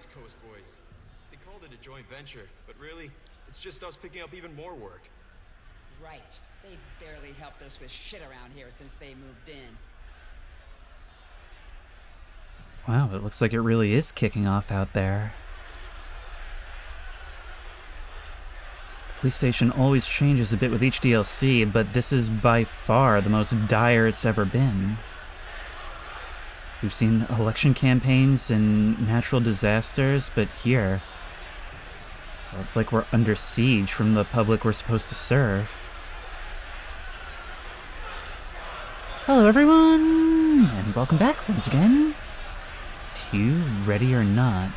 these Coast Boys. They called it a joint venture, but really, it's just us picking up even more work. Right. They've barely helped us with shit around here since they moved in. Wow, it looks like it really is kicking off out there. The police station always changes a bit with each DLC, but this is by far the most dire it's ever been. We've seen election campaigns and natural disasters, but here, well, it's like we're under siege from the public we're supposed to serve. Hello everyone, and welcome back once again to Ready or Not.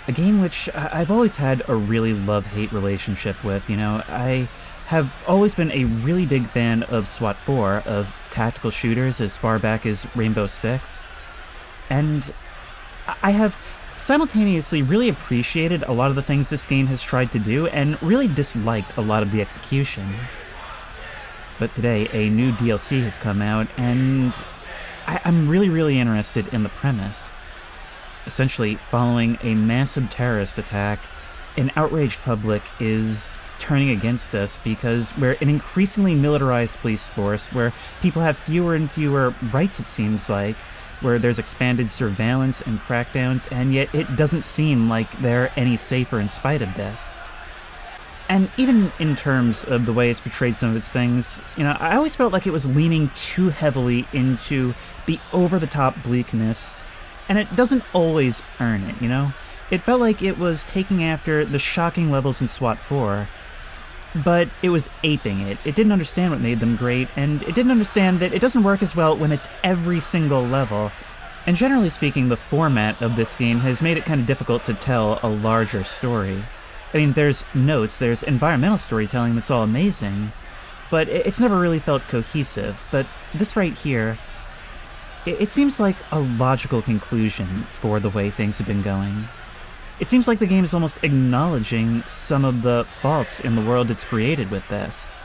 A game which I've always had a really love-hate relationship with, you know. I have always been a really big fan of SWAT 4, of tactical shooters as far back as Rainbow Six. And I have simultaneously really appreciated a lot of the things this game has tried to do and really disliked a lot of the execution. But today, a new DLC has come out, and I'm really interested in the premise. Essentially, following a massive terrorist attack, an outraged public is turning against us because we're an increasingly militarized police force where people have fewer and fewer rights, it seems like, where there's expanded surveillance and crackdowns, and yet it doesn't seem like they're any safer in spite of this. And even in terms of the way it's portrayed some of its things, you know, I always felt like it was leaning too heavily into the over-the-top bleakness, and it doesn't always earn it, you know? It felt like it was taking after the shocking levels in SWAT 4, but it was aping it. It didn't understand what made them great, and it didn't understand that it doesn't work as well when it's every single level. And generally speaking, the format of this game has made it kind of difficult to tell a larger story. I mean, there's notes, there's environmental storytelling that's all amazing, but it's never really felt cohesive. But this right here, it seems like a logical conclusion for the way things have been going. It seems like the game is almost acknowledging some of the faults in the world it's created with this.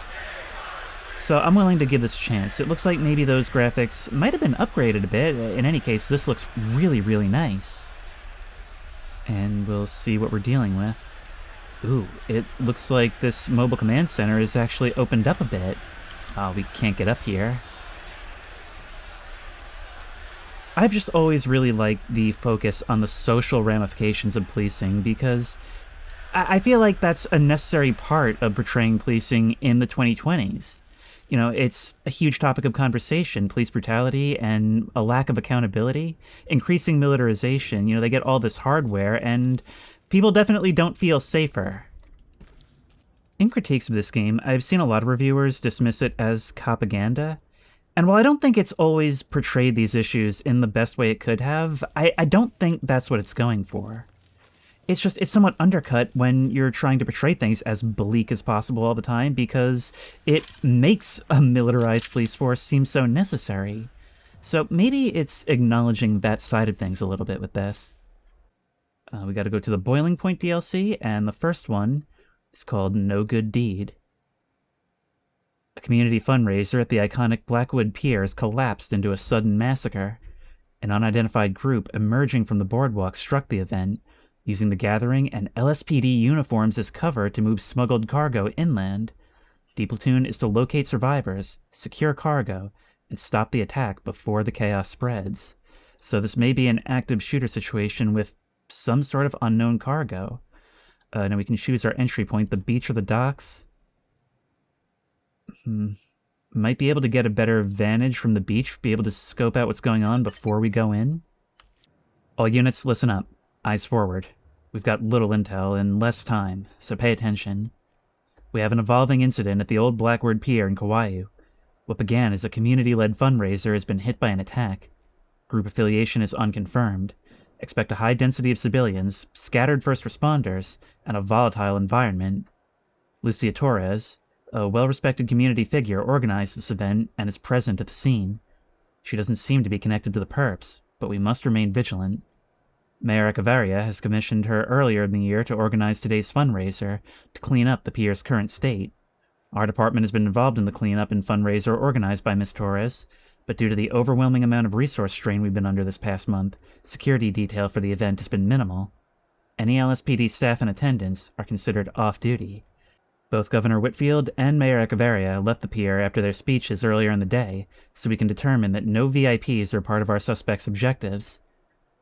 So I'm willing to give this a chance. It looks like maybe those graphics might have been upgraded a bit. In any case, this looks really nice. And we'll see what we're dealing with. Ooh, it looks like this mobile command center is actually opened up a bit. Oh, we can't get up here. I've just always really liked the focus on the social ramifications of policing because I feel like that's a necessary part of portraying policing in the 2020s. You know, it's a huge topic of conversation, police brutality and a lack of accountability, increasing militarization. You know, they get all this hardware and people definitely don't feel safer. In critiques of this game, I've seen a lot of reviewers dismiss it as propaganda. And while I don't think it's always portrayed these issues in the best way it could have, I don't think that's what it's going for. It's somewhat undercut when you're trying to portray things as bleak as possible all the time because it makes a militarized police force seem so necessary. So maybe it's acknowledging that side of things a little bit with this. We gotta go to the Boiling Point DLC, and the first one is called No Good Deed. A community fundraiser at the iconic Blackwood Pier has collapsed into a sudden massacre. An unidentified group emerging from the boardwalk struck the event, using the gathering and LSPD uniforms as cover to move smuggled cargo inland. The platoon is to locate survivors, secure cargo, and stop the attack before the chaos spreads. So this may be an active shooter situation with some sort of unknown cargo. Now we can choose our entry point, the beach or the docks. Might be able to get a better vantage from the beach, be able to scope out what's going on before we go in. All units, listen up. Eyes forward. We've got little intel and less time, so pay attention. We have an evolving incident at the old Blackwood Pier in Kauai. What began as a community-led fundraiser has been hit by an attack. Group affiliation is unconfirmed. Expect a high density of civilians, scattered first responders, and a volatile environment. Lucia Torres, a well-respected community figure, organized this event and is present at the scene. She doesn't seem to be connected to the perps, but we must remain vigilant. Mayor Echevarria has commissioned her earlier in the year to organize today's fundraiser to clean up the pier's current state. Our department has been involved in the cleanup and fundraiser organized by Ms. Torres, but due to the overwhelming amount of resource strain we've been under this past month, security detail for the event has been minimal. Any LSPD staff in attendance are considered off-duty. Both Governor Whitfield and Mayor Echeverria left the pier after their speeches earlier in the day, so we can determine that no VIPs are part of our suspects' objectives.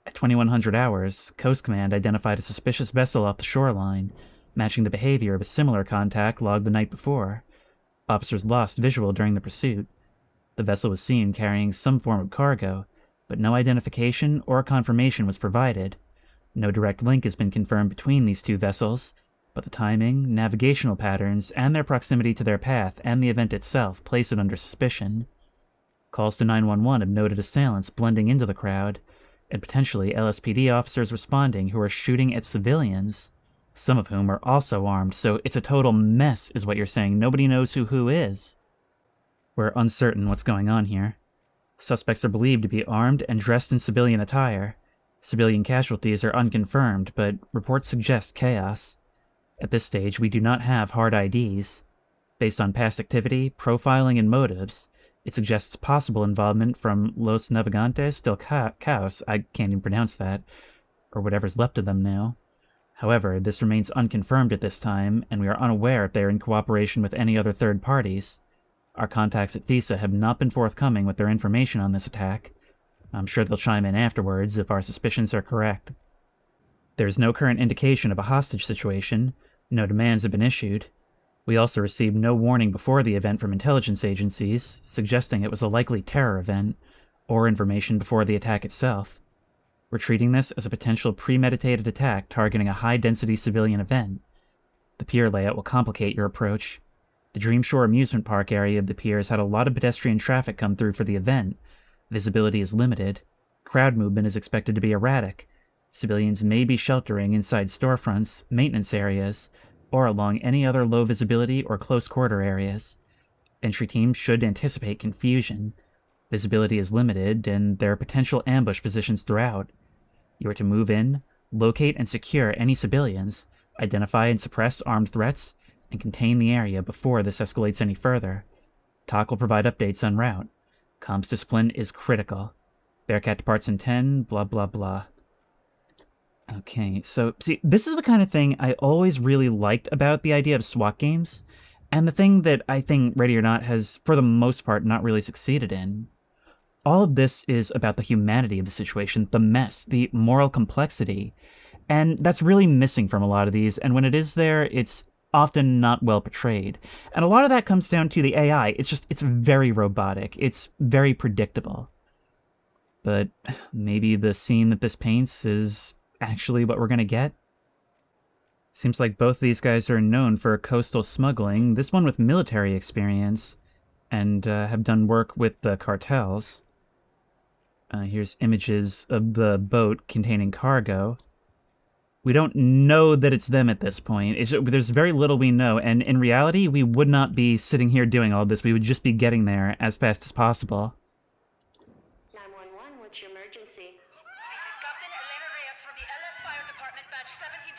At 2100 hours, Coast Command identified a suspicious vessel off the shoreline, matching the behavior of a similar contact logged the night before. Officers lost visual during the pursuit. The vessel was seen carrying some form of cargo, but no identification or confirmation was provided. No direct link has been confirmed between these two vessels, but the timing, navigational patterns, and their proximity to their path and the event itself place it under suspicion. Calls to 911 have noted assailants blending into the crowd, and potentially LSPD officers responding who are shooting at civilians, some of whom are also armed, so it's a total mess is what you're saying. Nobody knows who is. We're uncertain what's going on here. Suspects are believed to be armed and dressed in civilian attire. Civilian casualties are unconfirmed, but reports suggest chaos. At this stage, we do not have hard IDs. Based on past activity, profiling, and motives, it suggests possible involvement from Los Navegantes del Caos, I can't even pronounce that, or whatever's left of them now. However, this remains unconfirmed at this time, and we are unaware if they are in cooperation with any other third parties. Our contacts at THESA have not been forthcoming with their information on this attack. I'm sure they'll chime in afterwards if our suspicions are correct. There's no current indication of a hostage situation. No demands have been issued. We also received no warning before the event from intelligence agencies, suggesting it was a likely terror event, or information before the attack itself. We're treating this as a potential premeditated attack targeting a high-density civilian event. The pier layout will complicate your approach. The Dreamshore amusement park area of the pier has had a lot of pedestrian traffic come through for the event. Visibility is limited. Crowd movement is expected to be erratic. Civilians may be sheltering inside storefronts, maintenance areas, or along any other low visibility or close quarter areas. Entry teams should anticipate confusion. Visibility is limited, and there are potential ambush positions throughout. You are to move in, locate and secure any civilians, identify and suppress armed threats, and contain the area before this escalates any further. TOC will provide updates en route. Comms discipline is critical. Bearcat departs in 10, blah blah blah. Okay, so, see, this is the kind of thing I always really liked about the idea of SWAT games, and the thing that I think Ready or Not has, for the most part, not really succeeded in. All of this is about the humanity of the situation, the mess, the moral complexity, and that's really missing from a lot of these, and when it is there, it's often not well portrayed. And a lot of that comes down to the AI. It's very robotic. It's very predictable. But maybe the scene that this paints is actually what we're gonna get? Seems like both of these guys are known for coastal smuggling, this one with military experience, and have done work with the cartels. Here's images of the boat containing cargo. We don't know that it's them at this point. There's very little we know, and in reality, we would not be sitting here doing all this. We would just be getting there as fast as possible. 911, what's your emergency? This is Captain Elena Reyes from the LS Fire Department, Batch 1727.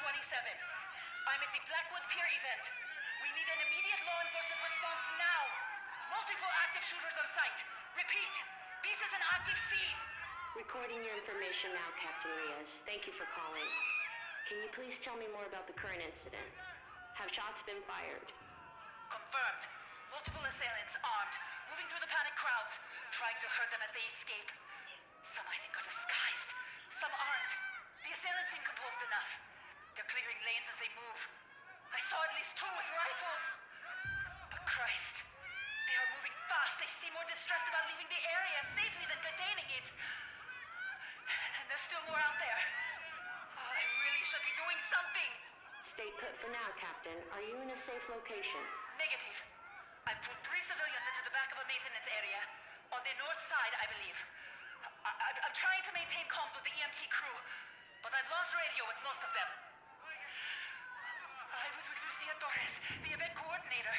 I'm at the Blackwood Pier event. We need an immediate law enforcement response now. Multiple active shooters on site. Repeat, this is an active scene. Recording your information now, Captain Reyes. Thank you for calling. Can you please tell me more about the current incident? Have shots been fired? Confirmed. Multiple assailants armed, moving through the panicked crowds, trying to hurt them as they escape. Some I think are disguised, some aren't. The assailants seem composed enough. They're clearing lanes as they move. I saw at least two with rifles. But Christ, they are moving fast. They seem more distressed about leaving the area safely than containing it. And there's still more out there. Oh, I really should be doing something. Stay put for now, Captain. Are you in a safe location? Negative. I've pulled 3 civilians into the back of a maintenance area. On the north side, I believe. I'm trying to maintain comms with the EMT crew, but I've lost radio with most of them. I was with Lucia Torres, the event coordinator.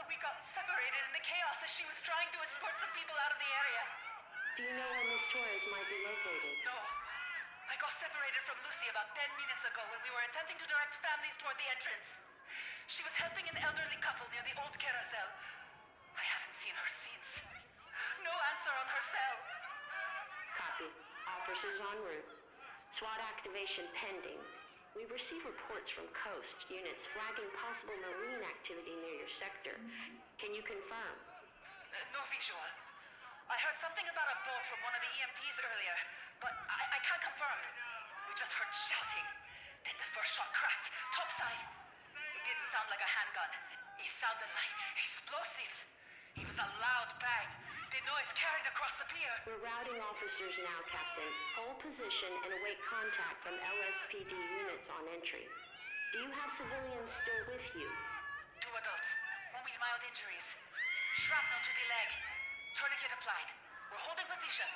We got separated in the chaos as she was trying to escort some people out of the area. Do you know where Miss Torres might be located? No. I got separated from Lucy about 10 minutes ago when we were attempting to direct families toward the entrance. She was helping an elderly couple near the old carousel. I haven't seen her since. No answer on her cell. Copy. Officers en route. SWAT activation pending. We receive reports from Coast units flagging possible marine activity near your sector. Can you confirm? No visual. I heard something about a boat from one of the EMTs earlier, but I can't confirm. We just heard shouting. Then the first shot cracked, topside. It didn't sound like a handgun. It sounded like explosives. It was a loud bang. The noise carried across the pier. We're routing officers now, Captain. Hold position and await contact from LSPD units on entry. Do you have civilians still with you? 2 adults, one with mild injuries. Shrapnel to the leg. Tourniquet applied. We're holding position.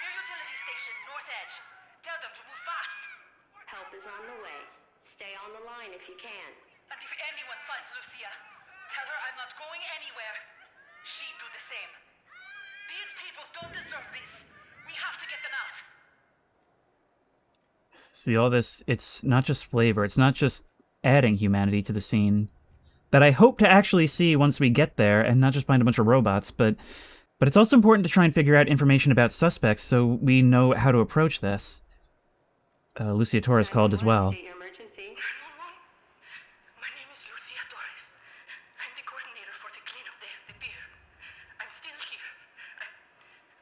Rear utility station, north edge. Tell them to move fast. Help is on the way. Stay on the line if you can. And if anyone finds Lucia, tell her I'm not going anywhere. She'd do the same. These people don't deserve this. We have to get them out. See, all this, it's not just flavor, it's not just adding humanity to the scene that I hope to actually see once we get there and not just find a bunch of robots, but it's also important to try and figure out information about suspects so we know how to approach this. Lucia Torres called as well. State your emergency. 911. My name is Lucia Torres. I'm the coordinator for the cleanup day at the pier. I'm still here.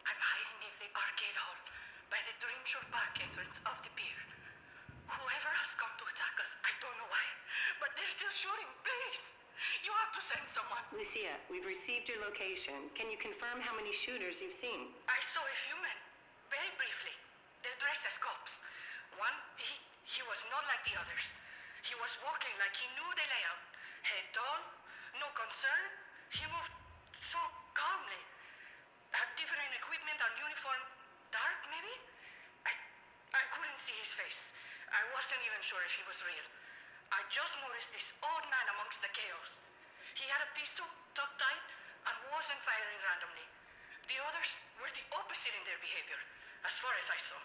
I'm hiding in the arcade hall by the Dreamshore back entrance of the pier. Whoever has come to attack us, I don't know why, but they're still shooting. Please, you have to send someone. Lucia, we've received your location. Can you confirm how many shooters you've seen? I saw a few men, very briefly. They're dressed as cops. One, he was not like the others. He was walking like he knew the layout. Head tall, no concern. He moved so calmly. Had different equipment and uniform. Dark, maybe? I couldn't see his face. I wasn't even sure if he was real. I just noticed this old man amongst the chaos. He had a pistol, tucked tight, and wasn't firing randomly. The others were the opposite in their behavior, as far as I saw.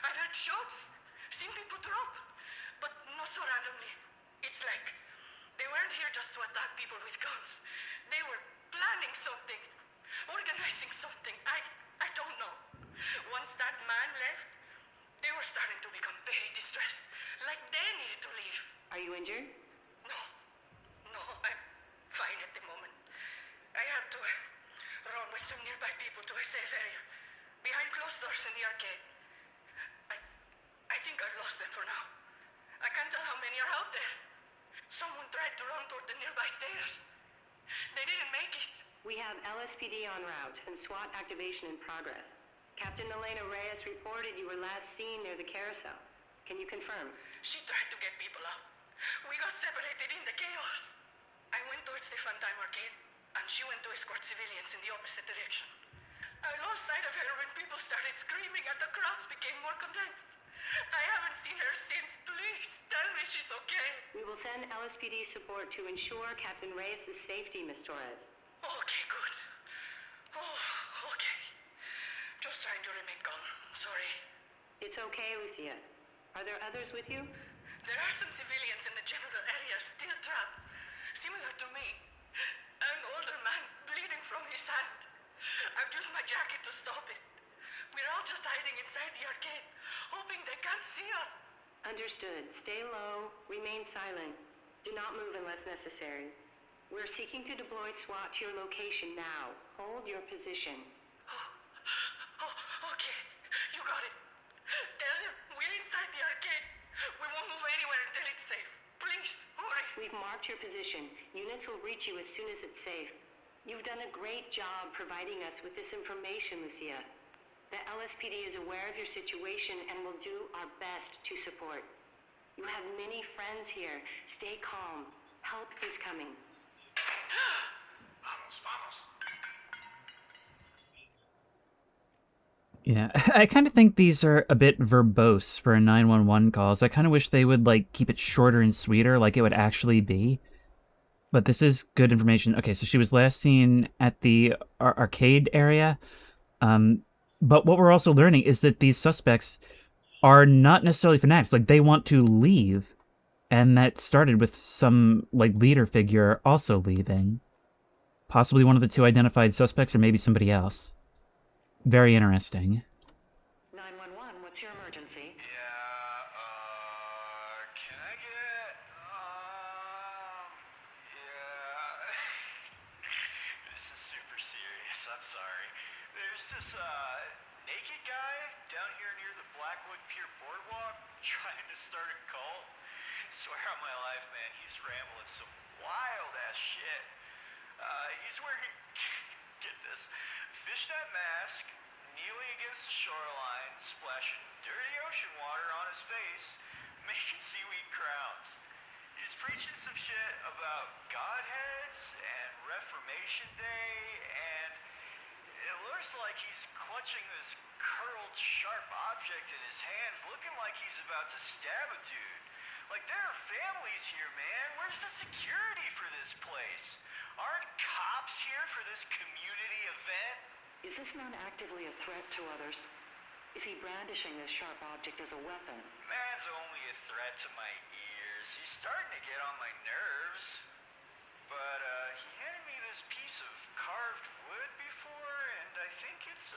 I've heard shots, seen people drop, but not so randomly. It's like they weren't here just to attack people with guns. They were planning something, organizing something. I don't know. Once that man left, they were starting to become very distressed, like they needed to leave. Are you injured? No, I'm fine at the moment. I had to run with some nearby people to a safe area, behind closed doors in the arcade. I think I've lost them for now. I can't tell how many are out there. Someone tried to run toward the nearby stairs. They didn't make it. We have LSPD en route and SWAT activation in progress. Captain Elena Reyes reported you were last seen near the carousel. Can you confirm? She tried to get people out. We got separated in the chaos. I went towards the Funtime Arcade, and she went to escort civilians in the opposite direction. I lost sight of her when people started screaming and the crowds became more condensed. I haven't seen her since. Please, tell me she's okay. We will send LSPD support to ensure Captain Reyes' safety, Miss Torres. Okay, good. Oh, okay. Just trying to remain calm. Sorry. It's okay, Lucia. Are there others with you? There are some civilians in the general area still trapped, similar to me. An older man bleeding from his hand. I've used my jacket to stop it. We're all just hiding inside the arcade, hoping they can't see us. Understood. Stay low. Remain silent. Do not move unless necessary. We're seeking to deploy SWAT to your location now. Hold your position. Okay. You got it. Tell them we're inside the arcade. We won't move anywhere until it's safe. Please, hurry. We've marked your position. Units will reach you as soon as it's safe. You've done a great job providing us with this information, Lucia. The LSPD is aware of your situation and will do our best to support. You have many friends here. Stay calm. Help is coming. Vamos. Yeah, I kind of think these are a bit verbose for a 911 call, so I kind of wish they would, like, keep it shorter and sweeter like it would actually be. But this is good information. Okay, so she was last seen at the arcade area. But what we're also learning is that these suspects are not necessarily fanatics. Like, they want to leave. And that started with some, like, leader figure also leaving. Possibly one of the two identified suspects or maybe somebody else. very interesting. 911, what's your emergency? Can I get, this is super serious, I'm sorry. There's this, naked guy down here near the Blackwood Pier Boardwalk trying to start a cult. Swear on my life, man, he's rambling some wild-ass shit. He's wearing, get this, fishnet mask, kneeling against the shoreline, splashing dirty ocean water on his face, making seaweed crowns. He's preaching some shit about Godheads and Reformation Day, and it looks like he's clutching this curled, sharp object in his hands, looking like he's about to stab a dude. Like, there are families here, man. Where's the security for this place? Aren't cops here for this community event? Is this man actively a threat to others? Is he brandishing this sharp object as a weapon? Man's only a threat to my ears. He's starting to get on my nerves. But, he handed me this piece of carved wood before, and I think it's,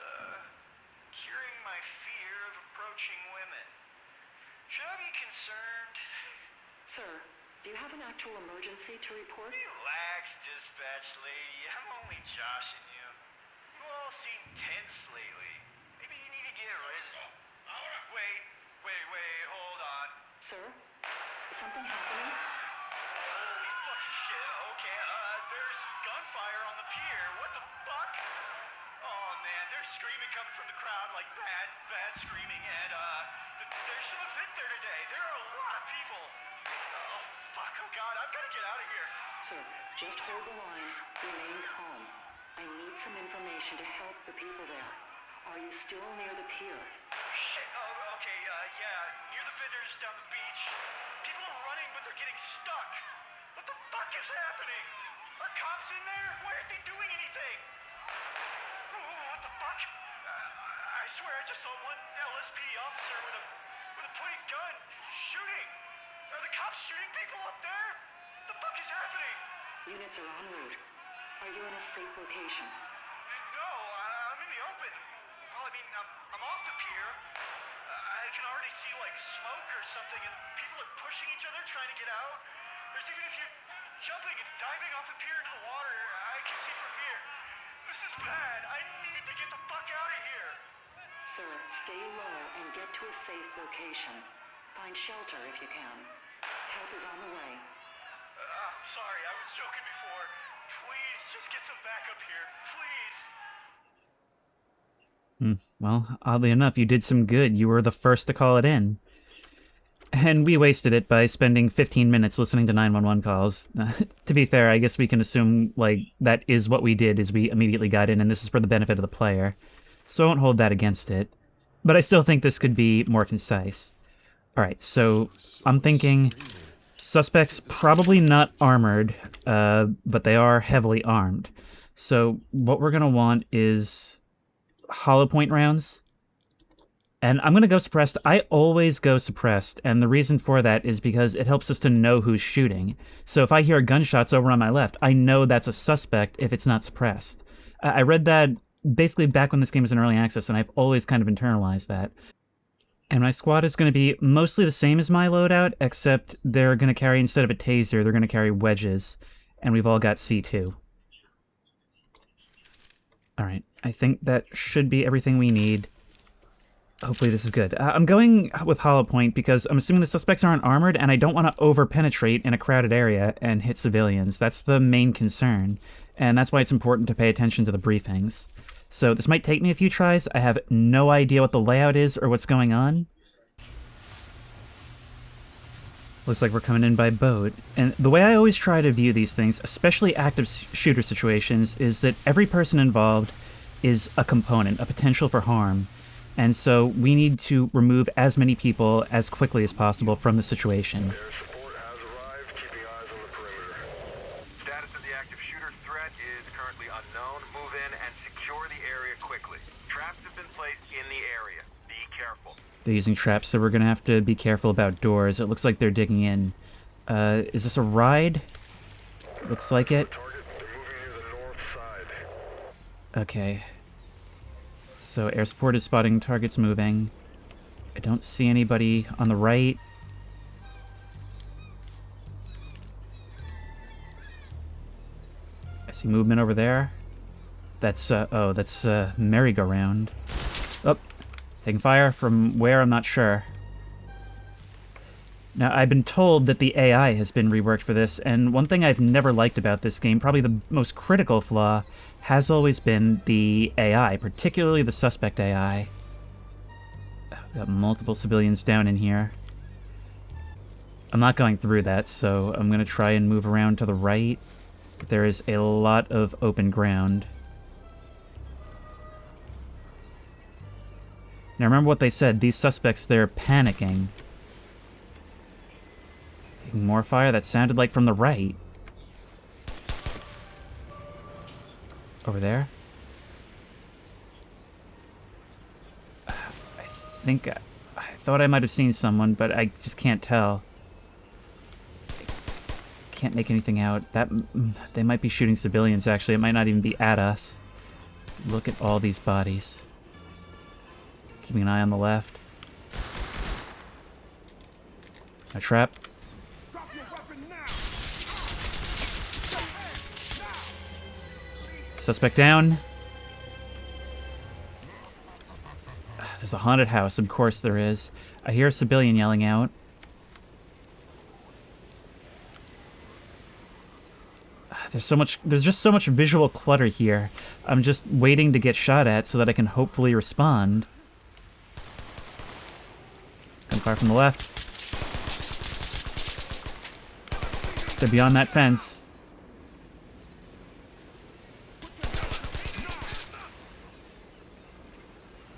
curing my fear of approaching women. Should I be concerned? Sir, do you have an actual emergency to report? Relax, dispatch lady. I'm only joshing you. You all seem tense lately. Maybe you need to get risen. Wait, hold on. Sir, is something happening? Holy fucking shit. Okay, there's gunfire on the pier. What the fuck? Oh man, there's screaming coming from the crowd, like bad screaming, and there's some event there today. There are a lot of people. Oh fuck, oh god, I've gotta get out of here. Sir, just hold the line. Remain calm. I need some information to help the people there. Are you still near the pier? Shit, oh, okay, yeah, near the vendors down the beach. People are running, but they're getting stuck. What the fuck is happening? Are cops in there? Why aren't they doing anything? What the fuck? I swear I just saw one LSPD officer with a pointed gun shooting. Are the cops shooting people up there? What the fuck is happening? Units are en route. Are you in a safe location? No, I'm in the open. Well, I mean, I'm off the pier. I can already see, like, smoke or something, and people are pushing each other, trying to get out. There's even a few jumping and diving off the pier into the water. I can see from here. This is bad. I need to get the fuck out of here. Sir, stay low and get to a safe location. Find shelter if you can. Help is on the way. I'm sorry, I was joking before. Please, just get some backup here. Please. Well, oddly enough, you did some good. You were the first to call it in. And we wasted it by spending 15 minutes listening to 911 calls. To be fair, I guess we can assume, like, that is what we did, is we immediately got in, and this is for the benefit of the player. So I won't hold that against it. But I still think this could be more concise. Alright, so I'm thinking suspects probably not armored, but they are heavily armed. So what we're going to want is hollow point rounds. And I'm going to go suppressed. I always go suppressed, and the reason for that is because it helps us to know who's shooting. So if I hear gunshots over on my left, I know that's a suspect if it's not suppressed. I read that basically back when this game was in early access, and I've always kind of internalized that. And my squad is going to be mostly the same as my loadout, except they're going to carry, instead of a taser, they're going to carry wedges, and we've all got C2. Alright, I think that should be everything we need. Hopefully this is good. I'm going with hollow point because I'm assuming the suspects aren't armored, and I don't want to over-penetrate in a crowded area and hit civilians. That's the main concern, and that's why it's important to pay attention to the briefings. So this might take me a few tries. I have no idea what the layout is or what's going on. Looks like we're coming in by boat. And the way I always try to view these things, especially active shooter situations, is that every person involved is a component, a potential for harm. And so we need to remove as many people as quickly as possible from the situation. Air support has arrived, keeping eyes on the perimeter. Status of the active shooter threat is currently unknown. Move in and secure the area quickly. Traps have been placed in the area. Be careful. They're using traps, so we're going to have to be careful about doors. It looks like they're digging in. Is this a ride? Looks like it. Target, they're moving near the north side. Okay. So air support is spotting targets moving. I don't see anybody on the right. I see movement over there. That's, that's merry-go-round. Oh, taking fire from where, I'm not sure. Now, I've been told that the AI has been reworked for this, and one thing I've never liked about this game, probably the most critical flaw, has always been the AI, particularly the suspect AI. Got multiple civilians down in here. I'm not going through that, so I'm going to try and move around to the right. There is a lot of open ground. Now remember what they said, these suspects, they're panicking. Taking more fire, that sounded like from the right. Over there? I thought I might have seen someone, but I just can't tell. Can't make anything out. They might be shooting civilians, actually. It might not even be at us. Look at all these bodies. Keeping an eye on the left. A trap. Suspect down. There's a haunted house, of course there is. I hear a civilian yelling out. There's just so much visual clutter here. I'm just waiting to get shot at so that I can hopefully respond. Gunfire from the left. They're beyond that fence.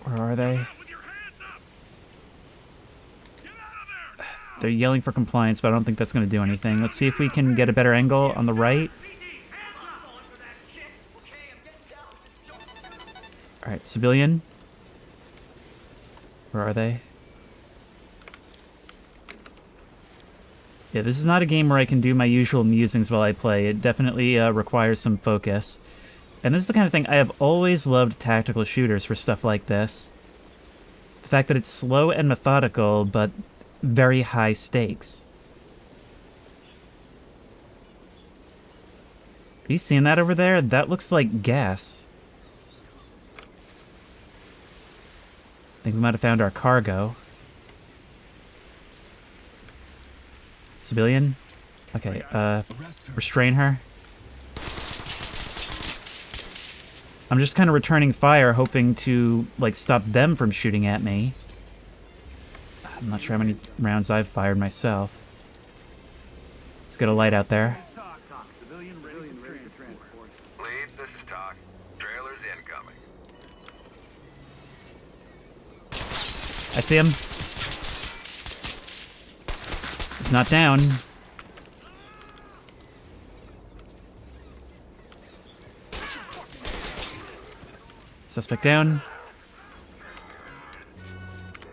Where are they? They're yelling for compliance, but I don't think that's going to do anything. Let's see if we can get a better angle on the right. Alright, civilian. Where are they? Yeah, this is not a game where I can do my usual musings while I play. It definitely requires some focus. And this is the kind of thing, I have always loved tactical shooters for stuff like this. The fact that it's slow and methodical, but very high stakes. Are you seeing that over there? That looks like gas. I think we might have found our cargo. Civilian? Okay, restrain her. I'm just kind of returning fire, hoping to, like, stop them from shooting at me. I'm not sure how many rounds I've fired myself. Let's get a light out there. Lead, this is Talk. Trailers incoming. I see him. He's not down. Suspect down.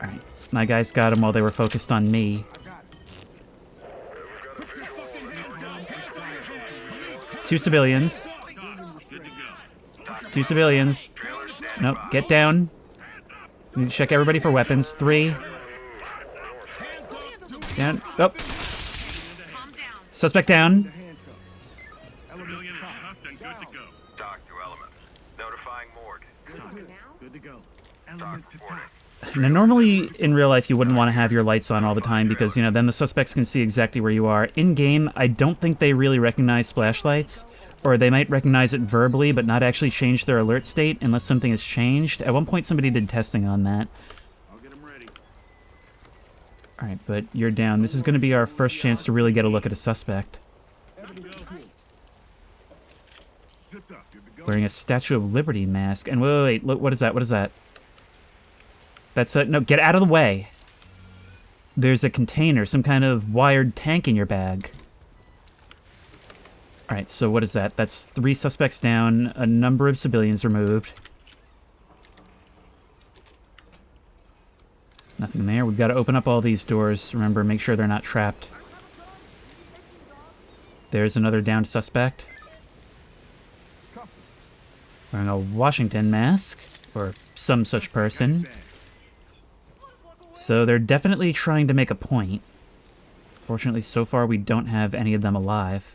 Alright. My guys got him while they were focused on me. Two civilians. Two civilians. Nope, get down. Need to check everybody for weapons. 3. Down. Oh. Suspect down. Talk to Element. Notifying morgue. Good to go. Talk reporting. Now, normally, in real life, you wouldn't want to have your lights on all the time because, you know, then the suspects can see exactly where you are. In-game, I don't think they really recognize flashlights, or they might recognize it verbally but not actually change their alert state unless something has changed. At one point, somebody did testing on that. I'll get them ready. Alright, but you're down. This is going to be our first chance to really get a look at a suspect. Wearing a Statue of Liberty mask. And wait, look, what is that? What is that? That's a... No, get out of the way. There's a container, some kind of wired tank in your bag. Alright, so what is that? That's 3 suspects down, a number of civilians removed. Nothing there. We've got to open up all these doors. Remember, make sure they're not trapped. There's another downed suspect. wearing a Washington mask, or some such person. So they're definitely trying to make a point. Fortunately, so far we don't have any of them alive.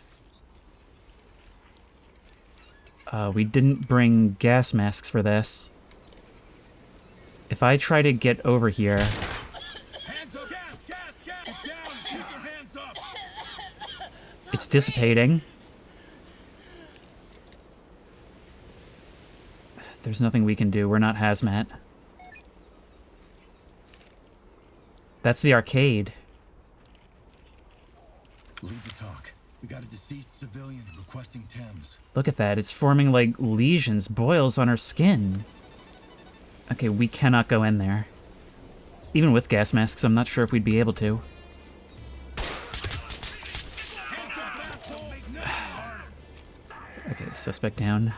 We didn't bring gas masks for this. If I try to get over here... It's dissipating. There's nothing we can do. We're not hazmat. That's the arcade. Leave the talk. We got a deceased civilian requesting Thames. Look at that. It's forming, like, lesions, boils on her skin. Okay, we cannot go in there. Even with gas masks, I'm not sure if we'd be able to. Okay, suspect down.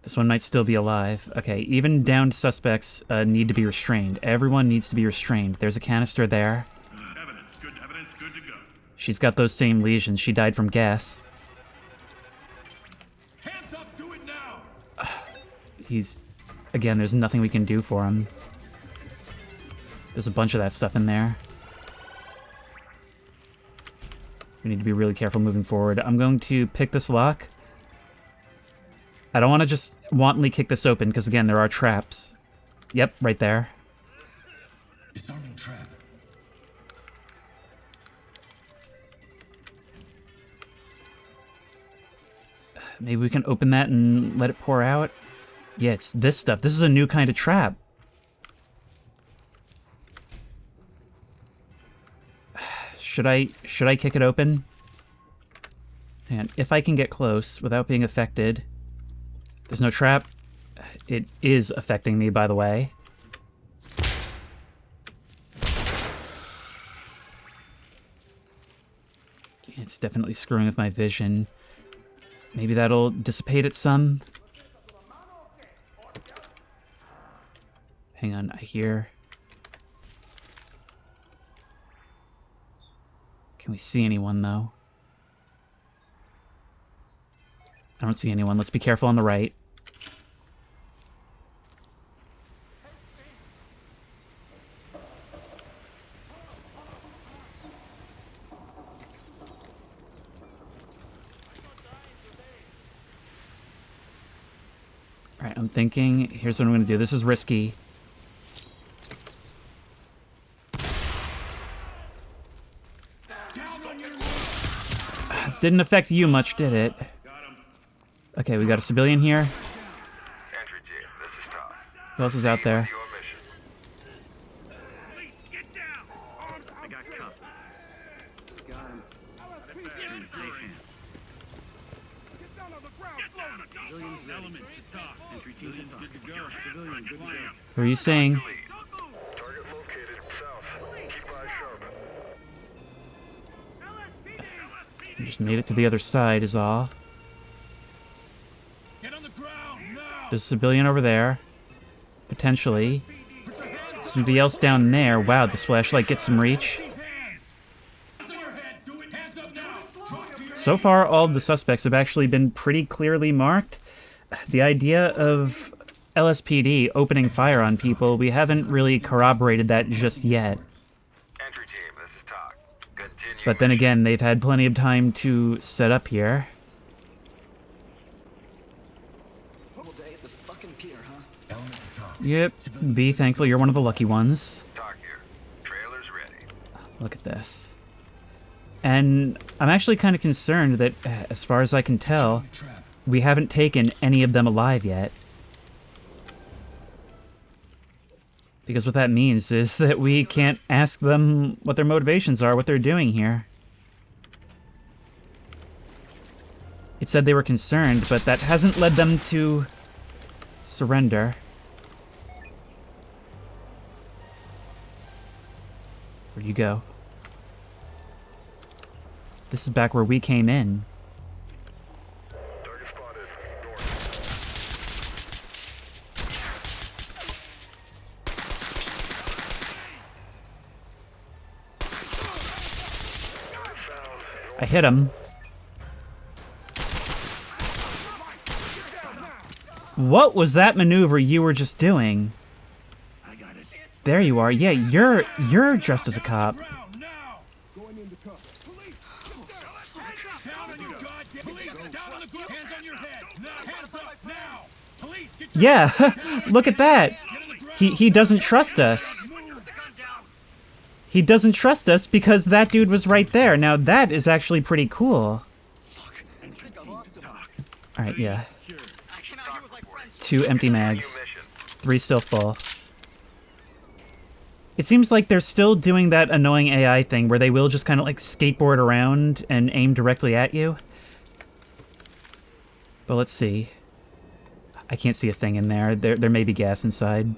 This one might still be alive. Okay, even downed suspects need to be restrained. Everyone needs to be restrained. There's a canister there. Evidence, good to go. She's got those same lesions. She died from gas. Hands up, do it now! He's... Again, there's nothing we can do for him. There's a bunch of that stuff in there. We need to be really careful moving forward. I'm going to pick this lock. I don't want to just wantonly kick this open, because again, there are traps. Yep, right there. Disarming trap. Maybe we can open that and let it pour out? Yeah, it's this stuff. This is a new kind of trap. Should I kick it open? And if I can get close without being affected... There's no trap. It is affecting me, by the way. It's definitely screwing with my vision. Maybe that'll dissipate it some. Hang on, I hear... Can we see anyone, though? I don't see anyone. Let's be careful on the right. Alright, I'm thinking... Here's what I'm going to do. This is risky. Didn't affect you much, did it? Okay, we got a civilian here. Entry team, this is Todd. Who else is out there? Your mission. Get down! I got cuffed. Got him. Get down on the ground, civilians element to talk. Entry team good to go. Civilian good to go. What are you saying? Target located south. Keep eyes sharp. We just made it to the other side is all. Get on the ground now! There's a civilian over there. Potentially. Somebody else down there. Wow, this flashlight gets some reach. Hands! On your head, do it! Hands up now! Drop to your So far, all of the suspects have actually been pretty clearly marked. The idea of LSPD opening fire on people, we haven't really corroborated that just yet. Entry team, this is Todd. Continue. But then again, they've had plenty of time to set up here. Whole day at this fucking pier, huh? element to talk. Yep, be thankful you're one of the lucky ones. Talk here. Trailer's ready. Look at this. And I'm actually kind of concerned that, as far as I can tell, Trap. we haven't taken any of them alive yet. Because what that means is that we can't ask them what their motivations are, what they're doing here. It said they were concerned, but that hasn't led them to surrender. Where'd you go? This is back where we came in. Target spotted. North. I hit him. What was that maneuver you were just doing? There you are. Yeah, you're dressed as a cop. Yeah, look at that. He doesn't trust us. He doesn't trust us because that dude was right there. Now that is actually pretty cool. Alright, yeah. 2 empty mags. 3 still full. It seems like they're still doing that annoying AI thing where they will just kind of like skateboard around and aim directly at you. But let's see. I can't see a thing in there. There may be gas inside.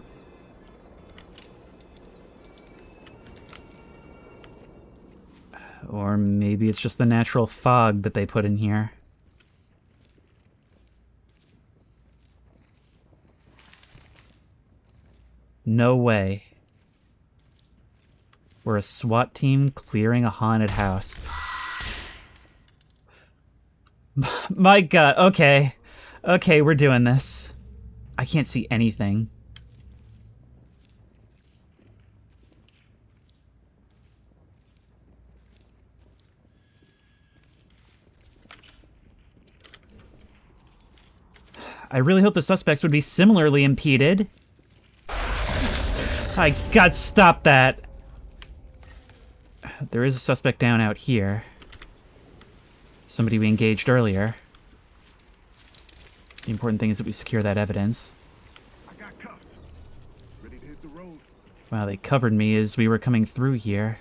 Or maybe it's just the natural fog that they put in here. No way. We're a SWAT team clearing a haunted house. My god, okay. Okay, we're doing this. I can't see anything. I really hope the suspects would be similarly impeded. My god, stop that! There is a suspect down out here. Somebody we engaged earlier. The important thing is that we secure that evidence. I got cuffed. Ready to hit the road. Wow, they covered me as we were coming through here.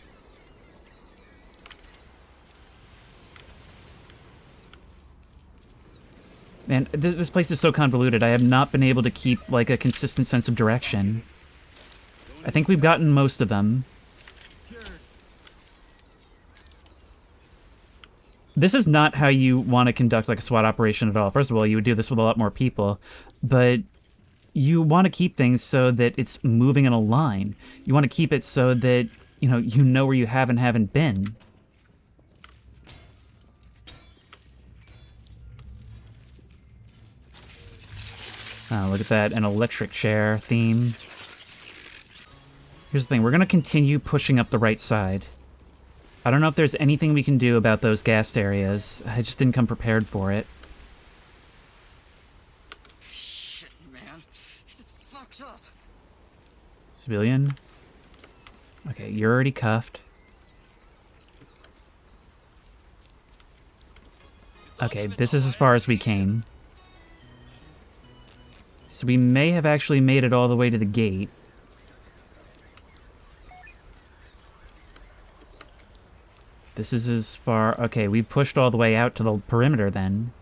Man, this place is so convoluted. I have not been able to keep, like, a consistent sense of direction. I think we've gotten most of them. This is not how you want to conduct, like, a SWAT operation at all. First of all, you would do this with a lot more people. But you want to keep things so that it's moving in a line. You want to keep it so that, you know where you have and haven't been. Oh, look at that, an electric chair theme. Here's the thing, we're going to continue pushing up the right side. I don't know if there's anything we can do about those gassed areas. I just didn't come prepared for it. Shit, man. This fucks up. Civilian? Okay, you're already cuffed. Okay, this is as far as we came. So we may have actually made it all the way to the gate. This is as far... Okay, we pushed all the way out to the perimeter then.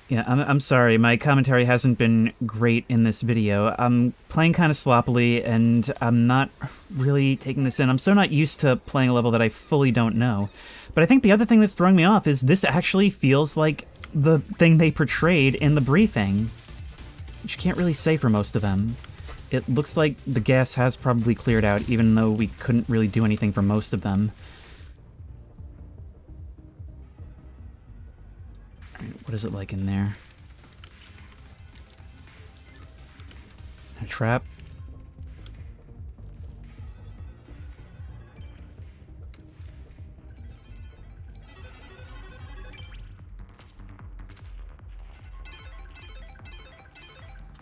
Yeah, I'm sorry, my commentary hasn't been great in this video. I'm playing kind of sloppily, and I'm not really taking this in. I'm so not used to playing a level that I fully don't know. But I think the other thing that's throwing me off is this actually feels like the thing they portrayed in the briefing. Which you can't really say for most of them. It looks like the gas has probably cleared out, even though we couldn't really do anything for most of them. What is it like in there? A trap?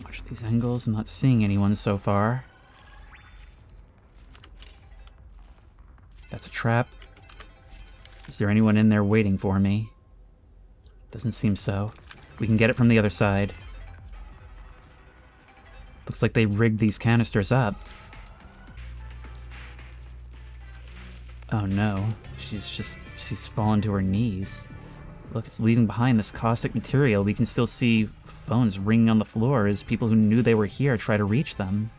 Watch these angles. I'm not seeing anyone so far. That's a trap. Is there anyone in there waiting for me? Doesn't seem so. We can get it from the other side. Looks like they rigged these canisters up. Oh no. She's fallen to her knees. Look, it's leaving behind this caustic material. We can still see phones ringing on the floor as people who knew they were here try to reach them.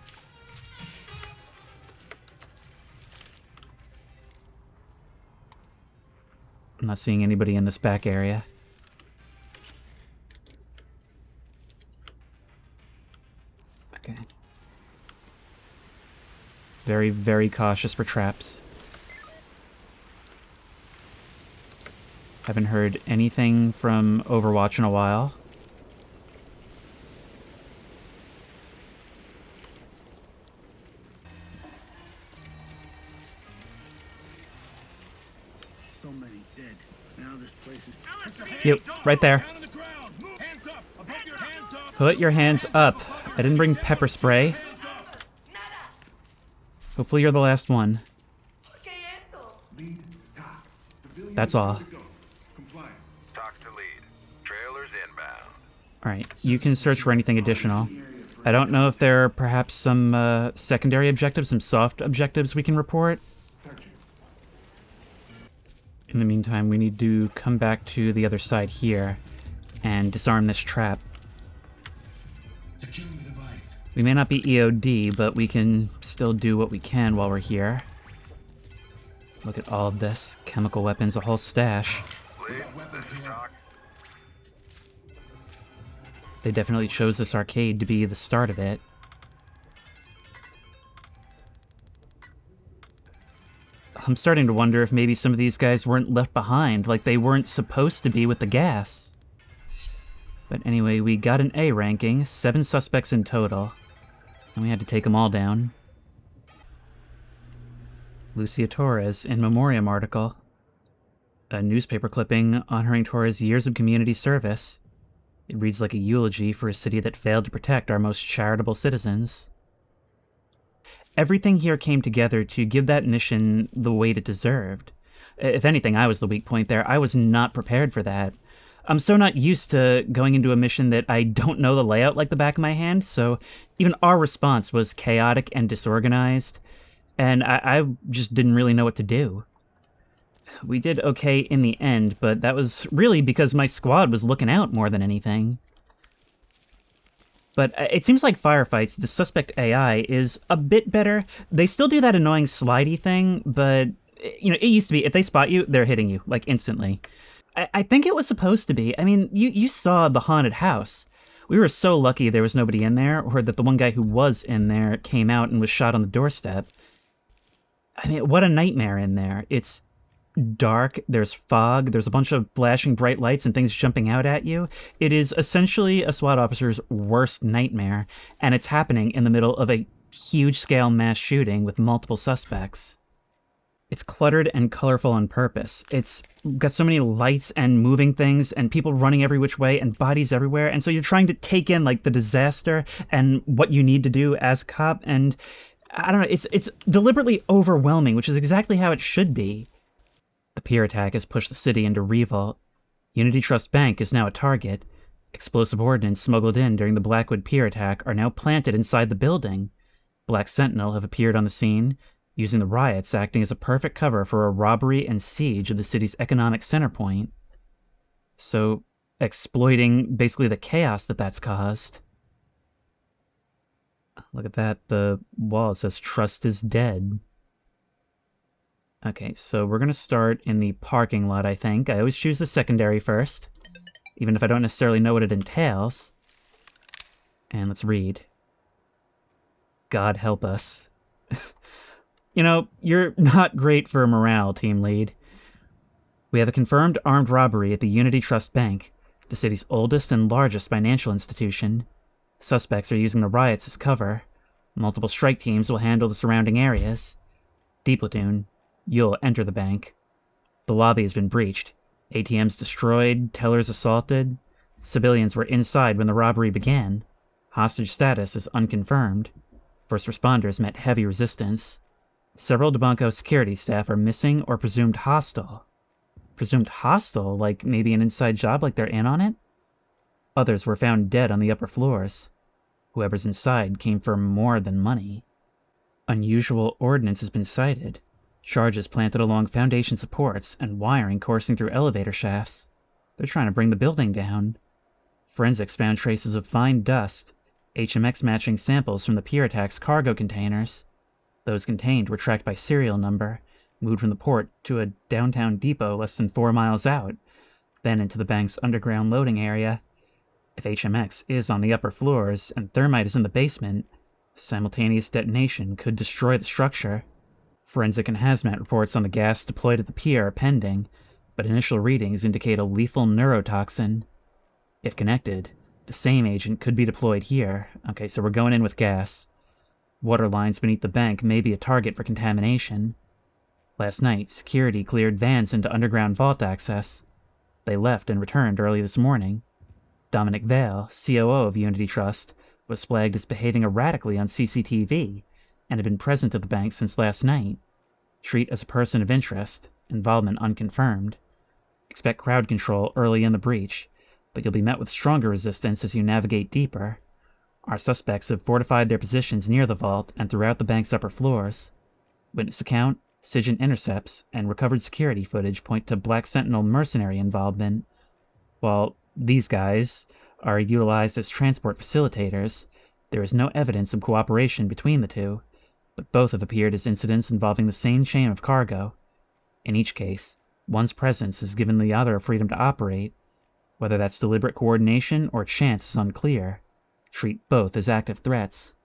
I'm not seeing anybody in this back area. Okay. Very, very cautious for traps. Haven't heard anything from Overwatch in a while. So many dead. Now this place is... Yep, right there. Down on the ground. Move. Hands up. Above your hands up. Put your hands up. I didn't bring pepper spray. Hopefully you're the last one. Lead to TOC. Civilian That's all. ready to go. Compliant. Talk to lead. Trailers inbound. Alright, you can search for anything additional. I don't know if there are perhaps some secondary objectives, some soft objectives we can report. In the meantime, we need to come back to the other side here and disarm this trap. Securing the device. We may not be EOD, but we can still do what we can while we're here. Look at all of this. Chemical weapons, a whole stash. Lead, this is TOC. They definitely chose this arcade to be the start of it. I'm starting to wonder if maybe some of these guys weren't left behind, like they weren't supposed to be with the gas. But anyway, we got an A ranking, 7 suspects in total, and we had to take them all down. Lucia Torres, in memoriam article. A newspaper clipping honoring Torres' years of community service. It reads like a eulogy for a city that failed to protect our most charitable citizens. Everything here came together to give that mission the weight it deserved. If anything, I was the weak point there. I was not prepared for that. I'm so not used to going into a mission that I don't know the layout like the back of my hand, so even our response was chaotic and disorganized, and I just didn't really know what to do. We did okay in the end, but that was really because my squad was looking out more than anything. But it seems like firefights, the suspect AI is a bit better. They still do that annoying slidey thing, but, you know, it used to be, if they spot you, they're hitting you, like, instantly. I think it was supposed to be. I mean, you saw the haunted house. We were so lucky there was nobody in there, or that the one guy who was in there came out and was shot on the doorstep. I mean, what a nightmare in there. It's dark, there's fog, there's a bunch of flashing bright lights and things jumping out at you. It is essentially a SWAT officer's worst nightmare, and it's happening in the middle of a huge-scale mass shooting with multiple suspects. It's cluttered and colorful on purpose. It's got so many lights and moving things and people running every which way and bodies everywhere, and so you're trying to take in, like, the disaster and what you need to do as a cop, and I don't know, it's deliberately overwhelming, which is exactly how it should be. The pier attack has pushed the city into revolt. Unity Trust Bank is now a target. Explosive ordnance smuggled in during the Blackwood Pier attack are now planted inside the building. Black Sentinel have appeared on the scene, using the riots acting as a perfect cover for a robbery and siege of the city's economic center point. So, exploiting basically the chaos that's caused. Look at that, the wall says "Trust is dead." Okay, so we're gonna start in the parking lot, I think. I always choose the secondary first, even if I don't necessarily know what it entails. And let's read. God help us. You know, you're not great for morale, team lead. We have a confirmed armed robbery at the Unity Trust Bank, the city's oldest and largest financial institution. Suspects are using the riots as cover. Multiple strike teams will handle the surrounding areas. D Platoon, you'll enter the bank. The lobby has been breached. ATMs destroyed, tellers assaulted. Civilians were inside when the robbery began. Hostage status is unconfirmed. First responders met heavy resistance. Several DeBanco security staff are missing or presumed hostile. Presumed hostile? Like maybe an inside job, like they're in on it? Others were found dead on the upper floors. Whoever's inside came for more than money. Unusual ordnance has been sighted. Charges planted along foundation supports and wiring coursing through elevator shafts. They're trying to bring the building down. Forensics found traces of fine dust, HMX matching samples from the pier attack's cargo containers. Those contained were tracked by serial number, moved from the port to a downtown depot less than 4 miles out, then into the bank's underground loading area. If HMX is on the upper floors and thermite is in the basement, simultaneous detonation could destroy the structure. Forensic and hazmat reports on the gas deployed at the pier are pending, but initial readings indicate a lethal neurotoxin. If connected, the same agent could be deployed here. Okay, so we're going in with gas. Water lines beneath the bank may be a target for contamination. Last night, security cleared vans into underground vault access. They left and returned early this morning. Dominic Vale, COO of Unity Trust, was flagged as behaving erratically on CCTV and had been present at the bank since last night. Treat as a person of interest, involvement unconfirmed. Expect crowd control early in the breach, but you'll be met with stronger resistance as you navigate deeper. Our suspects have fortified their positions near the vault and throughout the bank's upper floors. Witness account, SIGINT intercepts, and recovered security footage point to Black Sentinel mercenary involvement. While these guys are utilized as transport facilitators, there is no evidence of cooperation between the two, but both have appeared as incidents involving the same chain of cargo. In each case, one's presence has given the other freedom to operate. Whether that's deliberate coordination or chance is unclear. Treat both as active threats.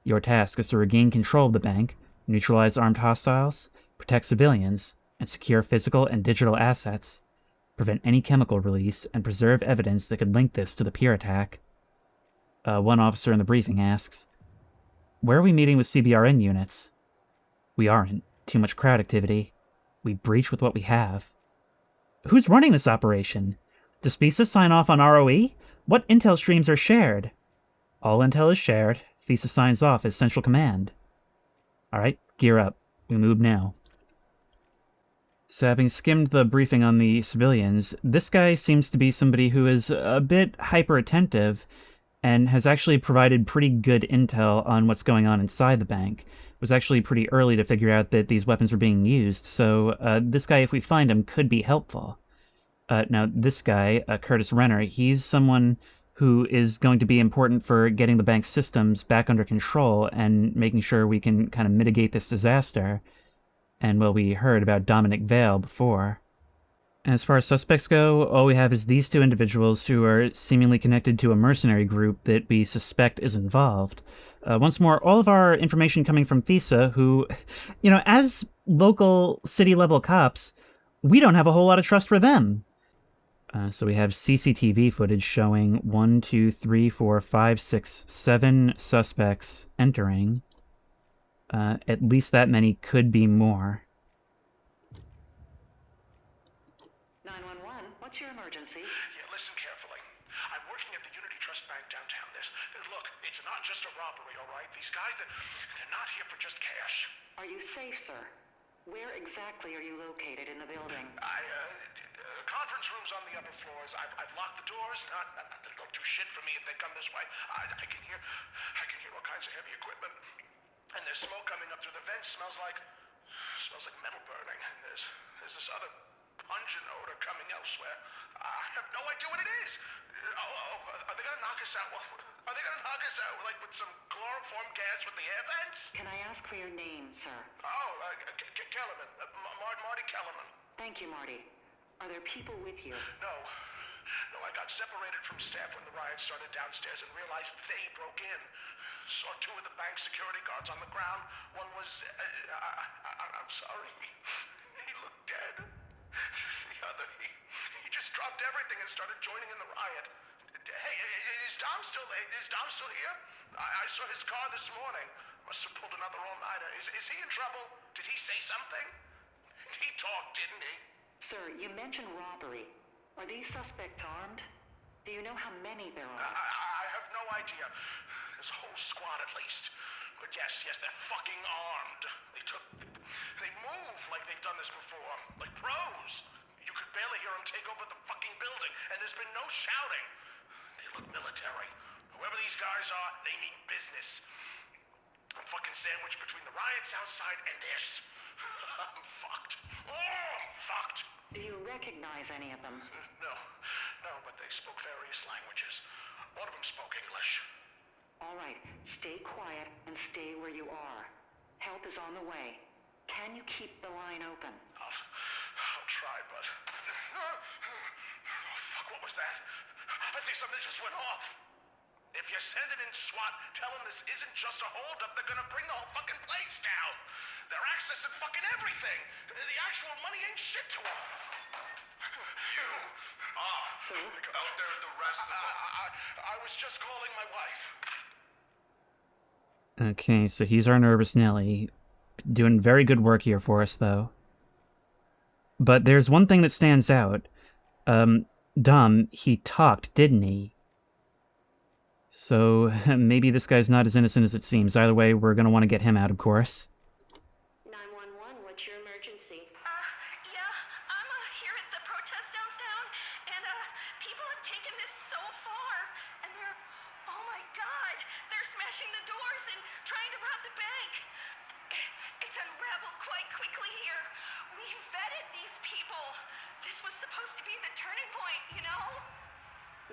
Your task is to regain control of the bank, neutralize armed hostiles, protect civilians, and secure physical and digital assets. Prevent any chemical release, and preserve evidence that could link this to the Pier attack. One officer in the briefing asks, "Where are we meeting with CBRN units?" "We aren't. Too much crowd activity. We breach with what we have." "Who's running this operation? Does FISA sign off on ROE? What intel streams are shared?" "All intel is shared. FISA signs off as Central Command." "Alright, gear up. We move now." So having skimmed the briefing on the civilians, this guy seems to be somebody who is a bit hyper-attentive and has actually provided pretty good intel on what's going on inside the bank. It was actually pretty early to figure out that these weapons were being used, so this guy, if we find him, could be helpful. Now, this guy, Curtis Renner, he's someone who is going to be important for getting the bank's systems back under control and making sure we can kind of mitigate this disaster. And, well, we heard about Dominic Vale before. As far as suspects go, all we have is these two individuals who are seemingly connected to a mercenary group that we suspect is involved. Once more, all of our information coming from FISA, who, as local city-level cops, we don't have a whole lot of trust for them. So we have CCTV footage showing 1, 2, 3, 4, 5, 6, 7 suspects entering. At least that many, could be more. 911, what's your emergency? Yeah, listen carefully. I'm working at the Unity Trust Bank downtown. Look, it's not just a robbery, all right? These guys, they're not here for just cash. Are you safe, sir? Where exactly are you located in the building? Conference rooms on the upper floors. I've locked the doors. Not that they'll do shit for me if they come this way. I can hear all kinds of heavy equipment. And there's smoke coming up through the vents. Smells like metal burning. And there's this other pungent odor coming elsewhere. I have no idea what it is. Are they gonna knock us out? Are they gonna knock us out like with some chloroform gas with the air vents? Can I ask for your name, sir? Kellerman. Marty Kellerman. Thank you, Marty. Are there people with you? No, I got separated from staff when the riot started downstairs and realized they broke in. Saw 2 of the bank security guards on the ground. One was, I'm sorry, he looked dead. The other, he just dropped everything and started joining in the riot. Hey, is Dom still here? I saw his car this morning. Must have pulled another all-nighter. Is he in trouble? Did he say something? He talked, didn't he? Sir, you mentioned robbery. Are these suspects armed? Do you know how many there are? I have no idea. There's a whole squad at least. But yes, they're fucking armed. They move like they've done this before. Like pros. You could barely hear them take over the fucking building, and there's been no shouting. They look military. Whoever these guys are, they mean business. I'm fucking sandwiched between the riots outside and this. I'm fucked. Oh, I'm fucked. Do you recognize any of them? No, but they spoke various languages. One of them spoke English. All right, stay quiet and stay where you are. Help is on the way. Can you keep the line open? I'll try, but... Oh, fuck, what was that? I think something just went off. If you send it in SWAT, tell them this isn't just a holdup. They're gonna bring the whole fucking place down. They're accessing fucking everything. The actual money ain't shit to them. So? Out there with the rest of them. I was just calling my wife. Okay, so he's our Nervous Nelly. Doing very good work here for us, though. But there's one thing that stands out. Dom, he talked, didn't he? So, maybe this guy's not as innocent as it seems. Either way, we're gonna want to get him out, of course. 911, what's your emergency? Yeah, I'm here at the protest downtown, and people have taken this so far, and they're, oh my god, they're smashing the doors and trying to rob the bank. It's unraveled quite quickly here. We vetted these people. This was supposed to be the turning point, you know?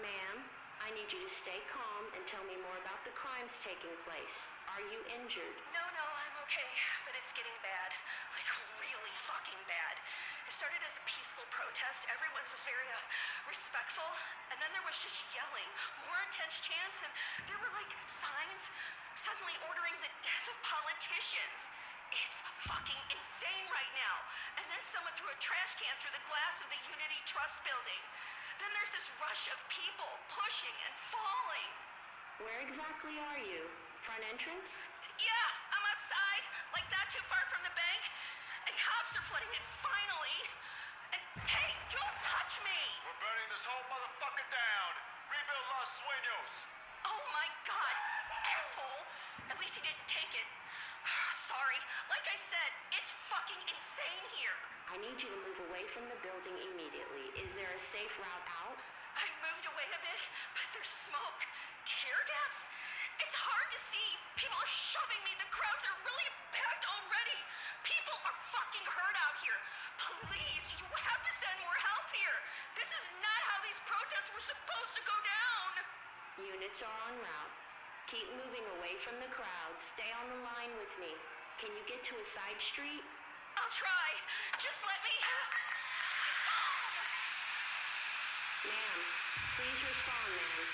Ma'am, I need you to stay calm and tell me more about the crimes taking place. Are you injured? No, I'm okay, but it's getting bad. Like, really fucking bad. It started as a peaceful protest. Everyone was very, respectful. And then there was just yelling, more intense chants, and there were, like, signs suddenly ordering the death of politicians. It's fucking insane right now. And then someone threw a trash can through the glass of the Unity Trust building. Then there's this rush of people pushing and falling. Where exactly are you? Front entrance? Yeah, I'm outside, like not too far from the bank. And cops are flooding it finally. And hey, don't touch me! We're burning this whole motherfucker down. Rebuild Los Sueños. Oh my god, asshole! At least he didn't take it. Sorry, like I said, it's fucking insane here. I need you to move away from the building immediately. Is there a safe route out? I moved away a bit, but there's smoke. Tear gas? It's hard to see. People are shoving me. The crowds are really packed already. People are fucking hurt out here. Please, you have to send more help here. This is not how these protests were supposed to go down. Units are en route. Keep moving away from the crowd. Stay on the line with me. Can you get to a side street? I'll try. Just let me... Ma'am, please respond, ma'am.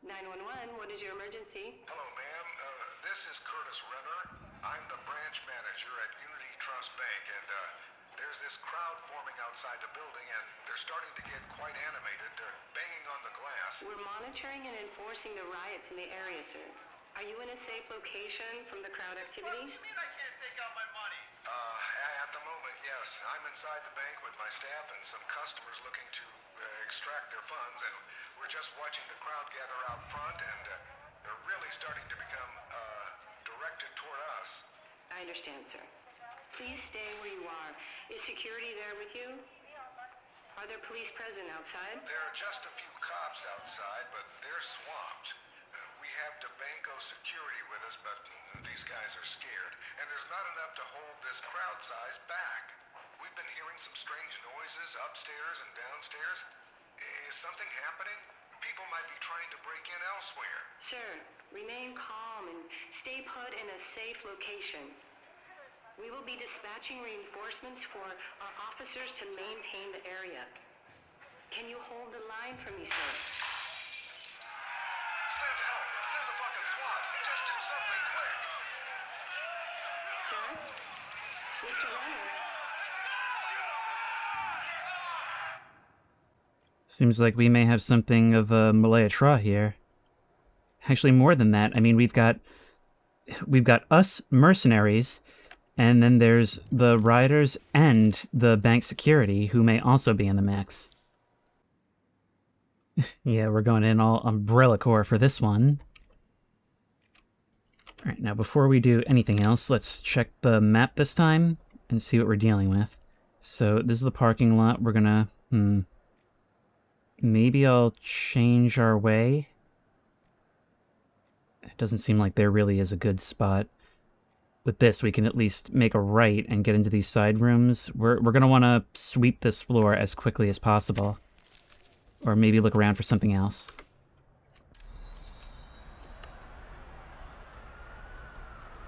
911, what is your emergency? Hello, ma'am. This is Curtis Renner. I'm the branch manager at Unity Trust Bank, and there's this crowd forming outside the building, and they're starting to get quite animated. They're banging on the glass. We're monitoring and enforcing the riots in the area, sir. Are you in a safe location from the crowd activity? What do you mean I can't take out my money? At the moment, yes. I'm inside the bank with my staff and some customers looking to extract their funds, and we're just watching the crowd gather out front, and they're really starting to become directed toward us. I understand, sir. Please stay where you are. Is security there with you? Are there police present outside? There are just a few cops outside, but they're swamped. We have DeBanco security with us, but these guys are scared, and there's not enough to hold this crowd size back. We've been hearing some strange noises upstairs and downstairs. Is something happening? People might be trying to break in elsewhere. Sir, remain calm and stay put in a safe location. We will be dispatching reinforcements for our officers to maintain the area. Can you hold the line for me, sir? Send help! Send the fucking SWAT! Just do something quick! Sir? Mr. Renner? Seems like we may have something of a Malaya Tra here. Actually, more than that. I mean, we've got us mercenaries, and then there's the riders and the bank security who may also be in the mix. Yeah, we're going in all Umbrella Corps for this one. Alright, now before we do anything else, let's check the map this time and see what we're dealing with. So, this is the parking lot. We're gonna... Maybe I'll change our way? It doesn't seem like there really is a good spot. With this, we can at least make a right and get into these side rooms. We're gonna want to sweep this floor as quickly as possible. Or maybe look around for something else.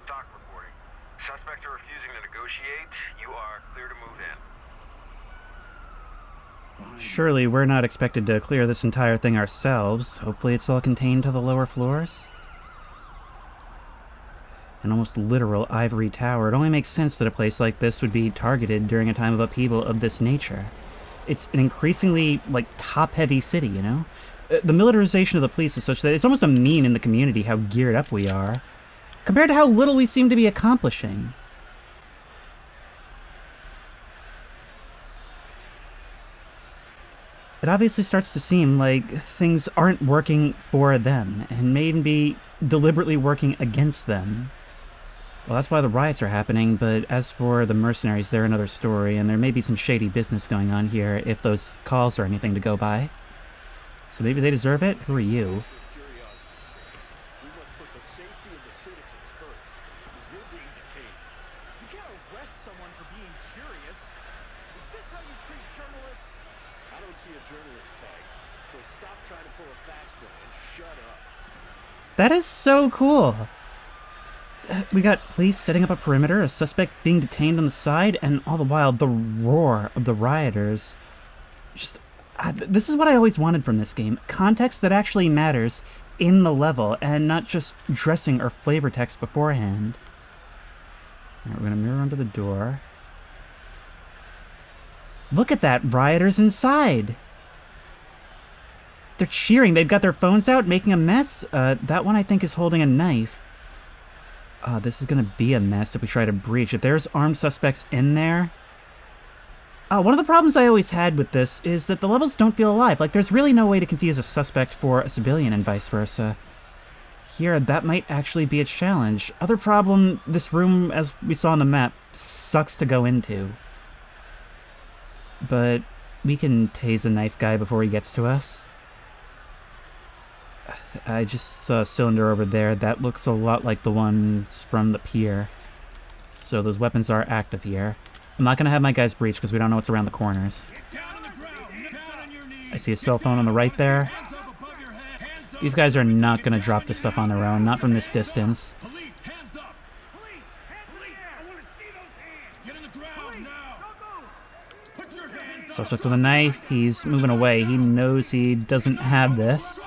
Stock reporting. Suspects are refusing to negotiate. You are clear to move in. Surely we're not expected to clear this entire thing ourselves. Hopefully it's all contained to the lower floors. An almost literal ivory tower. It only makes sense that a place like this would be targeted during a time of upheaval of this nature. it's an increasingly, like, top-heavy city, you know? The militarization of the police is such that it's almost a meme in the community how geared up we are, compared to how little we seem to be accomplishing. It obviously starts to seem like things aren't working for them, and may even be deliberately working against them. Well, that's why the riots are happening, but as for the mercenaries, they're another story, and there may be some shady business going on here if those calls are anything to go by. So maybe they deserve it? Who are you? We must put the safety of the citizens first. We're being detained. You can't arrest someone for being curious. Is this how you treat journalists? I don't see a journalist tag, so stop trying to pull a fast one and shut up. That is so cool. We got police setting up a perimeter, a suspect being detained on the side, and all the while the roar of the rioters. Just, this is what I always wanted from this game. Context that actually matters in the level, and not just dressing or flavor text beforehand. Alright, we're gonna mirror onto the door. Look at that, rioters inside! They're cheering, they've got their phones out, making a mess. That one I think is holding a knife. This is gonna be a mess if we try to breach. If there's armed suspects in there... one of the problems I always had with this is that the levels don't feel alive. Like, there's really no way to confuse a suspect for a civilian and vice versa. Here, that might actually be a challenge. Other problem, this room, as we saw on the map, sucks to go into. But we can tase a knife guy before he gets to us. I just saw a cylinder over there. That looks a lot like the ones from the pier. So those weapons are active here. I'm not going to have my guys breach because we don't know what's around the corners. I see a cell phone on the right there. These guys are not going to drop this stuff on their own, not from this distance. Suspect with a knife, he's moving away. He knows he doesn't have this.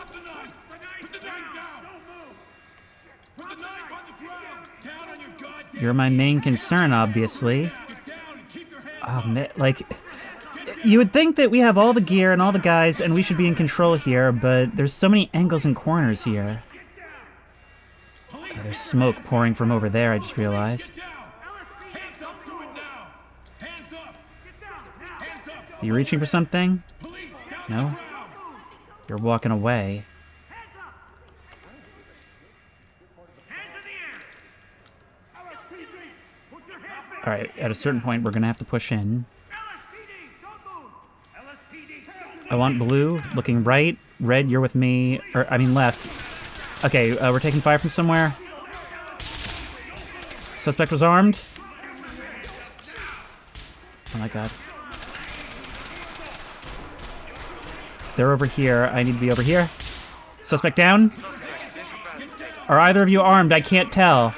You're my main concern, obviously. Oh, man, like, you would think that we have all the gear and all the guys and we should be in control here, but there's so many angles and corners here. Oh, there's smoke pouring from over there, I just realized. Are you reaching for something? No? You're walking away. Alright, at a certain point, we're gonna have to push in. I want blue, looking right. Red, you're with me. Or, I mean left. Okay, we're taking fire from somewhere. Suspect was armed. Oh my god. They're over here. I need to be over here. Suspect down. Are either of you armed? I can't tell.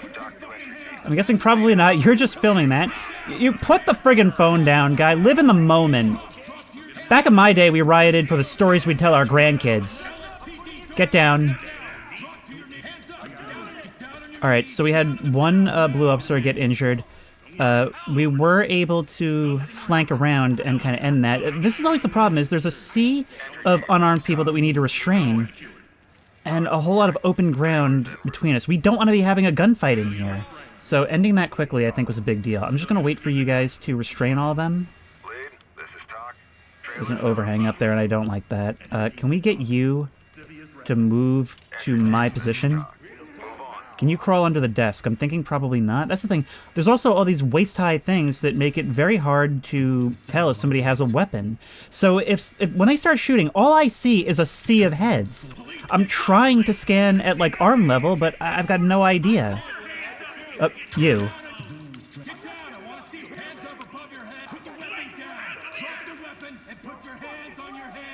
I'm guessing probably not. You're just filming that. You put the friggin' phone down, guy. Live in the moment. Back in my day, we rioted for the stories we'd tell our grandkids. Get down. Alright, so we had one blue officer get injured. We were able to flank around and kind of end that. This is always the problem, is there's a sea of unarmed people that we need to restrain. And a whole lot of open ground between us. We don't want to be having a gunfight in here. So ending that quickly, I think, was a big deal. I'm just going to wait for you guys to restrain all of them. There's an overhang up there, and I don't like that. Can we get you to move to my position? Can you crawl under the desk? I'm thinking probably not. That's the thing. There's also all these waist-high things that make it very hard to tell if somebody has a weapon. So if when they start shooting, all I see is a sea of heads. I'm trying to scan at, like, arm level, but I've got no idea. You.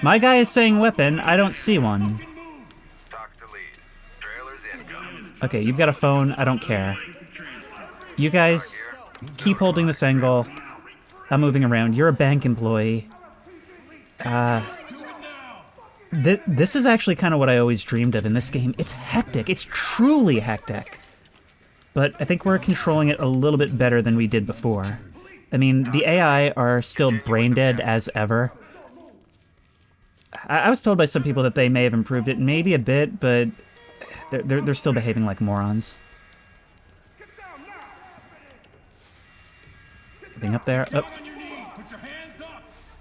My guy is saying weapon. I don't see one. Okay, you've got a phone. I don't care. You guys, keep holding this angle. I'm moving around. You're a bank employee. This is actually kind of what I always dreamed of in this game. It's hectic. It's truly hectic. But I think we're controlling it a little bit better than we did before. I mean, the AI are still brain dead as ever. I was told by some people that they may have improved it, maybe a bit, but they're still behaving like morons. Getting up there. Oh.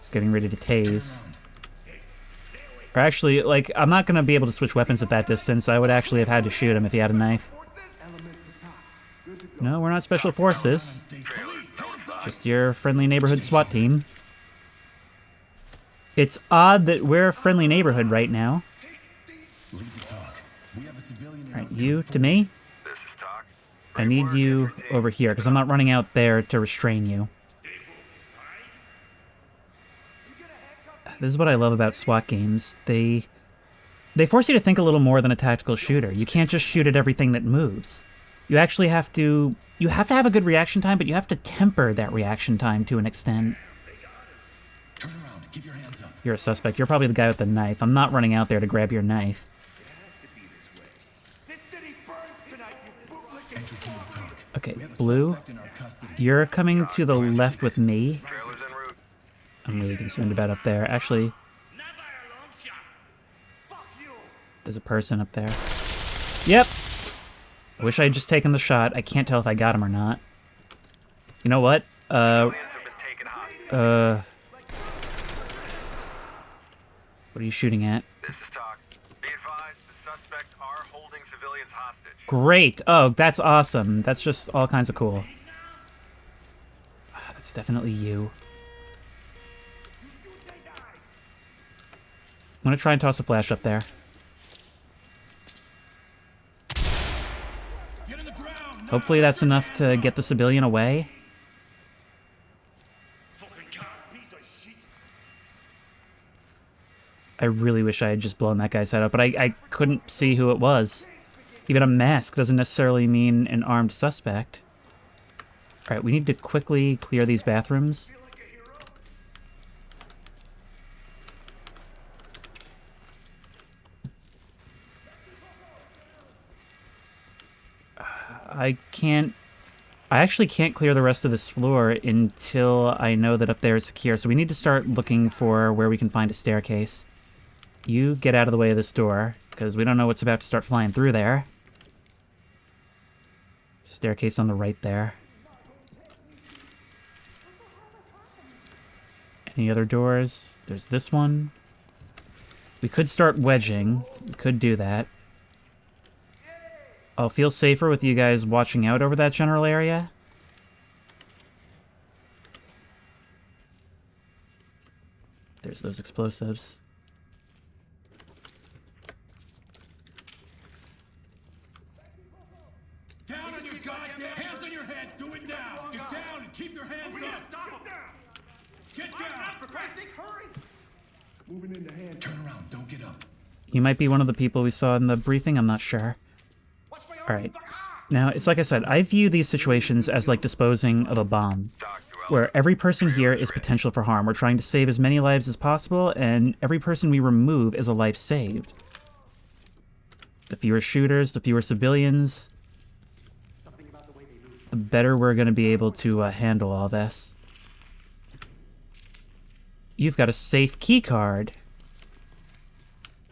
Just getting ready to tase. Or actually, like, I'm not going to be able to switch weapons at that distance. I would actually have had to shoot him if he had a knife. No, we're not special forces. Just your friendly neighborhood SWAT team. It's odd that we're a friendly neighborhood right now. Alright, you to me. I need you over here, because I'm not running out there to restrain you. This is what I love about SWAT games. They force you to think a little more than a tactical shooter. You can't just shoot at everything that moves. You actually have to... You have to have a good reaction time, but you have to temper that reaction time to an extent. Turn around. Keep your hands up. You're a suspect. You're probably the guy with the knife. I'm not running out there to grab your knife. Okay, Blue, you're coming to the left with me. I'm really concerned about up there. Actually, there's a person up there. Yep! I wish I had just taken the shot. I can't tell if I got him or not. You know what? What are you shooting at? This is Talk. Be advised, the suspects are holding civilians hostage. Great! Oh, that's awesome. That's just all kinds of cool. That's definitely you. I'm gonna try and toss a flash up there. Hopefully that's enough to get the civilian away. I really wish I had just blown that guy's head up, but I couldn't see who it was. Even a mask doesn't necessarily mean an armed suspect. Alright, we need to quickly clear these bathrooms. I actually can't clear the rest of this floor until I know that up there is secure, so we need to start looking for where we can find a staircase. You get out of the way of this door, because we don't know what's about to start flying through there. Staircase on the right there. Any other doors? There's this one. We could start wedging. We could do that. I'll feel safer with you guys watching out over that general area. There's those explosives. Down on your goddamn hands on your head. Do it now. Get down and keep your hands up. Stop him! Get down. For Christ's sake, hurry! Moving in the hand. Turn around. Don't get up. You might be one of the people we saw in the briefing. I'm not sure. Alright. Now, it's like I said, I view these situations as like disposing of a bomb, where every person here is potential for harm. We're trying to save as many lives as possible, and every person we remove is a life saved. The fewer shooters, the fewer civilians, the better we're going to be able to handle all this. You've got a safe key card.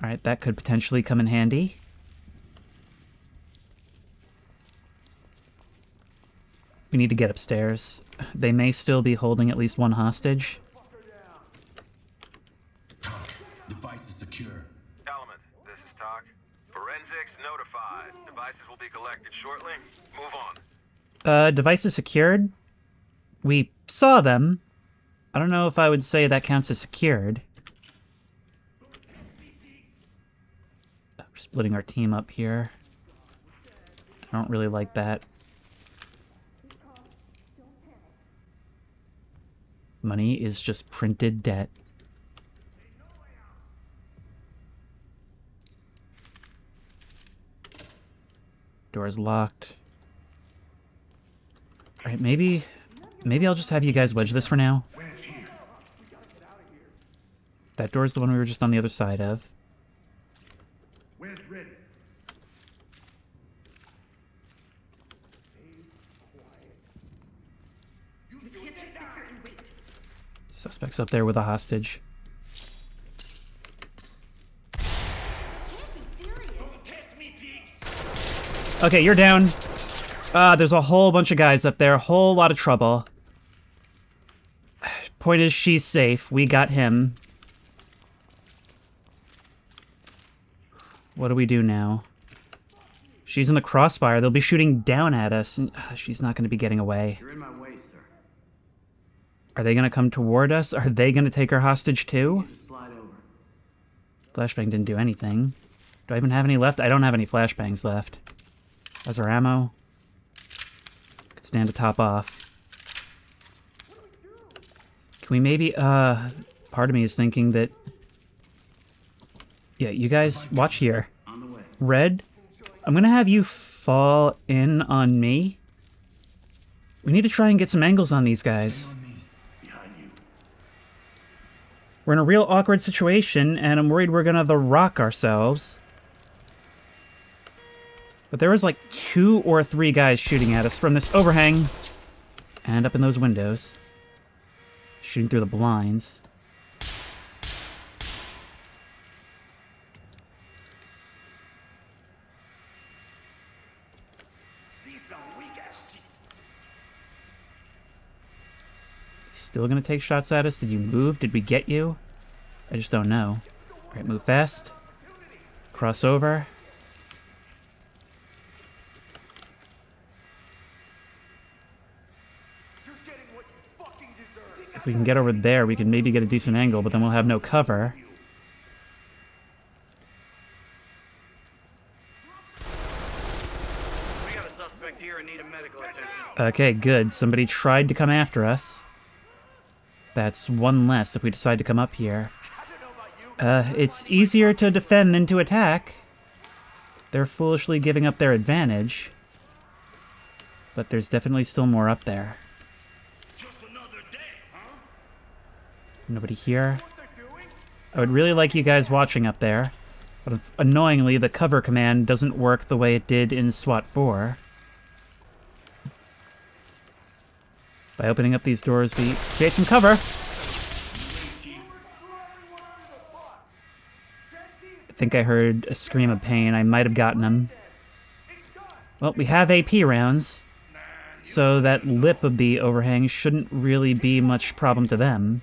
Alright, that could potentially come in handy. We need to get upstairs. They may still be holding at least one hostage. Device is secure. Element, this is Talk. Forensics notified. Devices will be collected shortly. Move on. Devices secured? We saw them. I don't know if I would say that counts as secured. We're splitting our team up here. I don't really like that. Money is just printed debt. Door's locked. Alright, maybe I'll just have you guys wedge this for now. That door's the one we were just on the other side of. Wedge ready. Suspect's up there with a hostage. Okay, you're down. There's a whole bunch of guys up there. A whole lot of trouble. Point is, she's safe. We got him. What do we do now? She's in the crossfire. They'll be shooting down at us. And, she's not going to be getting away. You're in my way, sir. Are they going to come toward us? Are they going to take her hostage too? Just slide over. Flashbang didn't do anything. Do I even have any left? I don't have any flashbangs left. How's our ammo? Could stand to top off. Can we maybe, part of me is thinking that... Yeah, you guys, watch here. On the way. Red, I'm gonna have you fall in on me. We need to try and get some angles on these guys. Behind you. We're in a real awkward situation, and I'm worried we're gonna the rock ourselves. But there was like 2 or 3 guys shooting at us from this overhang. And up in those windows. Shooting through the blinds. Still gonna take shots at us? Did you move? Did we get you? I just don't know. Alright, move fast. Cross over. If we can get over there, we can maybe get a decent angle, but then we'll have no cover. We got a suspect here and need a medical attention. Okay, good. Somebody tried to come after us. That's one less if we decide to come up here. It's easier to defend than to attack. They're foolishly giving up their advantage. But there's definitely still more up there. Nobody here. I would really like you guys watching up there. But annoyingly, the cover command doesn't work the way it did in SWAT 4. By opening up these doors, we create some cover. I think I heard a scream of pain. I might have gotten him. Well, we have AP rounds, so that lip of the overhang shouldn't really be much problem to them.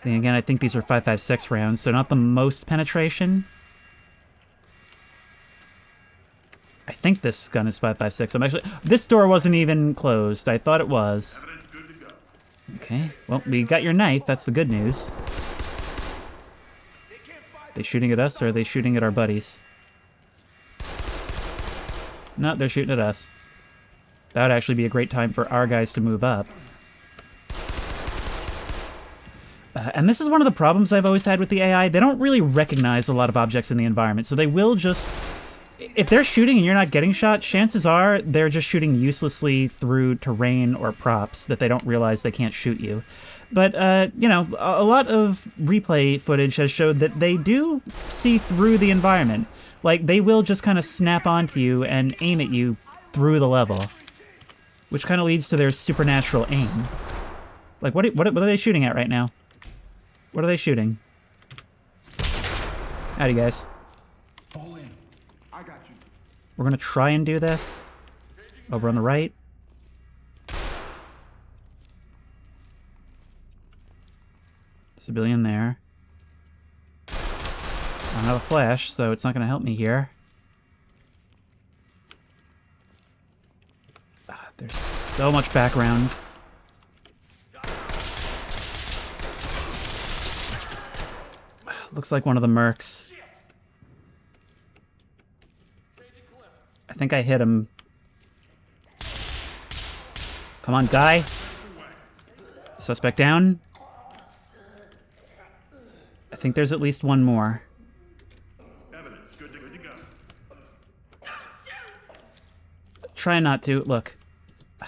Then again, I think these are 5.56 rounds, so not the most penetration. I think this gun is 5.56. I'm actually... This door wasn't even closed. I thought it was. Okay, well, we got your knife. That's the good news. Are they shooting at us, or are they shooting at our buddies? No, they're shooting at us. That would actually be a great time for our guys to move up. And this is one of the problems I've always had with the AI. They don't really recognize a lot of objects in the environment, so they will just... If they're shooting and you're not getting shot, chances are they're just shooting uselessly through terrain or props that they don't realize they can't shoot you. But, you know, a lot of replay footage has showed that they do see through the environment. Like, they will just kind of snap onto you and aim at you through the level. Which kind of leads to their supernatural aim. Like, what are they shooting at right now? What are they shooting? Howdy, guys. Fall in. I got you. We're gonna try and do this. Over on the right. Civilian there. I don't have a flash, so it's not gonna help me here. There's so much background. Looks like one of the mercs. I think I hit him. Come on, die. Suspect down. I think there's at least one more. Evidence. Good to go. Try not to. Look,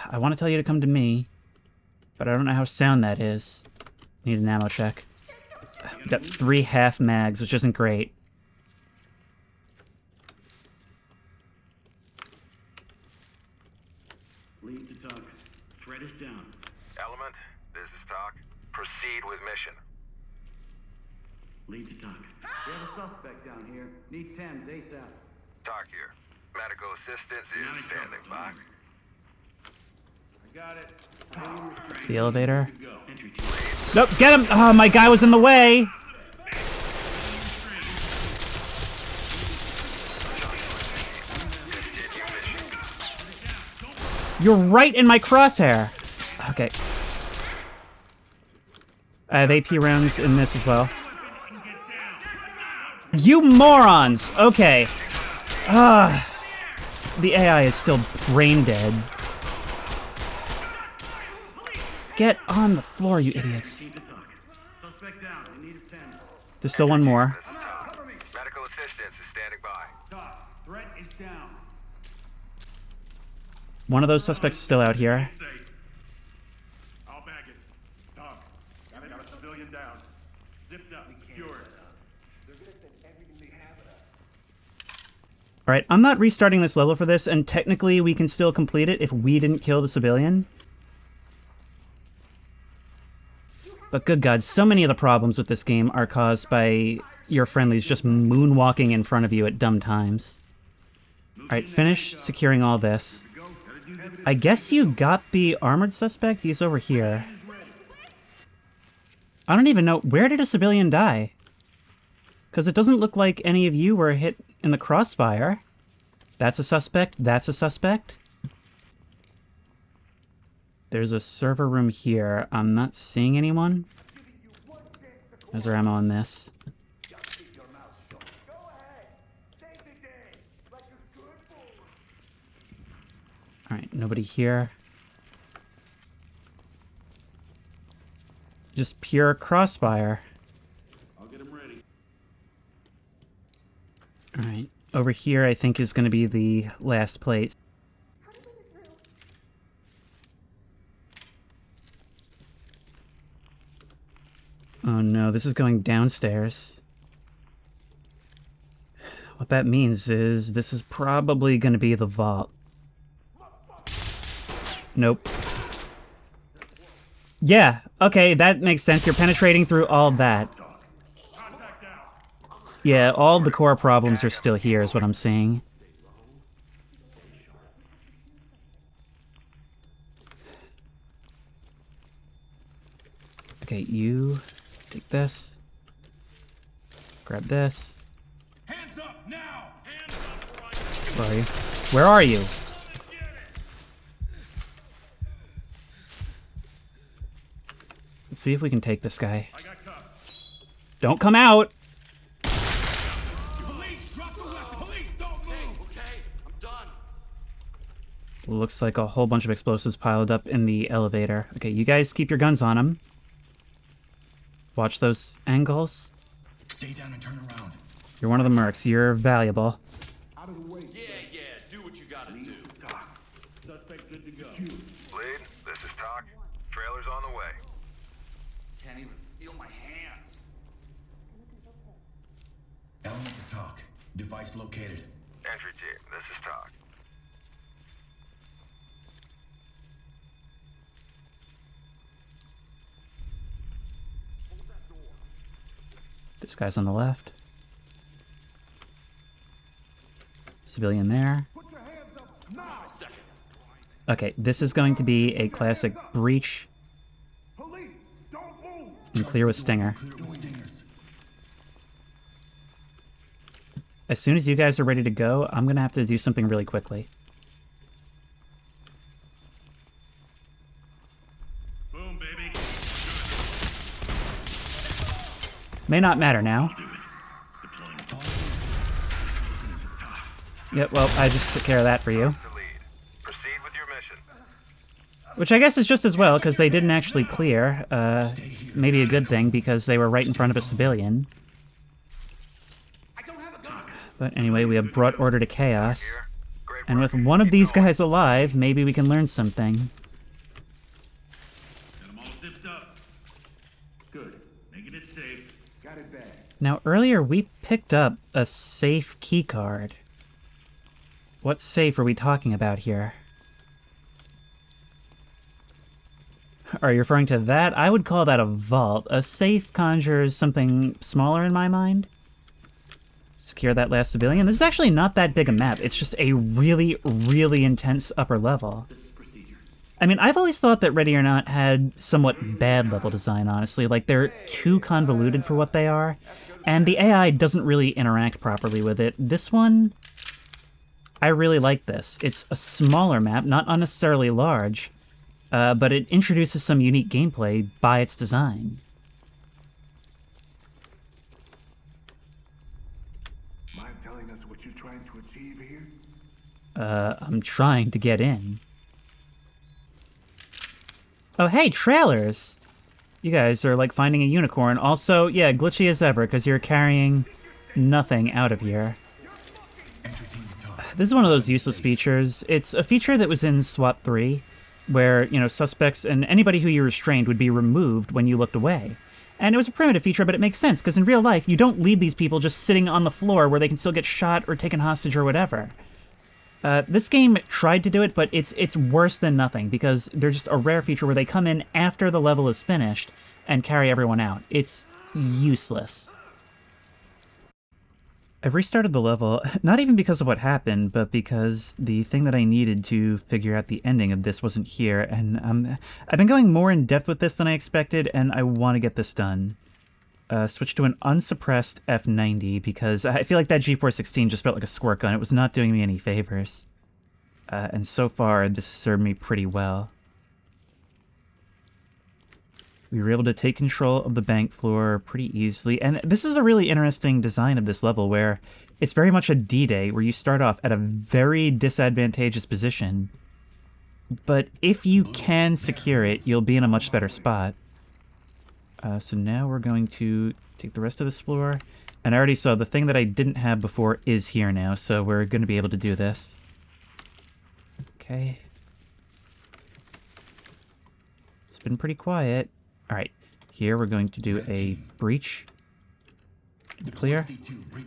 I want to tell you to come to me, but I don't know how sound that is. Need an ammo check. We've got 3 half mags, which isn't great. Lead to talk. Threat is down. Element, this is Talk. Proceed with mission. Lead to talk. We have a suspect down here. Need Thames ASAP. Talk here. Medical assistance is standing by. I got it. It's the elevator. Nope, get him! Oh, my guy was in the way! You're right in my crosshair! Okay. I have AP rounds in this as well. You morons! Okay. The AI is still brain dead. Get on the floor, you idiots. There's still one more. Medical assistance is standing by. Threat is down. One of those suspects is still out here. I'll bag it. Doc, got a civilian down. Zipped up, secured. They're gonna spend everything they have at us. Alright, I'm not restarting this level for this, and technically we can still complete it if we didn't kill the civilian. But good God, so many of the problems with this game are caused by your friendlies just moonwalking in front of you at dumb times. Alright, finish securing all this. I guess you got the armored suspect? He's over here. I don't even know. Where did a civilian die? Because it doesn't look like any of you were hit in the crossfire. That's a suspect. That's a suspect. There's a server room here. I'm not seeing anyone. There's our ammo on this. Alright, nobody here. Just pure crossfire. I'll get him ready. Alright, over here I think is going to be the last place. Oh no, this is going downstairs. What that means is this is probably going to be the vault. Nope. Yeah, okay, that makes sense. You're penetrating through all that. Yeah, all the core problems are still here is what I'm seeing. Okay, you take this. Grab this. Hands up now! Where are you? Where are you? Let's see if we can take this guy. Don't come out! Police, drop the weapon! Police, don't move! Okay, I'm done. Looks like a whole bunch of explosives piled up in the elevator. Okay, you guys keep your guns on him. Watch those angles. Stay down and turn around. You're one of the mercs. You're valuable. Yeah, do what you gotta do. Suspect good to go. Lead, this is Talk. Trailer's on the way. Can't even feel my hands. Element to talk. Device located. Entry team, this is Talk. This guy's on the left. Civilian there. Okay, this is going to be a classic breach. And clear with Stinger. As soon as you guys are ready to go, I'm gonna have to do something really quickly. Boom, baby. May not matter now. Yep, well, I just took care of that for you. Proceed with your mission. Which I guess is just as well, because they didn't actually clear. Maybe a good thing, because they were right in front of a civilian. But anyway, we have brought order to chaos. And with one of these guys alive, maybe we can learn something. Got them all zipped up. Good. Making it safe. Got it back. Now, earlier we picked up a safe keycard. What safe are we talking about here? Are you referring to that? I would call that a vault. A safe conjures something smaller in my mind. Secure that last civilian. This is actually not that big a map. It's just a really, really intense upper level. I mean, I've always thought that Ready or Not had somewhat bad level design, honestly. Like, they're too convoluted for what they are, and the AI doesn't really interact properly with it. This one, I really like this. It's a smaller map, not unnecessarily large, but it introduces some unique gameplay by its design. Mind telling us what you're trying to achieve here? I'm trying to get in. Oh, hey, trailers! You guys are, like, finding a unicorn. Also, yeah, glitchy as ever, because you're carrying nothing out of here. This is one of those useless features. It's a feature that was in SWAT 3, where, you know, suspects and anybody who you restrained would be removed when you looked away. And it was a primitive feature, but it makes sense, because in real life, you don't leave these people just sitting on the floor where they can still get shot or taken hostage or whatever. This game tried to do it, but it's worse than nothing, because they're just a rare feature where they come in after the level is finished and carry everyone out. It's useless. I've restarted the level, not even because of what happened, but because the thing that I needed to figure out the ending of this wasn't here, and I've been going more in depth with this than I expected, and I want to get this done. Switch to an unsuppressed F90, because I feel like that G416 just felt like a squirt gun. It was not doing me any favors. And so far, this has served me pretty well. We were able to take control of the bank floor pretty easily, and this is the really interesting design of this level, where it's very much a D-Day, where you start off at a very disadvantageous position, but if you can secure it, you'll be in a much better spot. So now we're going to take the rest of this floor, and I already saw the thing that I didn't have before is here now, so we're going to be able to do this. Okay. It's been pretty quiet. Alright, here we're going to do a breach. Clear. Deployed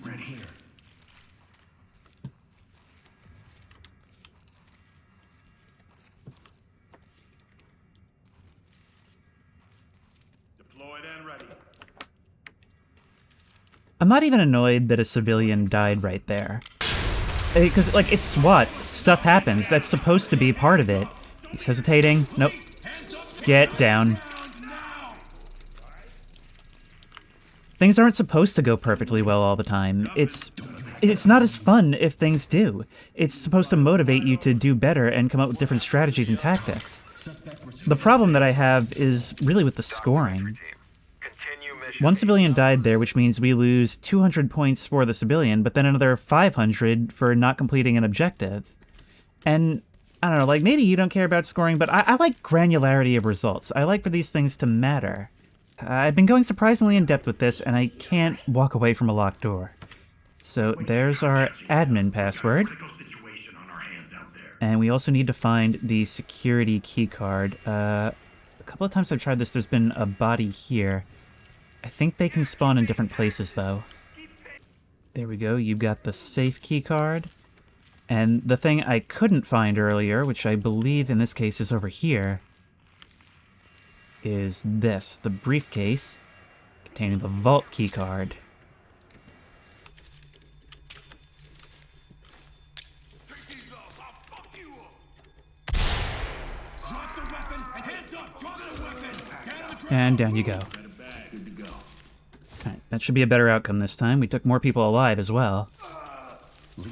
and ready. I'm not even annoyed that a civilian died right there. Because, like, it's SWAT. Stuff happens. That's supposed to be part of it. He's hesitating. Nope. Get down. Things aren't supposed to go perfectly well all the time. It's not as fun if things do. It's supposed to motivate you to do better and come up with different strategies and tactics. The problem that I have is really with the scoring. One civilian died there, which means we lose 200 points for the civilian, but then another 500 for not completing an objective. And, I don't know, like, maybe you don't care about scoring, but I like granularity of results. I like for these things to matter. I've been going surprisingly in depth with this, and I can't walk away from a locked door. So there's our admin password. And we also need to find the security keycard. A couple of times I've tried this, there's been a body here. I think they can spawn in different places, though. There we go, you've got the safe keycard. And the thing I couldn't find earlier, which I believe in this case is over here, is this, the briefcase containing the vault keycard. And down you go. Alright, that should be a better outcome this time. We took more people alive as well. We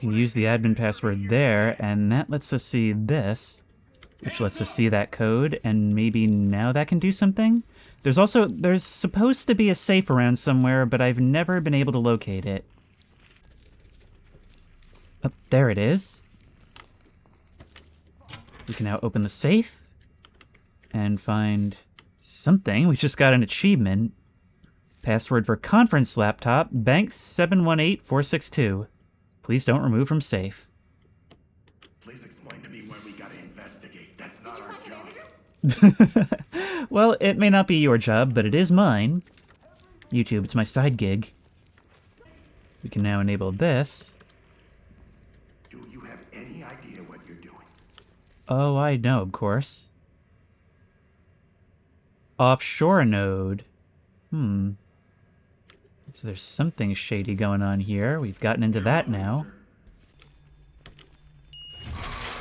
can use the admin password there, and that lets us see this, which lets us see that code, and maybe now that can do something? There's supposed to be a safe around somewhere, but I've never been able to locate it. Oh, there it is. We can now open the safe and find something. We just got an achievement. Password for conference laptop, bank 718462. Please don't remove from safe. Please explain to me why we gotta investigate. That's not our job. Well, it may not be your job, but it is mine. YouTube, it's my side gig. We can now enable this. Do you have any idea what you're doing? Oh, I know, of course. Offshore node. So there's something shady going on here. We've gotten into that now.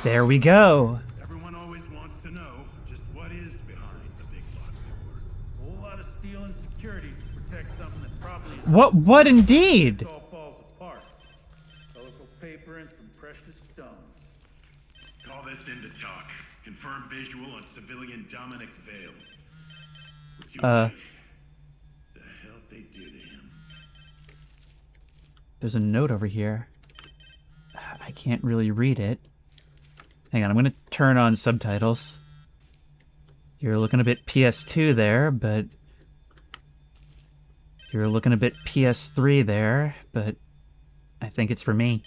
There we go. Everyone always wants to know just what is behind the big box door. A whole lot of steel and security to protect something that probably is What indeed? all falls apart. Colorful paper and some precious stones. Call this in to talk. Confirm visual on civilian Dominic Vale. What you think? The hell they do to him? There's a note over here. I can't really read it. Hang on, I'm gonna turn on subtitles. You're looking a bit PS2 there, but... You're looking a bit PS3 there, but... I think it's for me.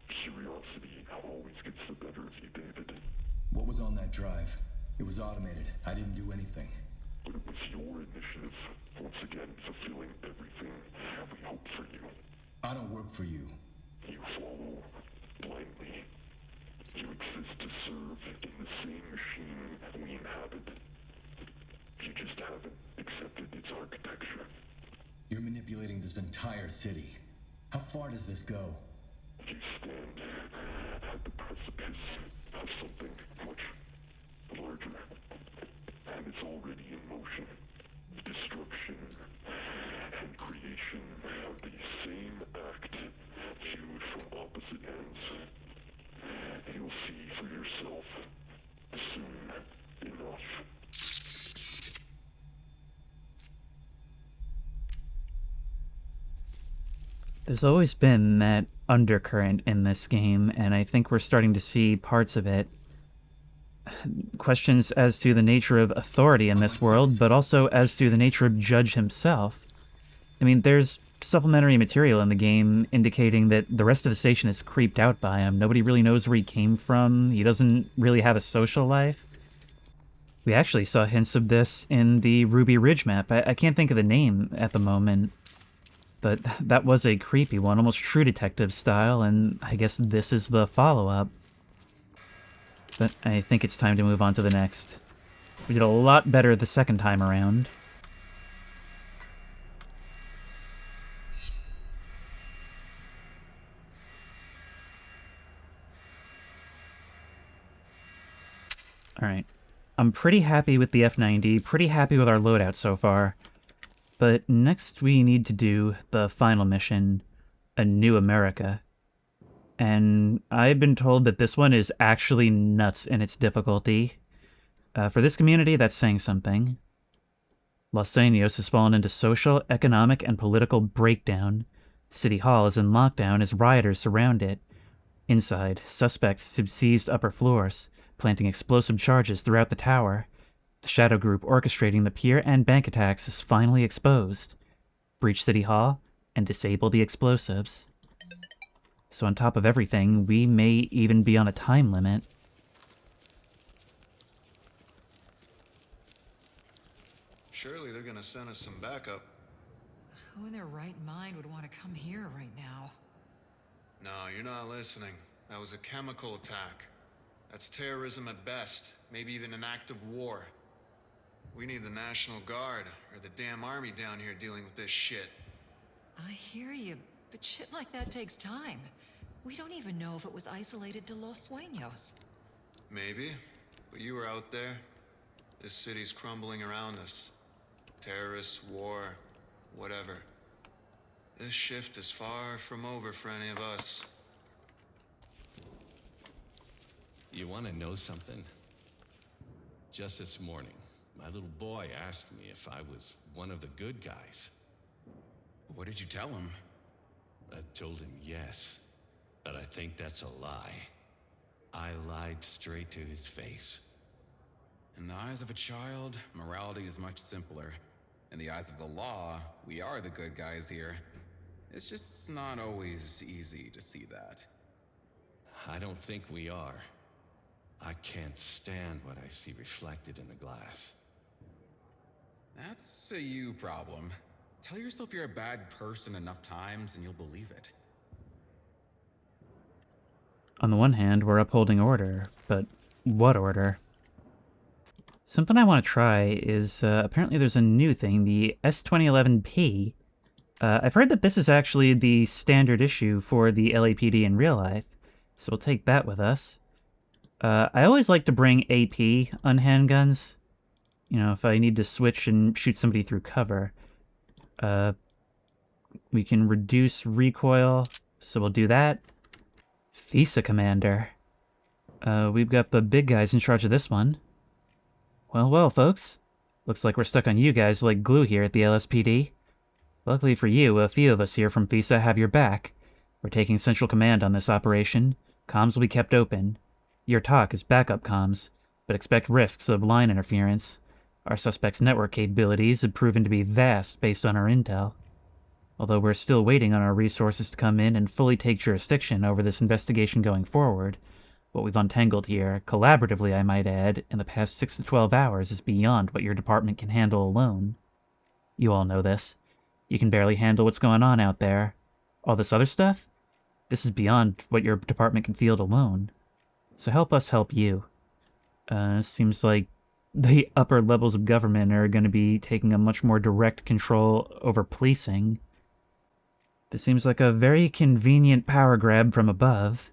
Curiosity always gets the better of you, David. What was on that drive? It was automated. I didn't do anything. But it was your initiative. Once again, fulfilling everything we hoped for you. I don't work for you. You follow blindly. You exist to serve in the same machine we inhabit. You just haven't accepted its architecture. You're manipulating this entire city. How far does this go? You stand at the precipice of something much larger. And it's already in motion. Destruction and creation of the same act, viewed from opposite ends. You'll see for yourself soon enough. There's always been that undercurrent in this game, and I think we're starting to see parts of it. Questions as to the nature of authority in this world, but also as to the nature of Judge himself. I mean, there's supplementary material in the game indicating that the rest of the station is creeped out by him. Nobody really knows where he came from. He doesn't really have a social life. We actually saw hints of this in the Ruby Ridge map. I can't think of the name at the moment, but that was a creepy one, almost True Detective style, and I guess this is the follow-up. But I think it's time to move on to the next. We did a lot better the second time around. Alright. I'm pretty happy with the F90, pretty happy with our loadout so far. But next we need to do the final mission, A New America. And I've been told that this one is actually nuts in its difficulty. For this community, that's saying something. Los Sueños has fallen into social, economic, and political breakdown. City Hall is in lockdown as rioters surround it. Inside, suspects have seized upper floors, planting explosive charges throughout the tower. The shadow group orchestrating the pier and bank attacks is finally exposed. Breach City Hall and disable the explosives. So on top of everything, we may even be on a time limit. Surely they're gonna send us some backup. Who in their right mind would want to come here right now? No, you're not listening. That was a chemical attack. That's terrorism at best, maybe even an act of war. We need the National Guard, or the damn army down here dealing with this shit. I hear you, but shit like that takes time. We don't even know if it was isolated to Los Sueños. Maybe, but you were out there. This city's crumbling around us. Terrorists, war, whatever. This shift is far from over for any of us. You want to know something? Just this morning, my little boy asked me if I was one of the good guys. What did you tell him? I told him yes, but I think that's a lie. I lied straight to his face. In the eyes of a child, morality is much simpler. In the eyes of the law, we are the good guys here. It's just not always easy to see that. I don't think we are. I can't stand what I see reflected in the glass. That's a you problem. Tell yourself you're a bad person enough times and you'll believe it. On the one hand, we're upholding order, but what order? Something I want to try is, apparently there's a new thing, the S2011P. I've heard that this is actually the standard issue for the LAPD in real life, so we'll take that with us. I always like to bring AP on handguns. You know, if I need to switch and shoot somebody through cover. We can reduce recoil, so we'll do that. FISA Commander. We've got the big guys in charge of this one. Well, folks. Looks like we're stuck on you guys like glue here at the LSPD. Luckily for you, a few of us here from FISA have your back. We're taking central command on this operation. Comms will be kept open. Your talk is backup comms, but expect risks of line interference. Our suspect's network capabilities have proven to be vast based on our intel. Although we're still waiting on our resources to come in and fully take jurisdiction over this investigation going forward, what we've untangled here, collaboratively I might add, in the past 6 to 12 hours is beyond what your department can handle alone. You all know this. You can barely handle what's going on out there. All this other stuff? This is beyond what your department can field alone. So help us help you. Seems like the upper levels of government are going to be taking a much more direct control over policing. This seems like a very convenient power grab from above.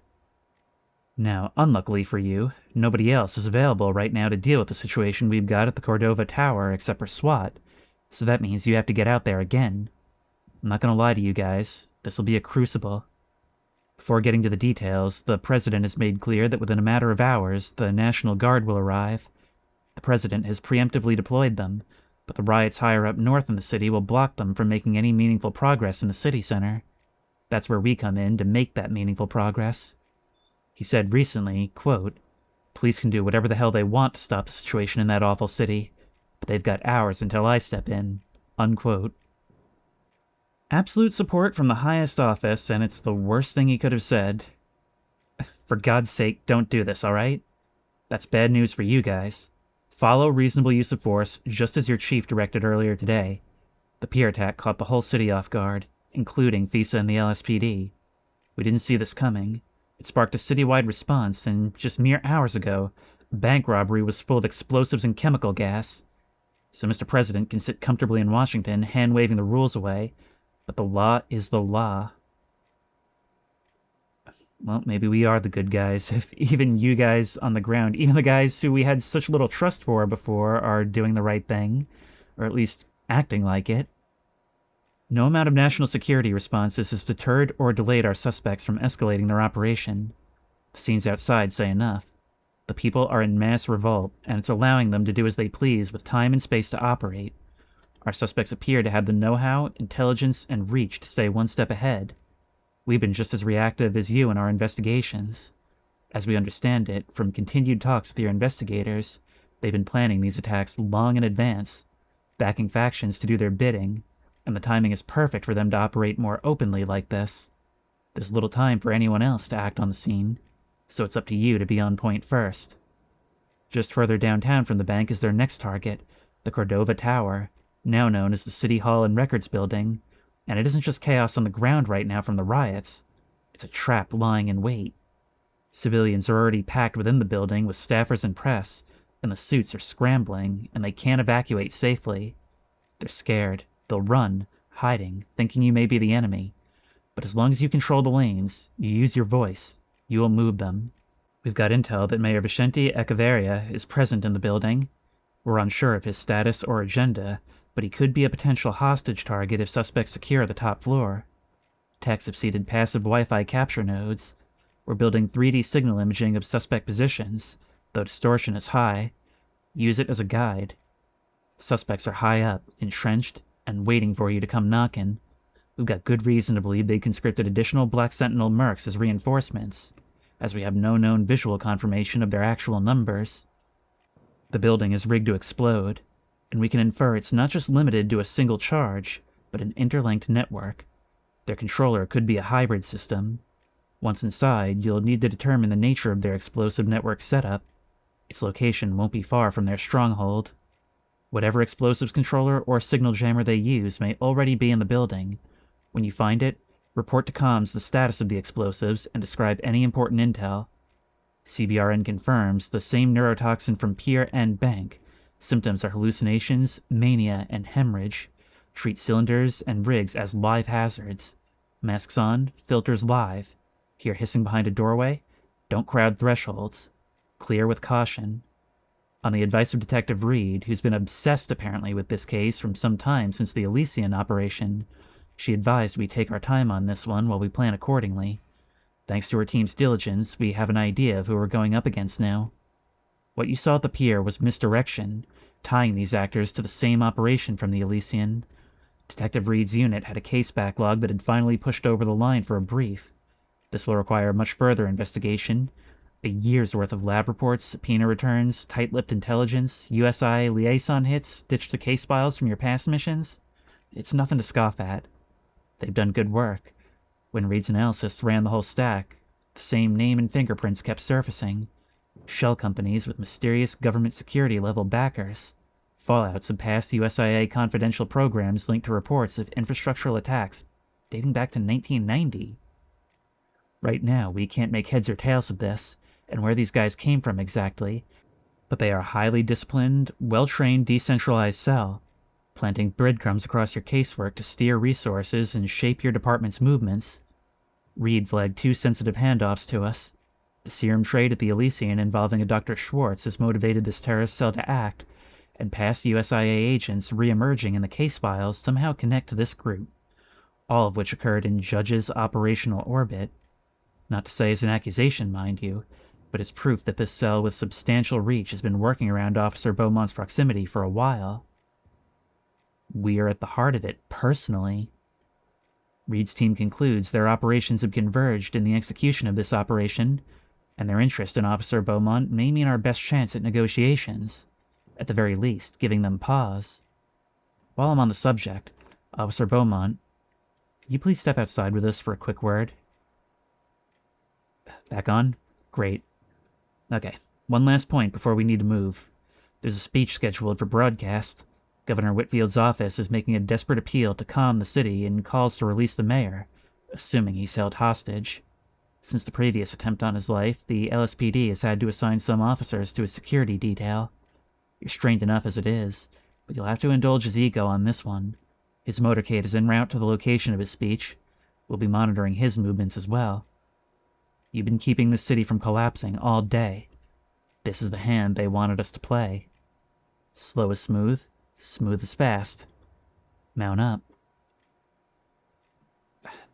Now, unluckily for you, nobody else is available right now to deal with the situation we've got at the Cordova Tower except for SWAT, so that means you have to get out there again. I'm not gonna lie to you guys, this'll be a crucible. Before getting to the details, the President has made clear that within a matter of hours, the National Guard will arrive. The President has preemptively deployed them, but the riots higher up north in the city will block them from making any meaningful progress in the city center. That's where we come in to make that meaningful progress. He said recently, quote, "Police can do whatever the hell they want to stop the situation in that awful city, but they've got hours until I step in," unquote. Absolute support from the highest office, and it's the worst thing he could have said. For God's sake, don't do this, alright? That's bad news for you guys. Follow reasonable use of force, just as your chief directed earlier today. The pier attack caught the whole city off guard, including FISA and the LSPD. We didn't see this coming. It sparked a citywide response, and just mere hours ago, a bank robbery was full of explosives and chemical gas. So Mr. President can sit comfortably in Washington, hand-waving the rules away, but the law is the law. Well, maybe we are the good guys, if even you guys on the ground, even the guys who we had such little trust for before, are doing the right thing, or at least acting like it. No amount of national security responses has deterred or delayed our suspects from escalating their operation. The scenes outside say enough. The people are in mass revolt, and it's allowing them to do as they please with time and space to operate. Our suspects appear to have the know-how, intelligence, and reach to stay one step ahead. We've been just as reactive as you in our investigations. As we understand it, from continued talks with your investigators, they've been planning these attacks long in advance, backing factions to do their bidding, and the timing is perfect for them to operate more openly like this. There's little time for anyone else to act on the scene, so it's up to you to be on point first. Just further downtown from the bank is their next target, the Cordova Tower, now known as the City Hall and Records Building, and it isn't just chaos on the ground right now from the riots, it's a trap lying in wait. Civilians are already packed within the building with staffers and press, and the suits are scrambling, and they can't evacuate safely. They're scared. They'll run, hiding, thinking you may be the enemy. But as long as you control the lanes, you use your voice, you will move them. We've got intel that Mayor Vicente Echeverria is present in the building. We're unsure of his status or agenda, but he could be a potential hostage target if suspects secure the top floor. Techs have seeded passive Wi-Fi capture nodes. We're building 3D signal imaging of suspect positions, though distortion is high. Use it as a guide. Suspects are high up, entrenched, and waiting for you to come knocking. We've got good reason to believe they conscripted additional Black Sentinel mercs as reinforcements, as we have no known visual confirmation of their actual numbers. The building is rigged to explode, and we can infer it's not just limited to a single charge, but an interlinked network. Their controller could be a hybrid system. Once inside, you'll need to determine the nature of their explosive network setup. Its location won't be far from their stronghold. Whatever explosives controller or signal jammer they use may already be in the building. When you find it, report to comms the status of the explosives and describe any important intel. CBRN confirms the same neurotoxin from Pier and Bank, Symptoms are hallucinations, mania, and hemorrhage. Treat cylinders and rigs as live hazards. Masks on, filters live. Hear hissing behind a doorway? Don't crowd thresholds. Clear with caution. On the advice of Detective Reed, who's been obsessed apparently with this case from some time since the Elysian operation, she advised we take our time on this one while we plan accordingly. Thanks to her team's diligence, we have an idea of who we're going up against now. What you saw at the pier was misdirection, tying these actors to the same operation from the Elysian. Detective Reed's unit had a case backlog that had finally pushed over the line for a brief. This will require much further investigation, a year's worth of lab reports, subpoena returns, tight-lipped intelligence, USI liaison hits, ditched to case files from your past missions. It's nothing to scoff at. They've done good work. When Reed's analysis ran the whole stack, the same name and fingerprints kept surfacing. Shell companies with mysterious government security-level backers. Fallouts of past USIA confidential programs linked to reports of infrastructural attacks dating back to 1990. Right now, we can't make heads or tails of this, and where these guys came from exactly, but they are a highly disciplined, well-trained decentralized cell, planting breadcrumbs across your casework to steer resources and shape your department's movements. Reed flagged 2 sensitive handoffs to us. The serum trade at the Elysian involving a Dr. Schwartz has motivated this terrorist cell to act, and past USIA agents re-emerging in the case files somehow connect to this group, all of which occurred in Judge's operational orbit. Not to say as an accusation, mind you, but as proof that this cell with substantial reach has been working around Officer Beaumont's proximity for a while. We are at the heart of it, personally. Reed's team concludes their operations have converged in the execution of this operation, and their interest in Officer Beaumont may mean our best chance at negotiations, at the very least, giving them pause. While I'm on the subject, Officer Beaumont, could you please step outside with us for a quick word? Back on? Great. Okay, one last point before we need to move. There's a speech scheduled for broadcast. Governor Whitfield's office is making a desperate appeal to calm the city and calls to release the mayor, assuming he's held hostage. Since the previous attempt on his life, the LSPD has had to assign some officers to his security detail. You're strained enough as it is, but you'll have to indulge his ego on this one. His motorcade is en route to the location of his speech. We'll be monitoring his movements as well. You've been keeping the city from collapsing all day. This is the hand they wanted us to play. Slow is smooth, smooth is fast. Mount up.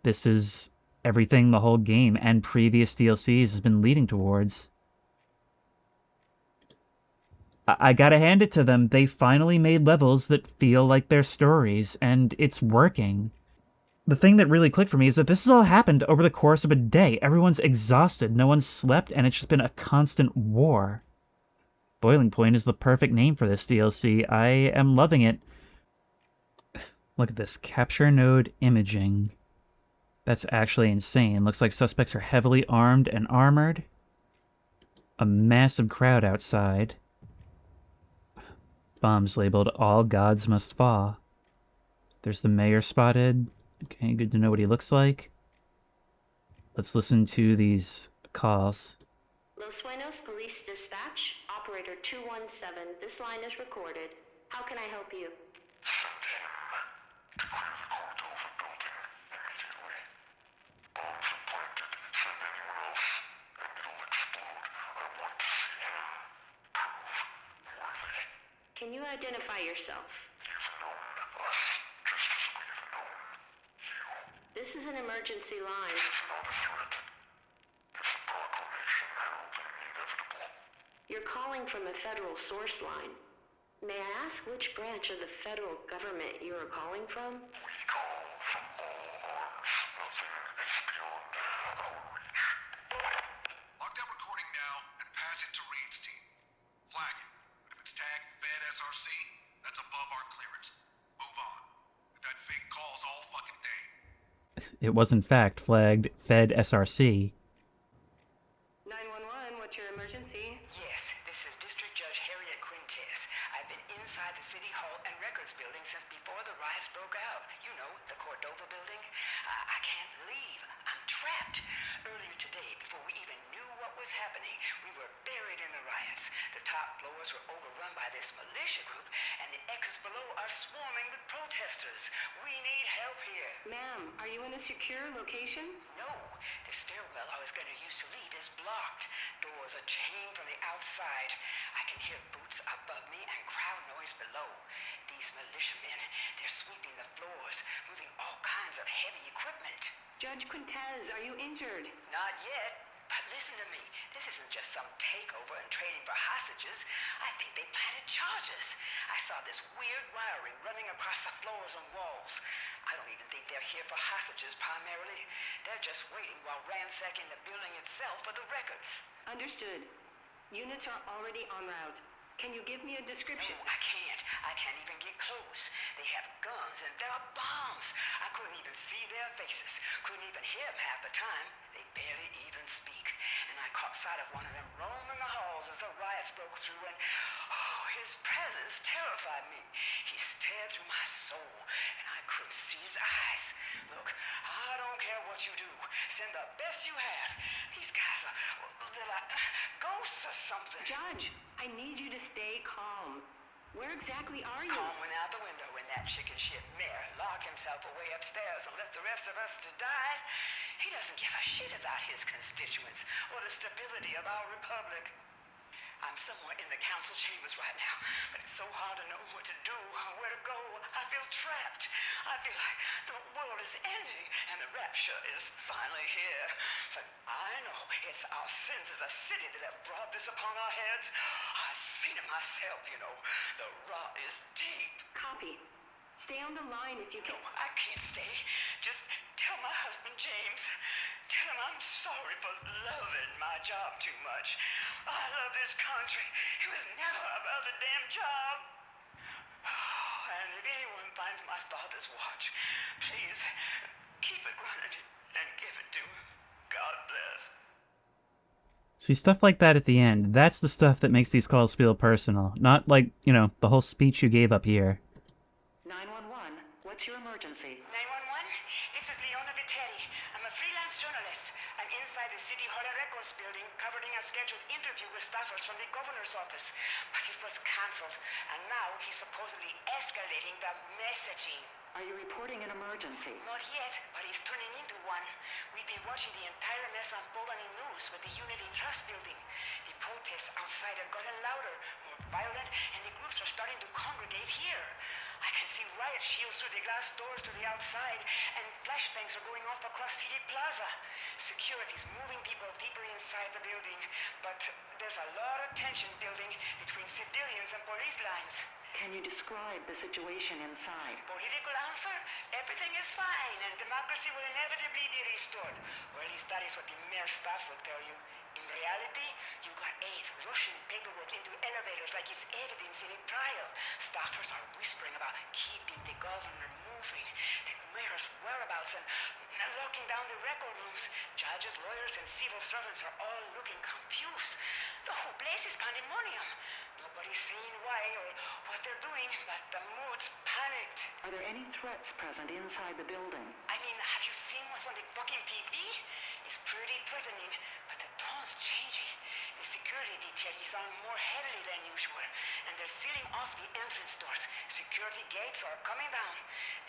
This is everything the whole game and previous DLCs has been leading towards. I gotta hand it to them, they finally made levels that feel like their stories, and it's working. The thing that really clicked for me is that this has all happened over the course of a day. Everyone's exhausted, no one's slept, and it's just been a constant war. Boiling Point is the perfect name for this DLC. I am loving it. Look at this. Capture node imaging. That's actually insane. Looks like suspects are heavily armed and armored. A massive crowd outside. Bombs labeled "All Gods Must Fall." There's the mayor spotted. Okay, good to know what he looks like. Let's listen to these calls. Los Sueños Police Dispatch, Operator 217. This line is recorded. How can I help you? Can you identify yourself? This is an emergency line. You're calling from a federal source line. May I ask which branch of the federal government you are calling from? We call from all arms. Nothing is beyond our reach. Log that recording now and pass it to Reed's team. Flag it. But if it's tagged Fed SRC, that's above our clearance. Move on. We've had fake calls all fucking day. It was in fact flagged Fed SRC. 911, what's your emergency? Yes, this This is District Judge Harriet Quintes. I've been inside the City Hall and Records building since before the riots broke out. You know, the Cordova building. I can't leave. I'm trapped. Earlier today, before we even knew what was happening, we were buried in the riots. The top floors were overrun by this militia group, and the exits below are swarming with protesters. We need help here. Ma'am, are you in a secure location? No. The stairwell I was going to use to leave is blocked. Doors are chained from the outside. I can hear boots above me and crowd noise below. These militiamen, they're sweeping the floors, moving all kinds of heavy equipment. Judge Quintes, are you injured? Not yet. But listen to me. This isn't just some takeover and trading for hostages. I think they planted charges. I saw this weird wiring running across the floors and walls. I don't even think they're here for hostages primarily. They're just waiting while ransacking the building itself for the records. Understood. Units are already en route. Can you give me a description? No, I can't. I can't even get close. They have guns and there are bombs. I couldn't even see their faces. Couldn't even hear them half the time. They barely even speak. And I caught sight of one of them roaming the halls as the riots broke through, and his presence terrified me. He stared through my soul, and I couldn't see his eyes. Look, I don't care what you do. Send the best you have. These guys are, they're like ghosts or something. Judge, I need you to stay calm. Where exactly are you? Calm went out the window when that chicken shit mayor locked himself away upstairs and left the rest of us to die. He doesn't give a shit about his constituents or the stability of our republic. I'm somewhere in the council chambers right now, but it's so hard to know what to do or where to go. I feel trapped. I feel like the world is ending and the rapture is finally here. But I know it's our sins as a city that have brought this upon our heads. I've seen it myself, you know. The rot is deep. Copy. Stay on the line if you can. No, I can't stay. Just tell my husband, James. Tell him I'm sorry for loving my job too much. I love this country. It was never about the damn job. And if anyone finds my father's watch, please keep it running and give it to him. God bless. See, stuff like that at the end, that's the stuff that makes these calls feel personal. Not like, you know, the whole speech you gave up here. 911, what's your emergency? 911, this is Leona Viteri. I'm a freelance journalist. I'm inside the City Hall and Records building covering a scheduled interview with staffers from the governor's office. But it was cancelled, and now he's supposedly escalating the messaging. Are you reporting an emergency? Not yet, but he's turning into one. We've been watching the entire mess unfold on the news with the Unity Trust building. The protests outside have gotten louder, more violent, and the groups are starting to congregate here. I can see riot shields through the glass doors to the outside, and flashbangs are going off across City Plaza. Security's moving people deeper inside the building, but there's a lot of tension building between civilians and police lines. Can you describe the situation inside? Political answer? Everything is fine, and democracy will inevitably be restored. Or at least that is what the mayor's staff will tell you. In reality, you've got aides rushing paperwork into elevators like it's evidence in a trial. Staffers are whispering about keeping the governor moving, the mayor's whereabouts, and locking down the record rooms. Judges, lawyers, and civil servants are all looking confused. The whole place is pandemonium. Nobody's saying why or what they're doing, but the mood's panicked. Are there any threats present inside the building? I mean, have you seen what's on the fucking TV? It's pretty threatening, but the tone's changing. The security detail is on more heavily than usual, and they're sealing off the entrance doors. Security gates are coming down.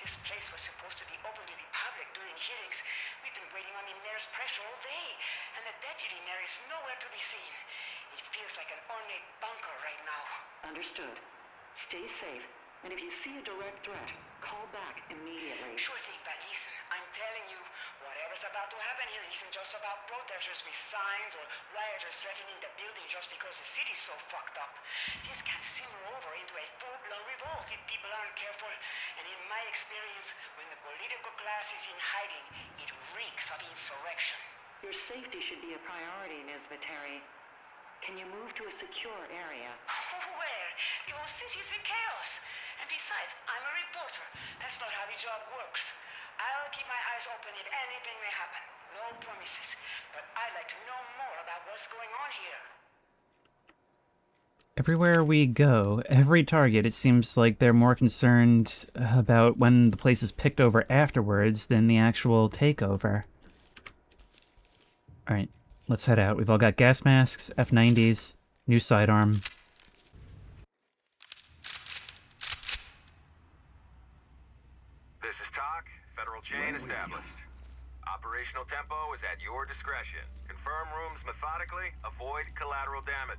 This place was supposed to be open to the public during hearings. We've been waiting on the mayor's pressure all day, and the deputy mayor is nowhere to be seen. It feels like an ornate bunker right now. Understood. Stay safe, and if you see a direct threat, call back immediately. Sure thing, but listen, I'm telling you, whatever's about to happen here isn't just about protesters with signs or rioters threatening the building just because the city's so fucked up. This can simmer over into a full-blown revolt if people aren't careful. And in my experience, when the political class is in hiding, it reeks of insurrection. Your safety should be a priority, Ms. Viteri. Can you move to a secure area? Where? The whole city's in chaos. And besides, I'm a reporter. That's not how the job works. I'll keep my eyes open if anything may happen. No promises. But I'd like to know more about what's going on here. Everywhere we go, every target, it seems like they're more concerned about when the place is picked over afterwards than the actual takeover. Alright, let's head out. We've all got gas masks, F90s, new sidearm. This is TOC, Federal Chain established. Operational tempo is at your discretion. Confirm rooms methodically, avoid collateral damage.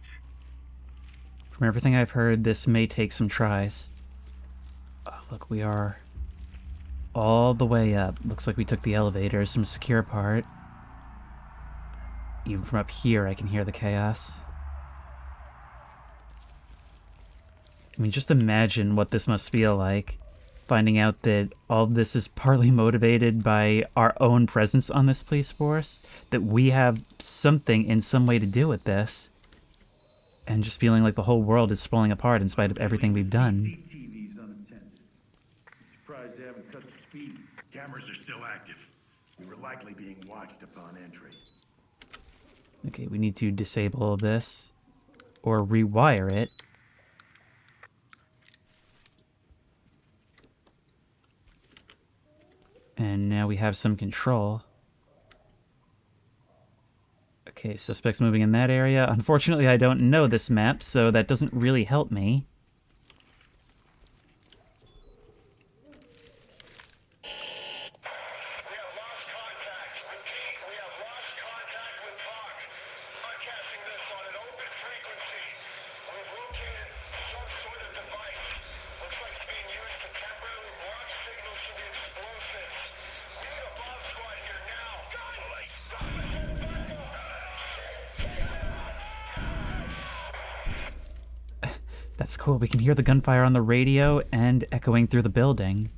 From everything I've heard, this may take some tries. Oh, look, we are all the way up. Looks like we took the elevator, some secure part. Even from up here, I can hear the chaos. I mean, just imagine what this must feel like. Finding out that all of this is partly motivated by our own presence on this police force. That we have something in some way to do with this. And just feeling like the whole world is falling apart in spite of everything we've done. CCTV's unattended. Surprised they haven't cut the speed. Cameras are still active. We were likely being watched upon entry. Okay, we need to disable this. Or rewire it. And now we have some control. Okay, suspects moving in that area. Unfortunately, I don't know this map, so that doesn't really help me. That's cool. We can hear the gunfire on the radio and echoing through the building.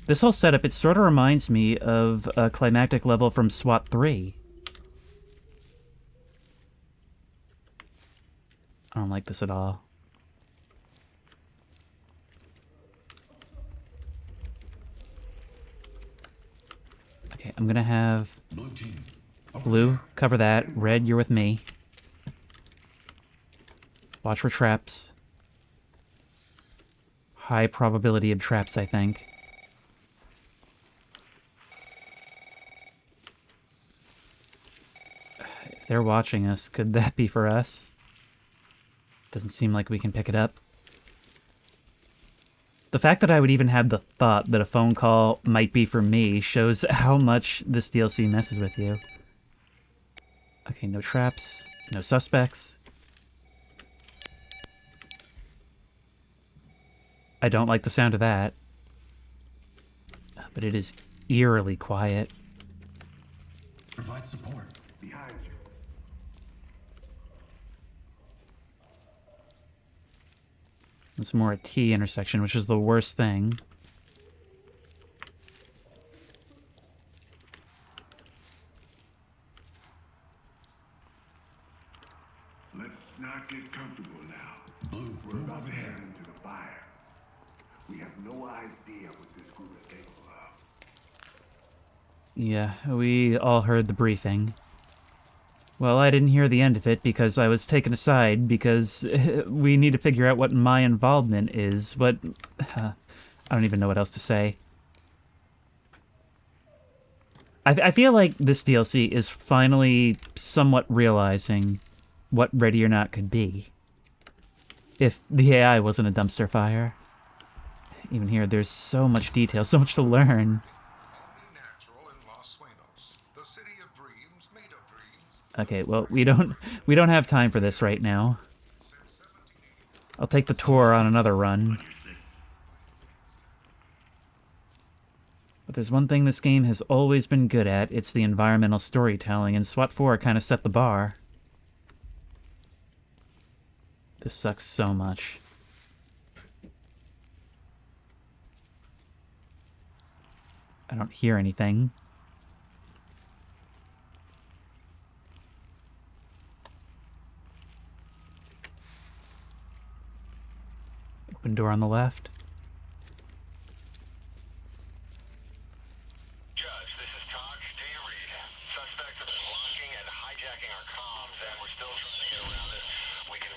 This whole setup, it sort of reminds me of a climactic level from SWAT 3. I don't like this at all. Okay, I'm gonna have Blue cover that. Red, you're with me. Watch for traps. High probability of traps, I think. If they're watching us, could that be for us? Doesn't seem like we can pick it up. The fact that I would even have the thought that a phone call might be for me shows how much this DLC messes with you. Okay, no traps, no suspects. I don't like the sound of that. But it is eerily quiet. Provide support. Behind you. It's more a T intersection, which is the worst thing. Let's not get comfortable now. Blue, We're move about over to here. head into the fire. We have no idea what this group is capable of. Yeah, we all heard the briefing. Well, I didn't hear the end of it because I was taken aside because we need to figure out what my involvement is. But I don't even know what else to say. I feel like this DLC is finally somewhat realizing what Ready or Not could be. If the AI wasn't a dumpster fire. Even here, there's so much detail, so much to learn. Okay, well, we don't have time for this right now. I'll take the tour on another run. But there's one thing this game has always been good at, it's the environmental storytelling, and SWAT 4 kind of set the bar. This sucks so much. I don't hear anything. Open door on the left. Judge, this is TOC. Data read. Suspects have been blocking and hijacking our comms, and we're still trying to get around it. We can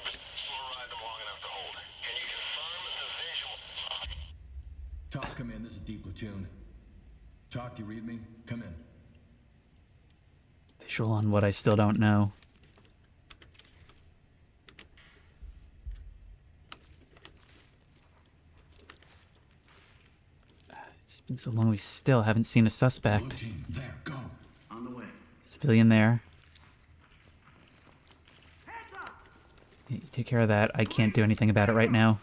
Talk, come in. This is D Platoon. Talk, do you read me? Come in. Visual on what I still don't know. It's been so long we still haven't seen a suspect. Team, there, go. On the way. Civilian there. You take care of that. I can't do anything about it right now.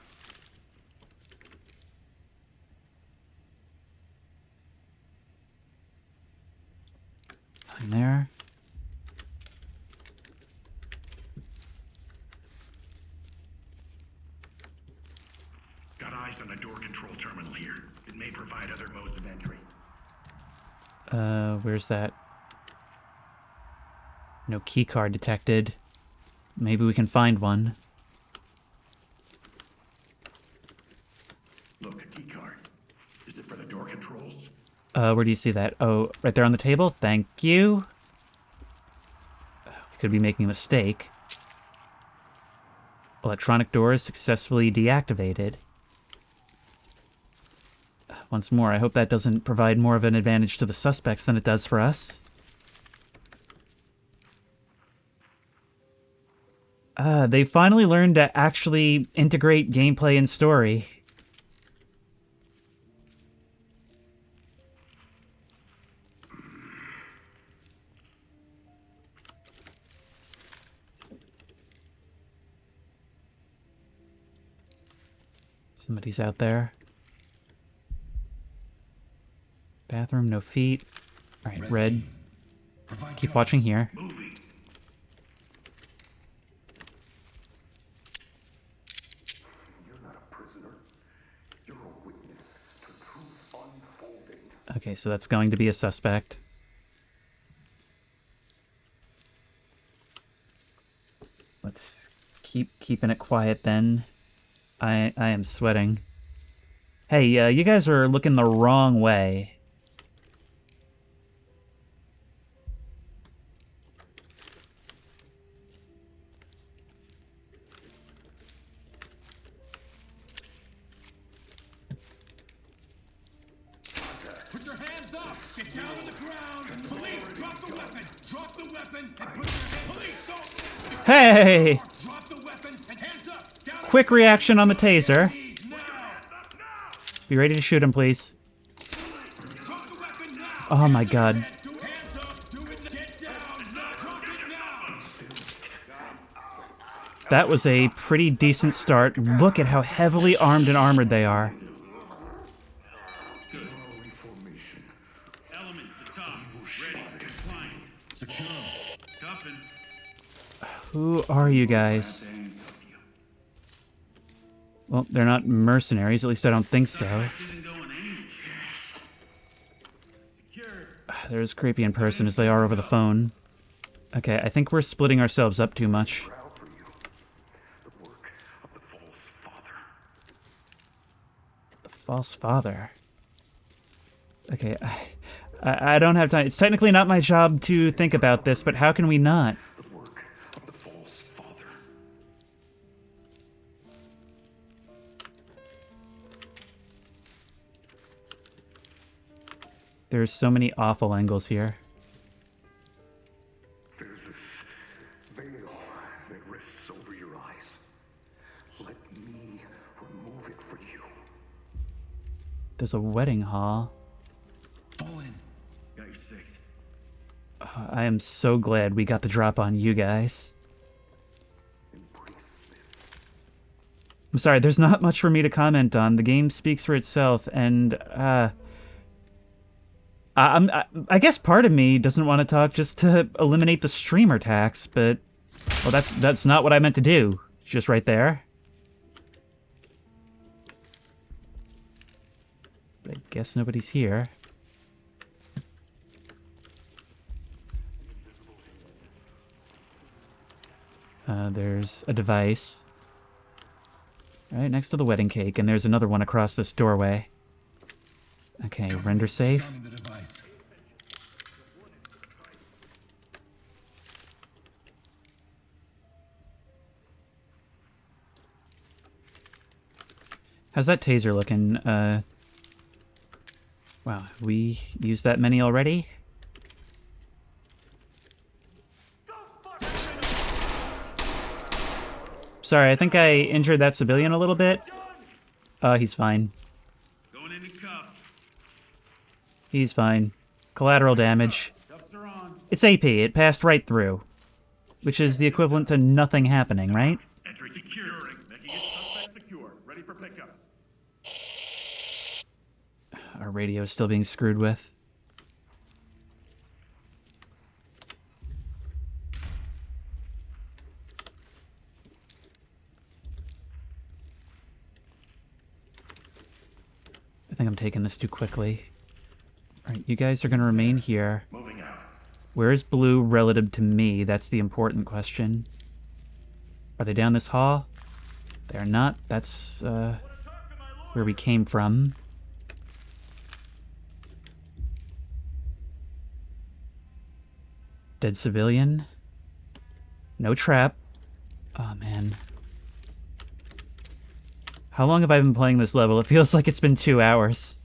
Nothing there. Got eyes on a door control terminal here. It may provide other modes of entry. Where's that? No key card detected. Maybe we can find one. Look, a key card. Is it for the door controls? Where do you see that? Oh, right there on the table? Thank you. We could be making a mistake. Electronic door is successfully deactivated. Once more, I hope that doesn't provide more of an advantage to the suspects than it does for us. They finally learned to actually integrate gameplay and story. Somebody's out there. Bathroom, no feet. Alright, red. Keep watching here. Okay, so that's going to be a suspect. Let's keeping it quiet then. I am sweating. Hey, you guys are looking the wrong way. Put your hands up! Get down on the ground! Police, drop the weapon! Drop the weapon and put your hands... Police, don't... Hey! Drop the weapon and hands up! Down... Quick reaction on the taser. Be ready to shoot him, please. Oh my god. That was a pretty decent start. Look at how heavily armed and armored they are. Who are you guys? Well, they're not mercenaries, at least I don't think so. They're as creepy in person as they are over the phone. Okay, I think we're splitting ourselves up too much. The false father? Okay, I don't have time. It's technically not my job to think about this, but how can we not? There's so many awful angles here. There's this veil that rests over your eyes. Let me remove it for you. There's a wedding hall. Fall in. Got your six. I am so glad we got the drop on you guys. I'm sorry, there's not much for me to comment on. The game speaks for itself, and I guess part of me doesn't want to talk just to eliminate the streamer tax, but well, that's not what I meant to do. Just right there. But I guess nobody's here. There's a device right next to the wedding cake, and there's another one across this doorway. Okay, render safe. How's that taser looking? Wow, we used that many already? Sorry, I think I injured that civilian a little bit. He's fine. Going into cuffs. He's fine. Collateral damage. It's AP, it passed right through. Which is the equivalent to nothing happening, right? Entry securing. Making it suspect secure. Ready for pickup. Our radio is still being screwed with. I think I'm taking this too quickly. Alright, you guys are gonna remain here. Moving out. Where's Blue relative to me? That's the important question. Are they down this hall? They're not. That's, where we came from. Dead civilian. No trap. Oh, man. How long have I been playing this level? It feels like it's been 2 hours.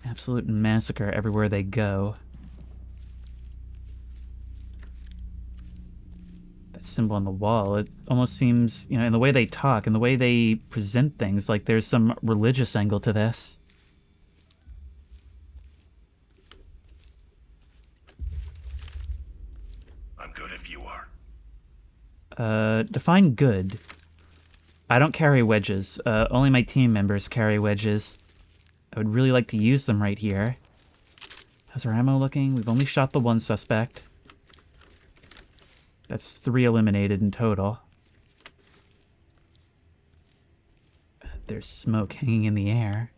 Absolute massacre everywhere they go. That symbol on the wall, it almost seems, you know, in the way they talk, in the way they present things, like there's some religious angle to this. I'm good if you are. Define good. I don't carry wedges. Only my team members carry wedges. I would really like to use them right here. How's our ammo looking? We've only shot the one suspect. That's 3 eliminated in total. There's smoke hanging in the air.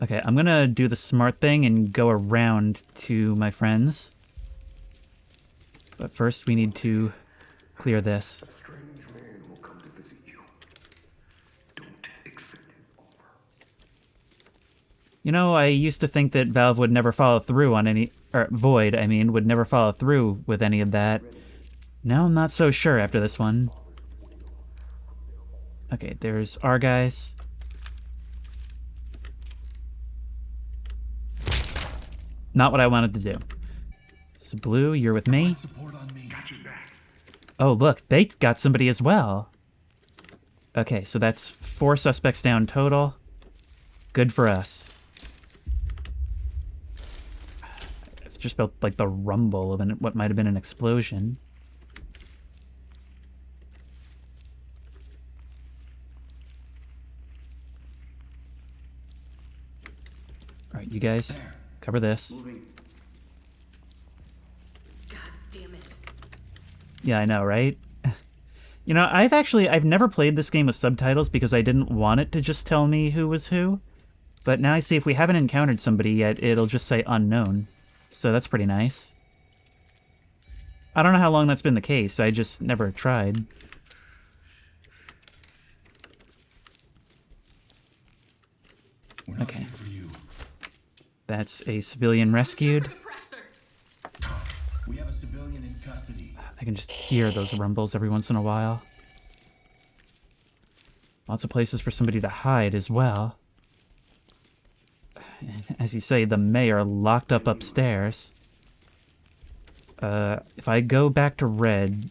Okay, I'm gonna do the smart thing and go around to my friends. But first we need to clear this. You know, I used to think that Valve would never follow through on any... or Void, I mean, would never follow through with any of that. Now I'm not so sure after this one. Okay, there's our guys. Not what I wanted to do. So Blue, you're with me. Oh, look, they got somebody as well. Okay, so that's 4 suspects down total. Good for us. Just felt like the rumble of what might have been an explosion. Alright, you guys, cover this. God damn it. Yeah, I know, right? You know, I've never played this game with subtitles because I didn't want it to just tell me who was who. But now I see if we haven't encountered somebody yet, it'll just say unknown. So that's pretty nice. I don't know how long that's been the case, I just never tried. Okay. That's a civilian rescued. We have a civilian in custody. I can just hear those rumbles every once in a while. Lots of places for somebody to hide as well. As you say, the mayor locked up upstairs. If I go back to red,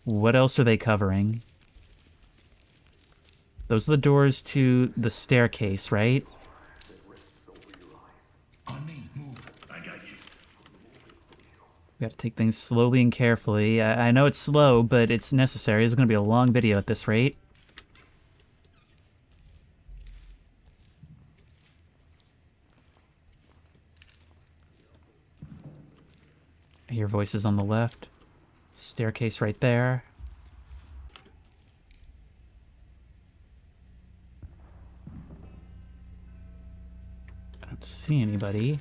what else are they covering? Those are the doors to the staircase, right? On me, move. I got you. We have to take things slowly and carefully. I know it's slow, but it's necessary. It's going to be a long video at this rate. I hear voices on the left. Staircase right there. I don't see anybody.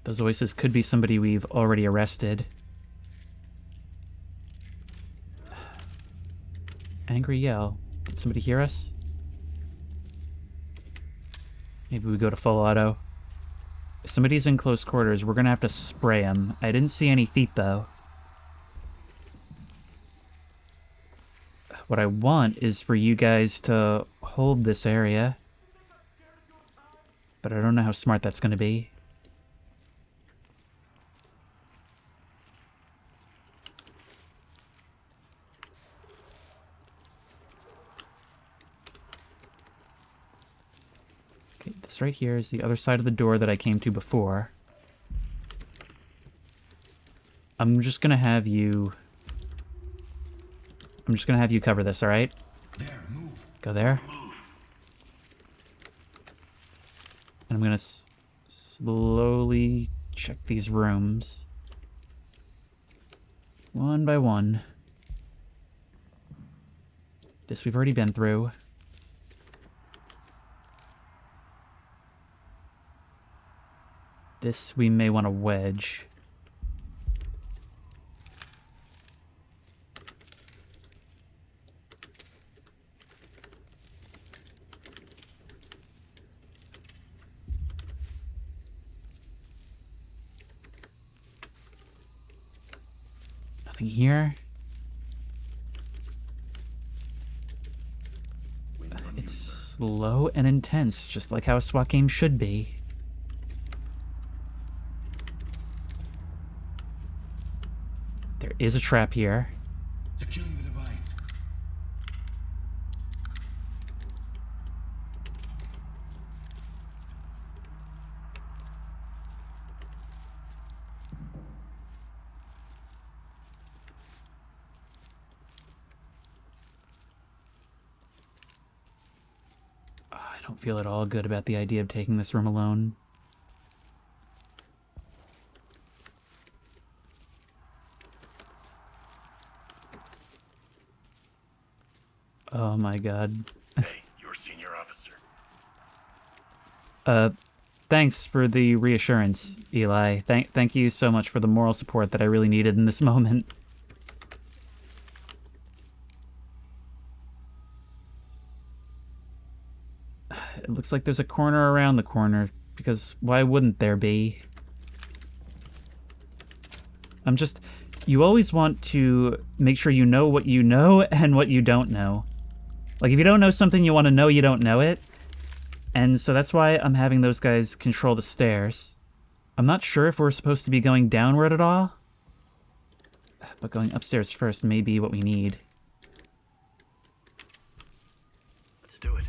Those voices could be somebody we've already arrested. Angry yell. Did somebody hear us? Maybe we go to full auto. If somebody's in close quarters, we're gonna have to spray them. I didn't see any feet, though. What I want is for you guys to hold this area. but I don't know how smart that's going to be. Okay, this right here is the other side of the door that I came to before. I'm just gonna have you cover this, alright? There, move. Go there. And I'm gonna slowly check these rooms. One by one. This we've already been through. This we may want to wedge. Nothing here. It's slow and intense, just like how a SWAT game should be. There is a trap here. Securing the device. I don't feel at all good about the idea of taking this room alone. Oh my god. Hey, your senior officer. Thanks for the reassurance, Eli. Thank you so much for the moral support that I really needed in this moment. It looks like there's a corner around the corner, because why wouldn't there be? You always want to make sure you know what you know and what you don't know. Like, if you don't know something, you want to know you don't know it. And so that's why I'm having those guys control the stairs. I'm not sure if we're supposed to be going downward at all. But going upstairs first may be what we need. Let's do it.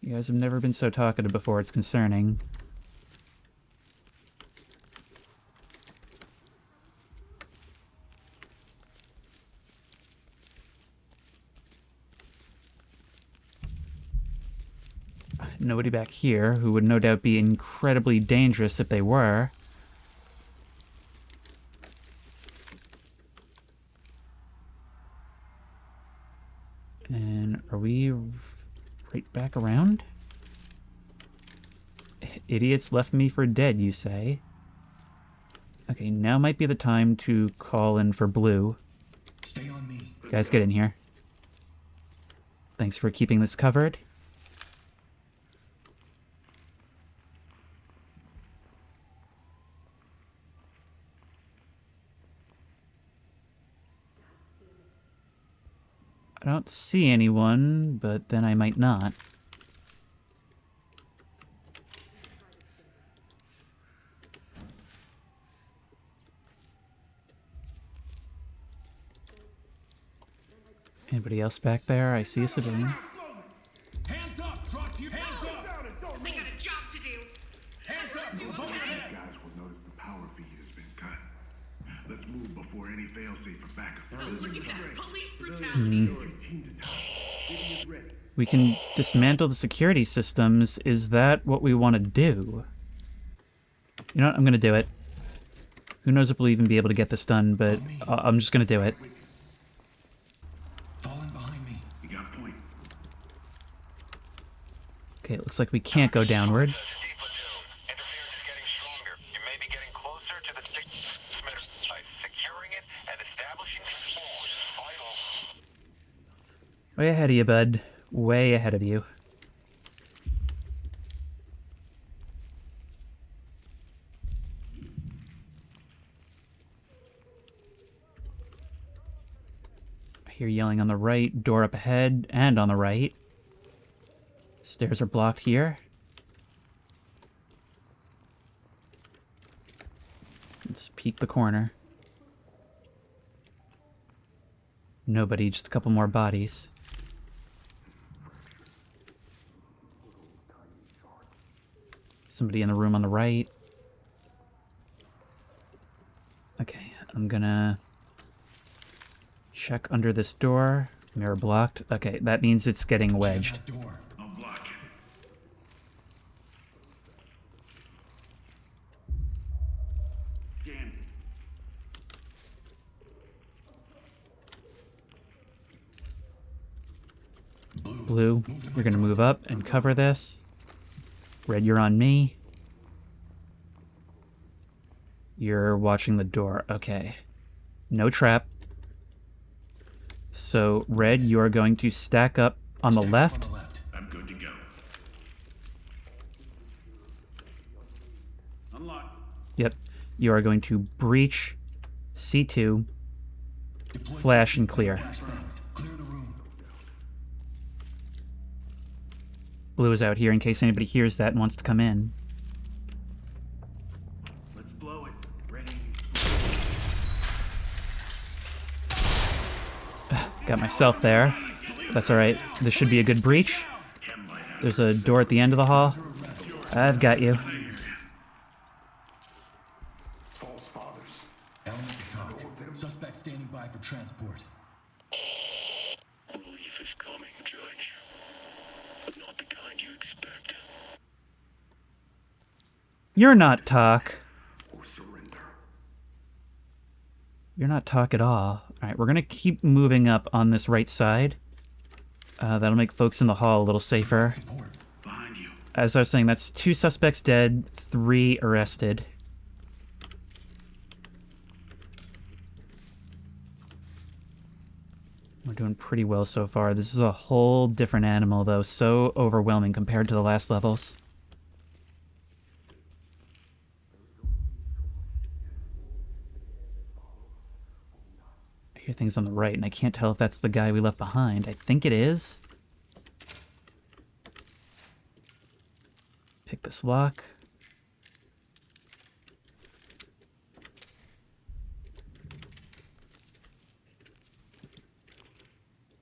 You guys have never been so talkative before, it's concerning. Nobody back here, who would no doubt be incredibly dangerous if they were. And are we right back around? Idiots left me for dead, you say? Okay, now might be the time to call in for Blue. Stay on me. Guys, get in here. Thanks for keeping this covered. I don't see anyone, but then I might not. Anybody else back there? I see a civilian. Hands up! Drop you! Hands up! I got a job to do. Hands up! Above your head! Guys will notice the power feed has been cut. Let's move before any failsafe for backup. Oh, look at that. Police brutality. We can dismantle the security systems. Is that what we want to do? You know what? I'm going to do it. Who knows if we'll even be able to get this done, but I'm just going to do it. Falling behind me. You got point. Okay, it looks like we can't go downward. Way ahead of you, bud. Way ahead of you. I hear yelling on the right, door up ahead, and on the right. Stairs are blocked here. Let's peek the corner. Nobody, just a couple more bodies. Somebody in the room on the right. Okay, I'm gonna check under this door. Mirror blocked. Okay, that means it's getting wedged. I'll block it. Scan. Blue, you're gonna move up and cover this. Red, you're on me. You're watching the door. Okay. No trap. So, Red, you are going to stack up on the left. I'm good to go. Unlock. Yep. You are going to breach C2, flash, and clear. Blue is out here in case anybody hears that and wants to come in. Let's blow it. Ready. Got myself there. That's alright. This should be a good breach. There's a door at the end of the hall. I've got you. False fathers. Element to talk. Suspect standing by for transport. Relief is coming, Judge. But not the kind you expect. You're not talk. Or surrender. You're not talk at all. Alright, we're gonna keep moving up on this right side. That'll make folks in the hall a little safer. Behind you. As I was saying, that's 2 suspects dead, 3 arrested. We're doing pretty well so far. This is a whole different animal, though. So overwhelming compared to the last levels. I hear things on the right, and I can't tell if that's the guy we left behind. I think it is. Pick this lock.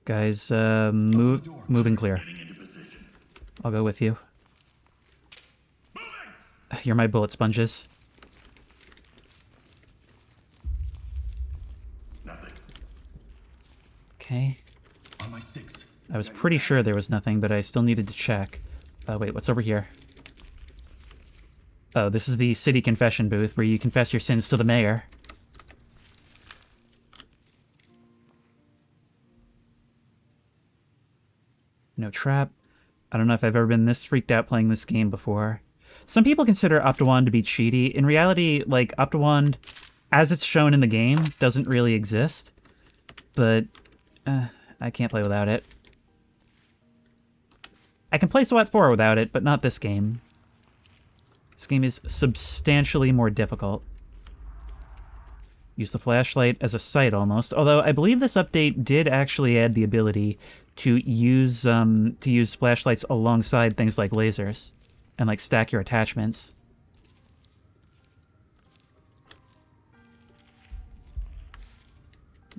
Guys, move and clear. I'll go with you. You're my bullet sponges. Nothing. Okay. On my 6. I was pretty sure there was nothing, but I still needed to check. Wait, what's over here? Oh, this is the city confession booth where you confess your sins to the mayor. No trap. I don't know if I've ever been this freaked out playing this game before. Some people consider Optiwand to be cheaty. In reality, like, Optiwand, as it's shown in the game, doesn't really exist. But, I can't play without it. I can play SWAT 4 without it, but not this game. This game is substantially more difficult. Use the flashlight as a sight, almost. Although, I believe this update did actually add the ability to use flashlights alongside things like lasers and like stack your attachments.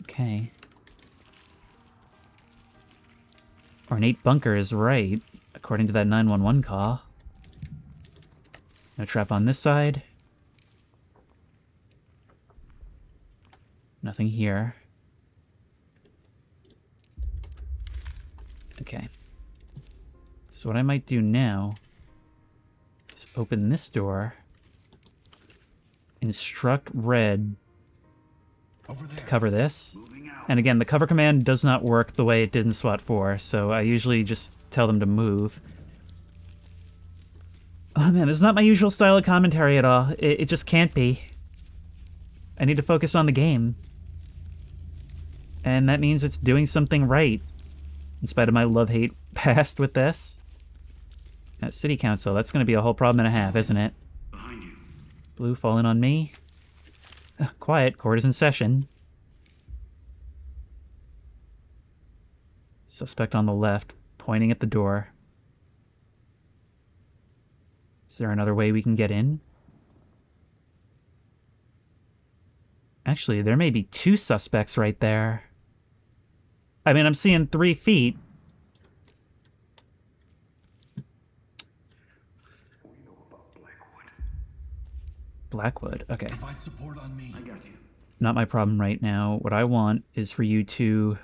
Okay. Ornate bunker is right, according to that 911 call. No trap on this side. Nothing here. Okay. So what I might do now is open this door, instruct Red to cover this. And again, the cover command does not work the way it did in SWAT 4, so I usually just tell them to move. Oh man, this is not my usual style of commentary at all. It just can't be. I need to focus on the game. And that means it's doing something right. In spite of my love-hate past with this. City Council, that's going to be a whole problem and a half, isn't it? Behind you. Blue falling on me. Quiet, court is in session. Suspect on the left, pointing at the door. Is there another way we can get in? Actually, there may be 2 suspects right there. I mean, I'm seeing 3 feet. Blackwood, okay. Provide support on me. I got you. Not my problem right now. What I want is for you to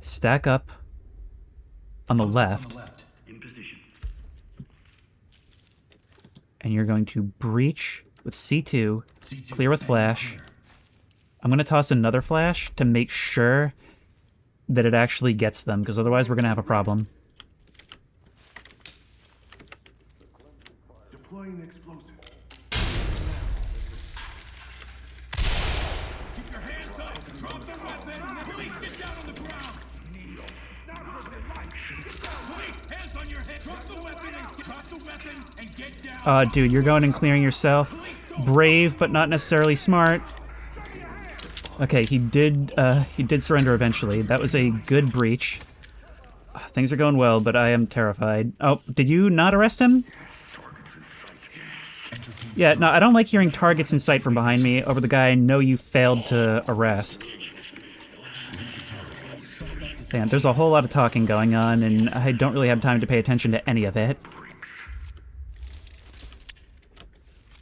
stack up on the left. In position. And you're going to breach with C2, clear with flash. I'm going to toss another flash to make sure that it actually gets them, because otherwise we're going to have a problem. Deploying explosive. Keep your hands up. Drop the weapon. Police, get down on the ground. Police, hands on your head. Drop the weapon and get down. Dude, you're going and clearing yourself. Brave, but not necessarily smart. Okay, he did surrender eventually. That was a good breach. Things are going well, but I am terrified. Oh, did you not arrest him? Yeah, no, I don't like hearing targets in sight from behind me over the guy I know you failed to arrest. Damn, there's a whole lot of talking going on, and I don't really have time to pay attention to any of it.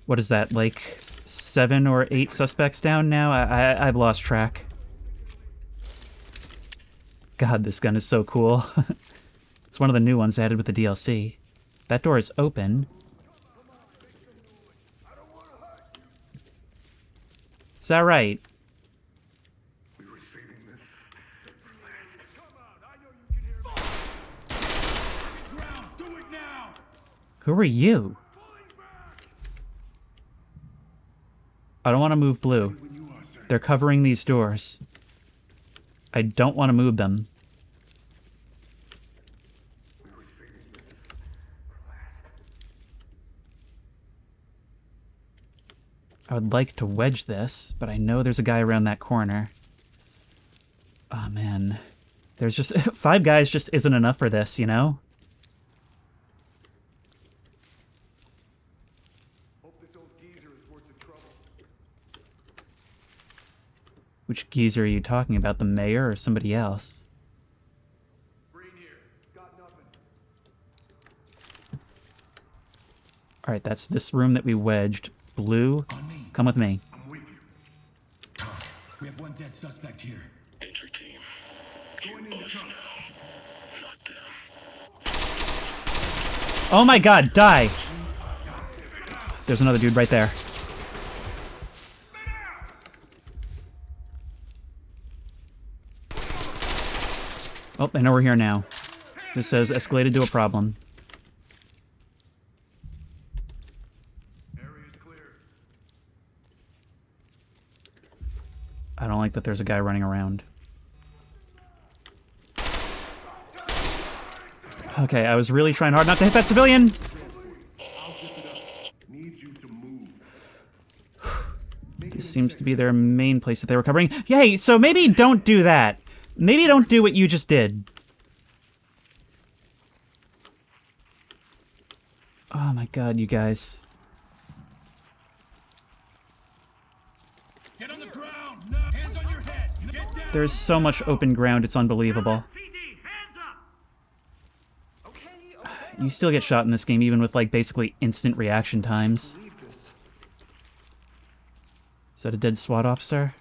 What is that, like 7 or 8 suspects down now? I've lost track. God, this gun is so cool. It's one of the new ones added with the DLC. That door is open. Is that right? Who are you? I don't want to move blue. They're covering these doors. I don't want to move them. I would like to wedge this, but I know there's a guy around that corner. Oh man. There's just 5 guys just isn't enough for this, you know? Which geezer are you talking about? The mayor or somebody else? Alright, that's this room that we wedged. Blue, come with me. We have 1 dead suspect here. Entry team. Going in the Oh my god, die! There's another dude right there. Oh, I know we're here now. This says escalated to a problem. I don't like that there's a guy running around. Okay, I was really trying hard not to hit that civilian! This seems to be their main place that they were covering. Yay, so maybe don't do that. Maybe don't do what you just did. Oh my god, you guys. Get on the ground. No. Hands on your head. Get down. There's so much open ground, it's unbelievable. You still get shot in this game, even with, like, basically instant reaction times. Is that a dead SWAT officer?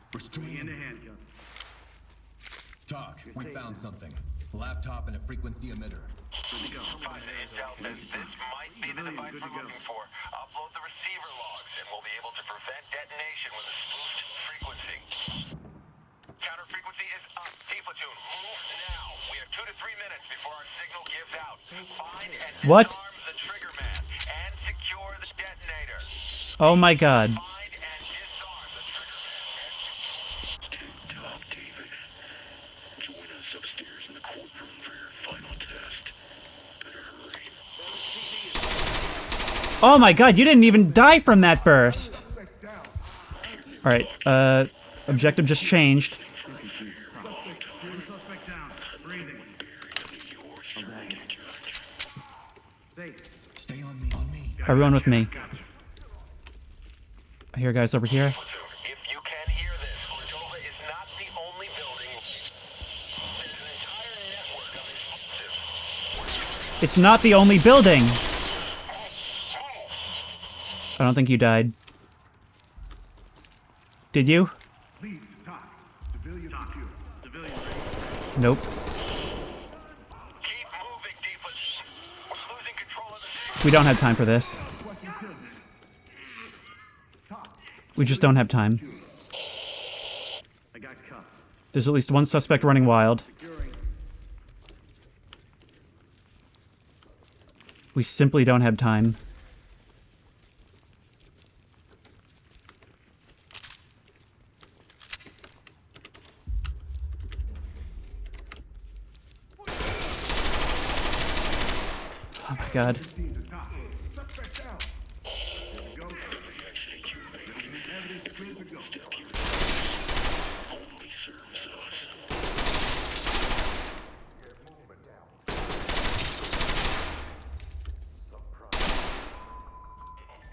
Talk, we found something. A laptop and a frequency emitter. This might be the device we're looking for. Upload the receiver logs, and we'll be able to prevent detonation with a spoofed frequency. Counter frequency is up. T-Platoon, move now. We have 2 to 3 minutes before our signal gives out. Find and disarm the trigger man and secure the detonator. Oh my god. Oh my god, you didn't even die from that burst! Alright, objective just changed. Stay on me. On me. Everyone with me. I hear guys over here. It's not the only building! I don't think you died. Did you? Nope. We don't have time for this. We just don't have time. There's at least one suspect running wild. We simply don't have time. Oh my god.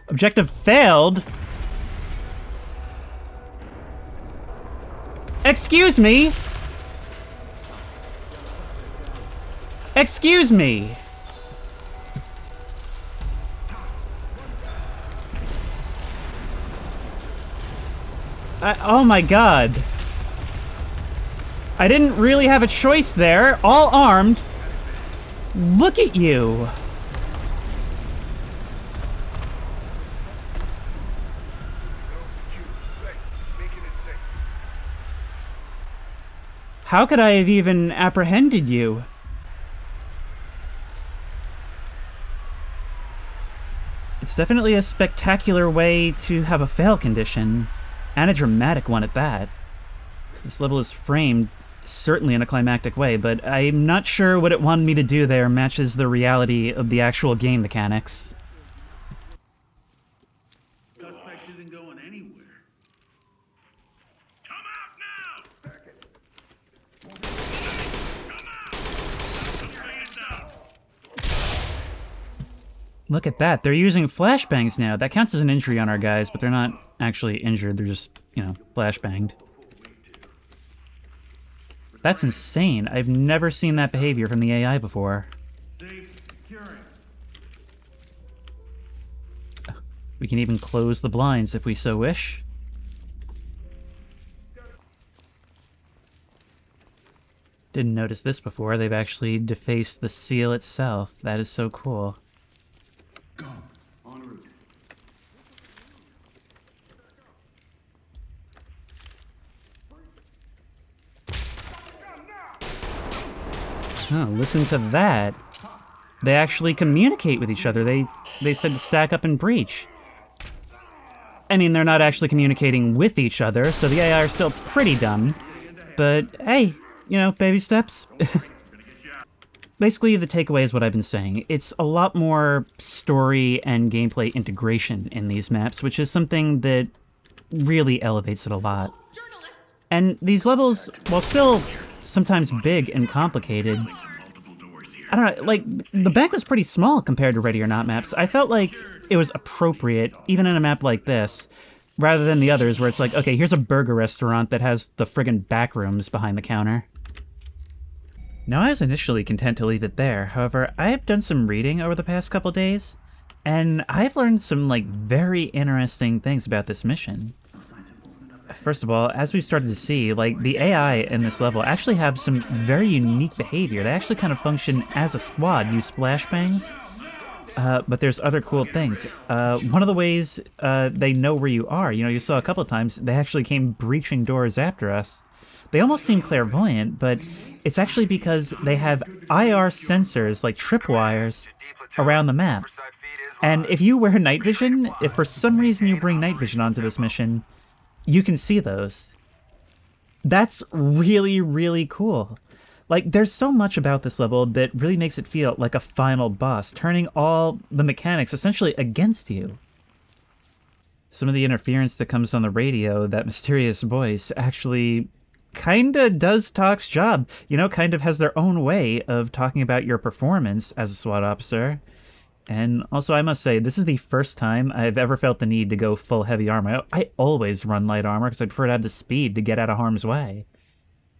Objective failed? Excuse me? Excuse me? Oh my god. I didn't really have a choice there. All armed. Look at you. How could I have even apprehended you? It's definitely a spectacular way to have a fail condition, and a dramatic one at that. This level is framed certainly in a climactic way, but I'm not sure what it wanted me to do there matches the reality of the actual game mechanics. Suspect isn't going anywhere. Come out now! Look at that, they're using flashbangs now. That counts as an injury on our guys, but they're not actually injured, they're just, you know, flashbanged. That's insane. I've never seen that behavior from the AI before. We can even close the blinds if we so wish. Didn't notice this before. They've actually defaced the seal itself. That is so cool. Oh, listen to that. They actually communicate with each other. They said to stack up and breach. I mean, they're not actually communicating with each other, so the AI are still pretty dumb. But hey, you know, baby steps. Basically, the takeaway is what I've been saying. It's a lot more story and gameplay integration in these maps, which is something that really elevates it a lot. And these levels, while still sometimes big and complicated, I don't know, like, the bank was pretty small compared to Ready or Not maps. I felt like it was appropriate, even in a map like this, rather than the others where it's like, okay, here's a burger restaurant that has the friggin' back rooms behind the counter. Now, I was initially content to leave it there. However, I have done some reading over the past couple days, and I've learned some, like, very interesting things about this mission. First of all, as we've started to see, like, the AI in this level actually have some very unique behavior. They actually kind of function as a squad, use flashbangs, but there's other cool things. One of the ways they know where you are, you know, you saw a couple of times, they actually came breaching doors after us. They almost seem clairvoyant, but it's actually because they have IR sensors, like tripwires, around the map. And if you wear night vision, if for some reason you bring night vision onto this mission, you can see those. That's really, really cool. Like, there's so much about this level that really makes it feel like a final boss, turning all the mechanics essentially against you. Some of the interference that comes on the radio, that mysterious voice, actually kinda does TOC's job. You know, kind of has their own way of talking about your performance as a SWAT officer. And also, I must say, this is the first time I've ever felt the need to go full heavy armor. I always run light armor because I prefer to have the speed to get out of harm's way.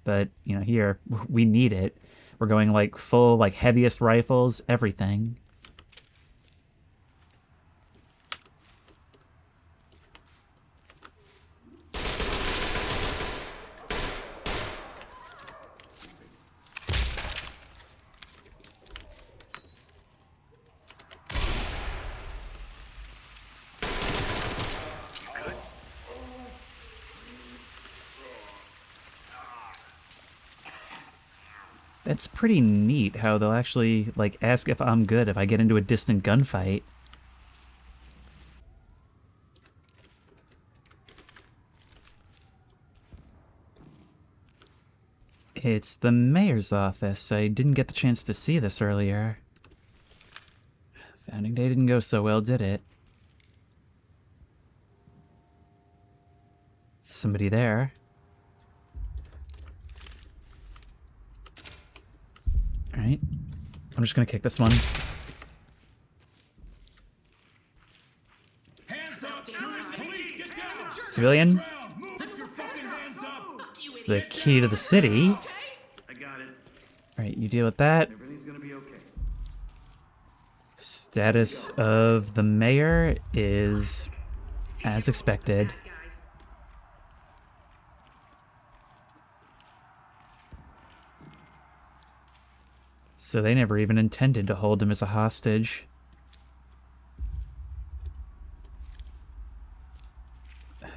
But, you know, here, we need it. We're going, like, full, like, heaviest rifles, everything. It's pretty neat how they'll actually, like, ask if I'm good if I get into a distant gunfight. It's the mayor's office. I didn't get the chance to see this earlier. Founding day didn't go so well, did it? Somebody there. Alright. I'm just gonna kick this one. Hands up! Police, get down! Civilian. Move your fucking hands up! It's the key to the city. I got it. Alright, you deal with that. Everything's gonna be okay. Status of the mayor is as expected. So they never even intended to hold him as a hostage.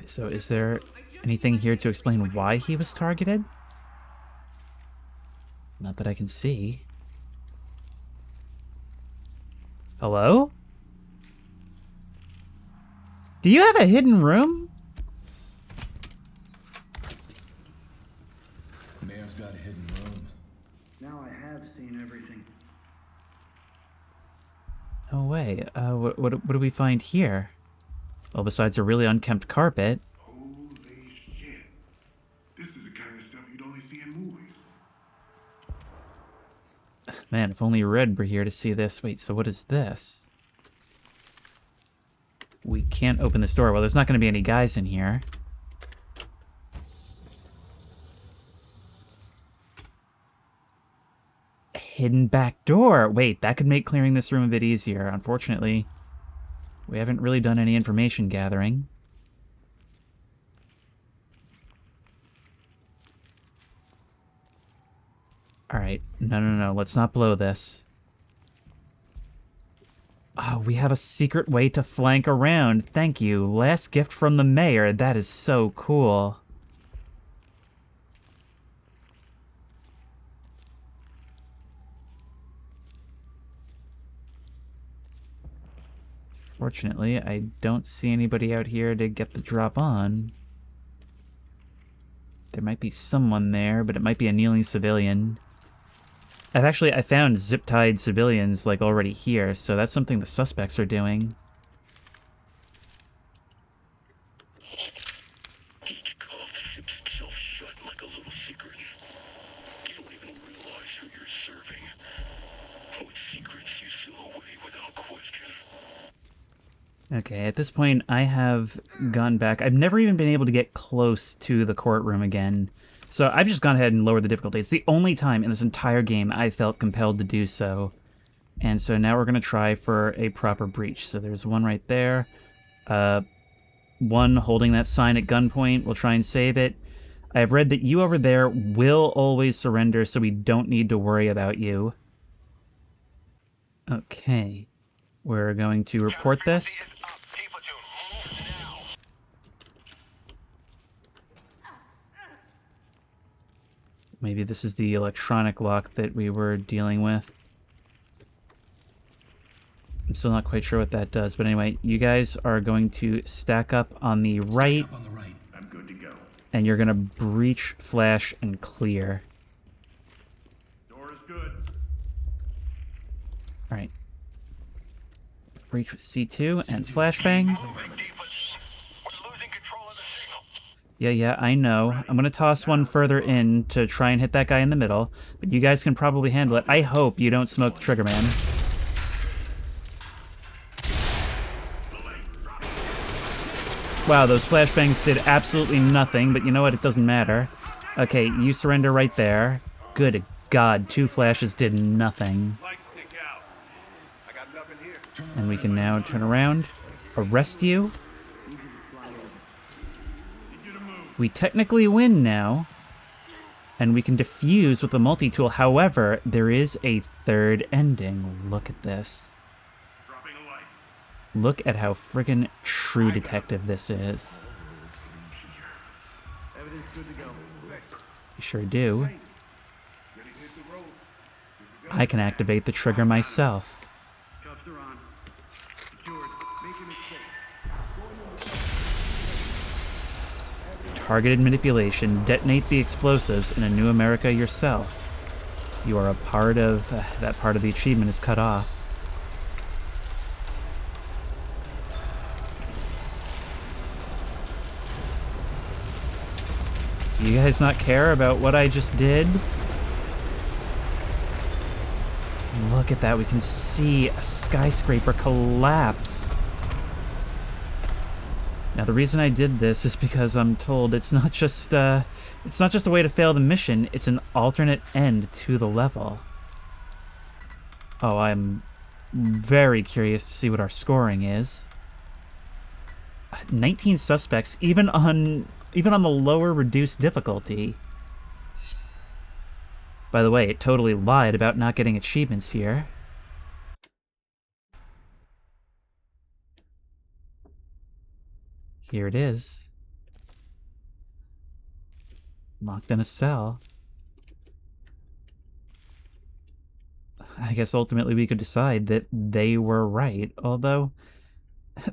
So is there anything here to explain why he was targeted? Not that I can see. Hello? Do you have a hidden room? Mayor's got a hidden room. Now I have seen everything. No way. What do we find here? Well, besides a really unkempt carpet. Holy shit. This is the kind of stuff you'd only see in movies. Man, if only Red were here to see this. Wait, so what is this? We can't open this door. Well, there's not going to be any guys in here. A hidden back door. Wait, that could make clearing this room a bit easier. Unfortunately, we haven't really done any information gathering. Alright, no, let's not blow this. Oh, we have a secret way to flank around. Thank you. Last gift from the mayor. That is so cool. Fortunately, I don't see anybody out here to get the drop on. There might be someone there, but it might be a kneeling civilian. I found zip-tied civilians, like, already here, so that's something the suspects are doing. Okay, at this point, I have gone back. I've never even been able to get close to the courtroom again. So I've just gone ahead and lowered the difficulty. It's the only time in this entire game I felt compelled to do so. And so now we're going to try for a proper breach. So there's one right there. One holding that sign at gunpoint. We'll try and save it. I have read that you over there will always surrender, so we don't need to worry about you. Okay. We're going to report this. Maybe this is the electronic lock that we were dealing with. I'm still not quite sure what that does, but anyway, you guys are going to stack up on the right. I'm good to go. And you're going to breach, flash, and clear. Door is good. Alright. Breach with C2 and flashbang. Yeah, I know. I'm going to toss one further in to try and hit that guy in the middle, but you guys can probably handle it. I hope you don't smoke the trigger, man. Wow, those flashbangs did absolutely nothing, but you know what? It doesn't matter. Okay, you surrender right there. Good God, 2 flashes did nothing. And we can now turn around, arrest you. We technically win now, and we can defuse with the multi-tool. However, there is a third ending. Look at this. Look at how friggin' true detective this is. You sure do. I can activate the trigger myself. Targeted manipulation. Detonate the explosives in a new America yourself. You are a part of... that part of the achievement is cut off. Do you guys not care about what I just did? Look at that. We can see a skyscraper collapse. Now, the reason I did this is because I'm told it's not just a way to fail the mission, it's an alternate end to the level. Oh, I'm very curious to see what our scoring is. 19 suspects, even on the lower reduced difficulty. By the way, it totally lied about not getting achievements here. Here it is. Locked in a cell. I guess ultimately we could decide that they were right, although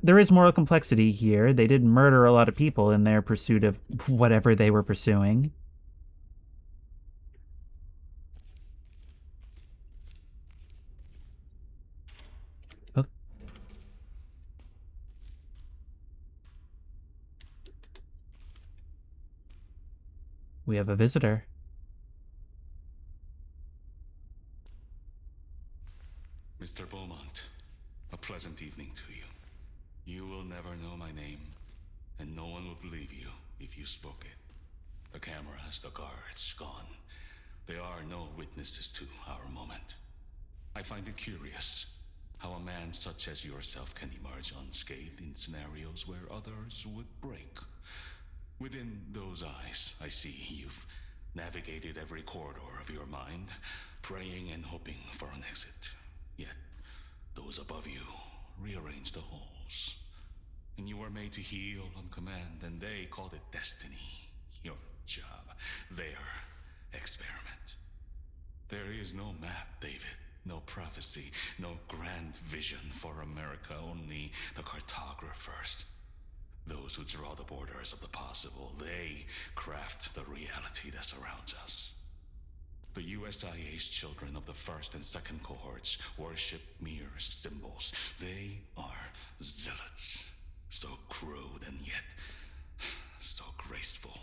there is moral complexity here. They did murder a lot of people in their pursuit of whatever they were pursuing. Oh. We have a visitor. Mr. Beaumont, a pleasant evening to you. You will never know my name, and no one will believe you if you spoke it. The cameras, the guards, gone. There are no witnesses to our moment. I find it curious how a man such as yourself can emerge unscathed in scenarios where others would break. Within those eyes, I see you've navigated every corridor of your mind, praying and hoping for an exit. Yet, those above you rearrange the holes. And you were made to heal on command, and they called it destiny. Your job, their experiment. There is no map, David. No prophecy, no grand vision for America, only the cartographers. Those who draw the borders of the possible, they craft the reality that surrounds us. The USIA's children of the first and second cohorts worship mere symbols. They are zealots. So crude and yet so graceful.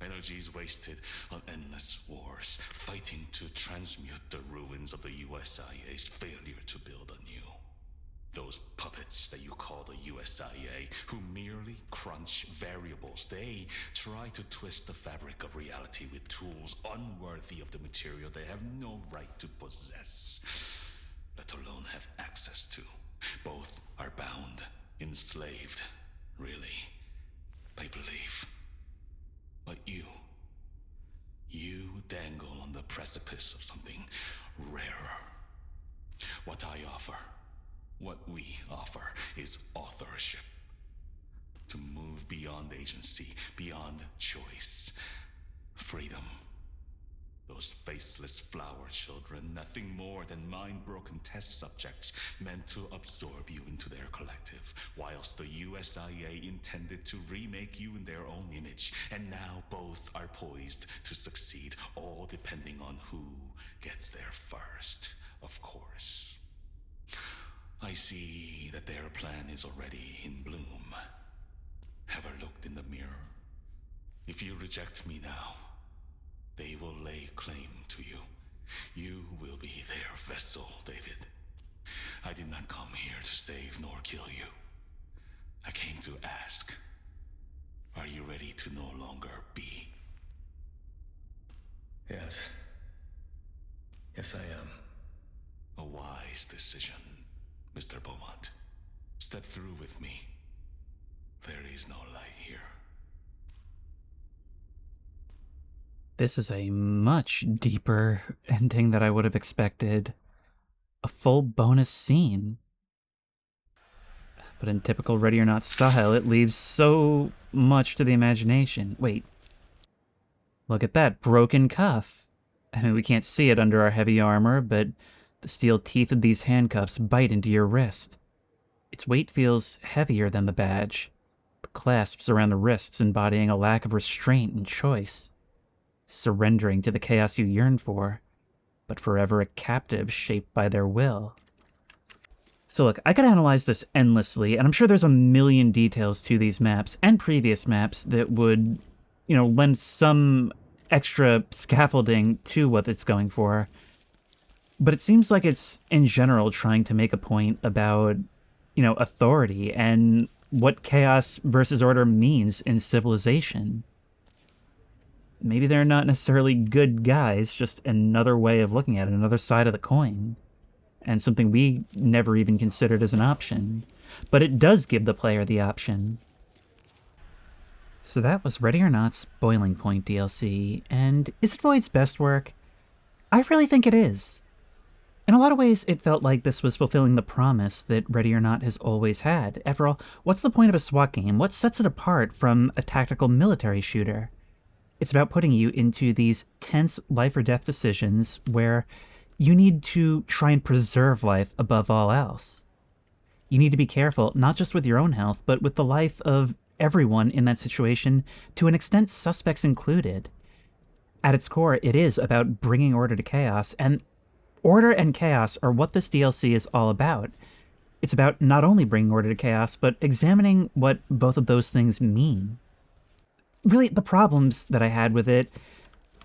Energies wasted on endless wars, fighting to transmute the ruins of the USIA's failure to build anew. Those puppets that you call the USIA, who merely crunch variables, they try to twist the fabric of reality with tools unworthy of the material they have no right to possess, let alone have access to. Both are bound, enslaved, really, by belief. But you dangle on the precipice of something rarer. What I offer, what we offer, is authorship. To move beyond agency, beyond choice. Freedom. Those faceless flower children, nothing more than mind-broken test subjects meant to absorb you into their collective, whilst the USIA intended to remake you in their own image, and now both are poised to succeed, all depending on who gets there first, of course. I see that their plan is already in bloom. Have I looked in the mirror? If you reject me now, they will lay claim to you. You will be their vessel, David. I did not come here to save nor kill you. I came to ask, Are you ready to no longer be? Yes. Yes, I am. A wise decision, Mr. Beaumont. Step through with me. There is no light here. This is a much deeper ending than I would have expected. A full bonus scene. But in typical Ready or Not style, it leaves so much to the imagination. Wait. Look at that broken cuff. I mean, we can't see it under our heavy armor, but the steel teeth of these handcuffs bite into your wrist. Its weight feels heavier than the badge. The clasps around the wrists embodying a lack of restraint and choice. Surrendering to the chaos you yearn for, but forever a captive shaped by their will. So look, I could analyze this endlessly, and I'm sure there's a million details to these maps and previous maps that would, lend some extra scaffolding to what it's going for. But it seems like it's, in general, trying to make a point about, authority and what chaos versus order means in civilization. Maybe they're not necessarily good guys, just another way of looking at it, another side of the coin. And something we never even considered as an option. But it does give the player the option. So that was Ready or Not's Boiling Point DLC, and is it Void's best work? I really think it is. In a lot of ways, it felt like this was fulfilling the promise that Ready or Not has always had. After all, what's the point of a SWAT game? What sets it apart from a tactical military shooter? It's about putting you into these tense life or death decisions where you need to try and preserve life above all else. You need to be careful, not just with your own health, but with the life of everyone in that situation, to an extent suspects included. At its core, it is about bringing order to chaos, and order and chaos are what this DLC is all about. It's about not only bringing order to chaos, but examining what both of those things mean. Really, the problems that I had with it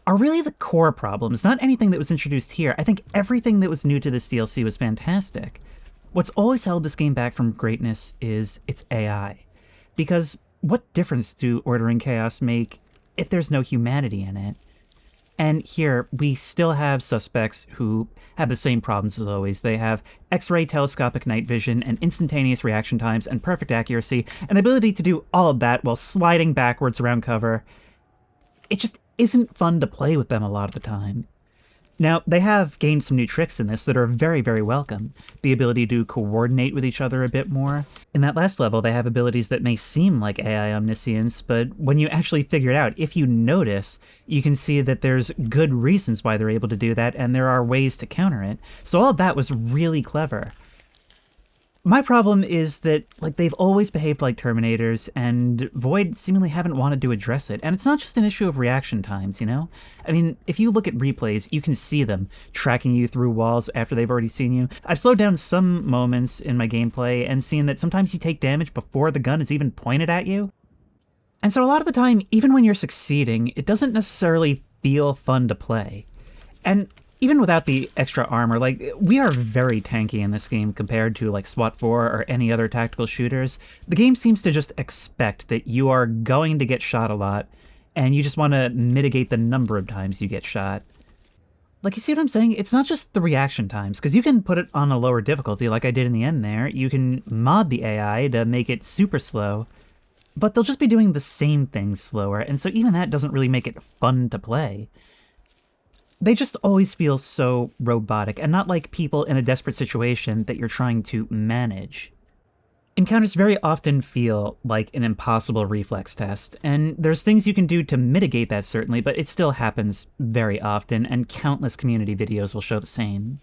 are really the core problems, not anything that was introduced here. I think everything that was new to this DLC was fantastic. What's always held this game back from greatness is its AI. Because what difference do order and chaos make if there's no humanity in it? And here, we still have suspects who have the same problems as always. They have X-ray telescopic night vision and instantaneous reaction times and perfect accuracy, and the ability to do all of that while sliding backwards around cover. It just isn't fun to play with them a lot of the time. Now, they have gained some new tricks in this that are very, very welcome. The ability to coordinate with each other a bit more. In that last level, they have abilities that may seem like AI omniscience, but when you actually figure it out, if you notice, you can see that there's good reasons why they're able to do that, and there are ways to counter it. So all of that was really clever. My problem is that, they've always behaved like Terminators, and Void seemingly haven't wanted to address it. And it's not just an issue of reaction times, I mean, if you look at replays, you can see them tracking you through walls after they've already seen you. I've slowed down some moments in my gameplay and seen that sometimes you take damage before the gun is even pointed at you. And so a lot of the time, even when you're succeeding, it doesn't necessarily feel fun to play. And even without the extra armor, we are very tanky in this game compared to, SWAT 4 or any other tactical shooters. The game seems to just expect that you are going to get shot a lot, and you just want to mitigate the number of times you get shot. You see what I'm saying? It's not just the reaction times, because you can put it on a lower difficulty like I did in the end there. You can mod the AI to make it super slow, but they'll just be doing the same thing slower, and so even that doesn't really make it fun to play. They just always feel so robotic, and not like people in a desperate situation that you're trying to manage. Encounters very often feel like an impossible reflex test, and there's things you can do to mitigate that certainly, but it still happens very often, and countless community videos will show the same.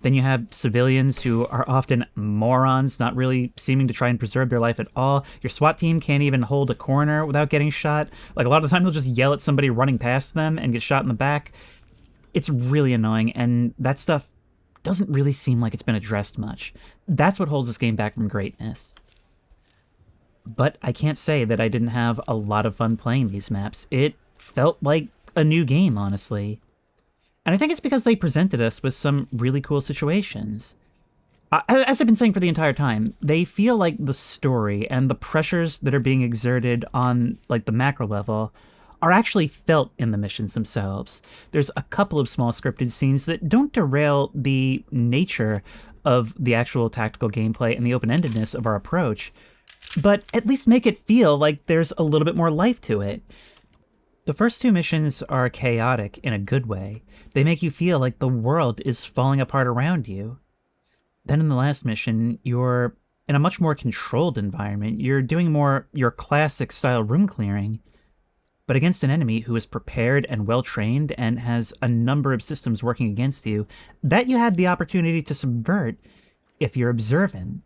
Then you have civilians who are often morons, not really seeming to try and preserve their life at all. Your SWAT team can't even hold a corner without getting shot. A lot of the time they'll just yell at somebody running past them and get shot in the back. It's really annoying, and that stuff doesn't really seem like it's been addressed much. That's what holds this game back from greatness. But I can't say that I didn't have a lot of fun playing these maps. It felt like a new game, honestly. And I think it's because they presented us with some really cool situations. as I've been saying for the entire time, they feel like the story and the pressures that are being exerted on like the macro level are actually felt in the missions themselves. There's a couple of small scripted scenes that don't derail the nature of the actual tactical gameplay and the open-endedness of our approach, but at least make it feel like there's a little bit more life to it. The first two missions are chaotic in a good way. They make you feel like the world is falling apart around you. Then in the last mission, you're in a much more controlled environment. You're doing more your classic style room clearing, but against an enemy who is prepared and well-trained and has a number of systems working against you that you had the opportunity to subvert if you're observant.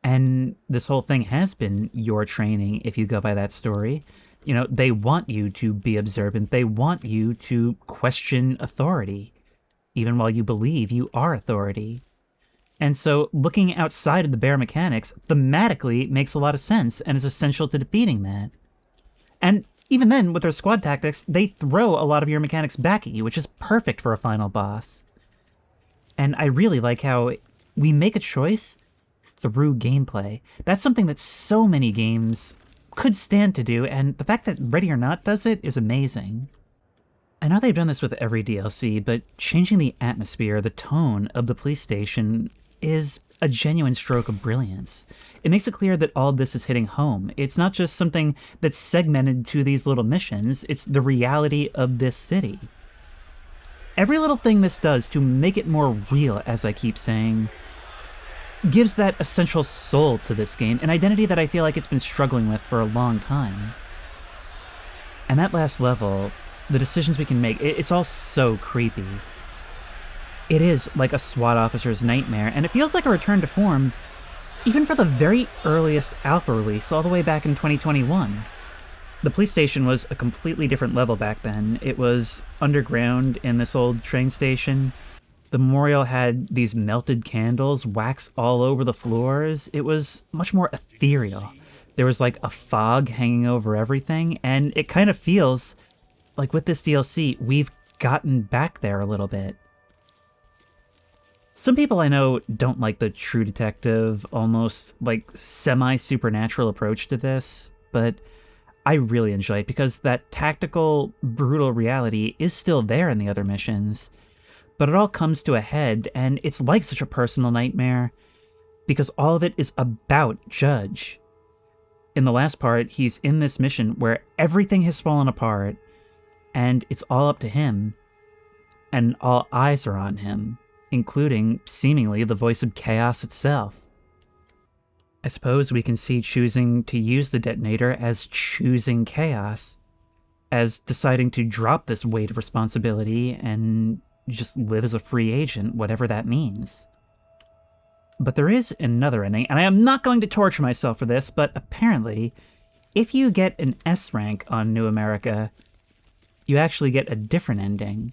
And this whole thing has been your training if you go by that story. You know, they want you to be observant. They want you to question authority, even while you believe you are authority. And so looking outside of the bare mechanics thematically makes a lot of sense and is essential to defeating that. And even then, with their squad tactics, they throw a lot of your mechanics back at you, which is perfect for a final boss. And I really like how we make a choice through gameplay. That's something that so many games could stand to do, and the fact that Ready or Not does it is amazing. I know they've done this with every DLC, but changing the atmosphere, the tone of the police station is a genuine stroke of brilliance. It makes it clear that all of this is hitting home. It's not just something that's segmented to these little missions, it's the reality of this city. Every little thing this does to make it more real, as I keep saying, gives that essential soul to this game, an identity that I feel like it's been struggling with for a long time. And that last level, the decisions we can make, it's all so creepy. It is like a SWAT officer's nightmare, and it feels like a return to form, even for the very earliest alpha release all the way back in 2021. The police station was a completely different level back then. It was underground in this old train station. The memorial had these melted candles, wax all over the floors. It was much more ethereal. There was like a fog hanging over everything, and it kind of feels like with this DLC, we've gotten back there a little bit. Some people I know don't like the True Detective, almost like semi-supernatural approach to this, but I really enjoy it because that tactical, brutal reality is still there in the other missions. But it all comes to a head, and it's like such a personal nightmare, because all of it is about Judge. In the last part, he's in this mission where everything has fallen apart, and it's all up to him, and all eyes are on him, including, seemingly, the voice of chaos itself. I suppose we can see choosing to use the detonator as choosing chaos, as deciding to drop this weight of responsibility and just live as a free agent, whatever that means. But there is another ending, and I am not going to torture myself for this, but apparently, if you get an S rank on New America, you actually get a different ending.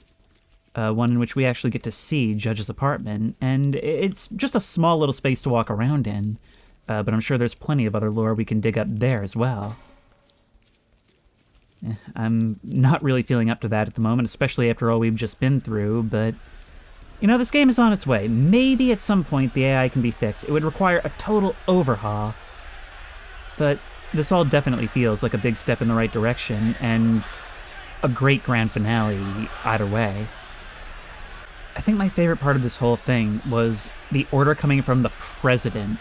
One in which we actually get to see Judge's apartment, and it's just a small little space to walk around in, but I'm sure there's plenty of other lore we can dig up there as well. I'm not really feeling up to that at the moment, especially after all we've just been through, but, you know, this game is on its way. Maybe at some point the AI can be fixed. It would require a total overhaul, but this all definitely feels like a big step in the right direction, and a great grand finale either way. I think my favorite part of this whole thing was the order coming from the president.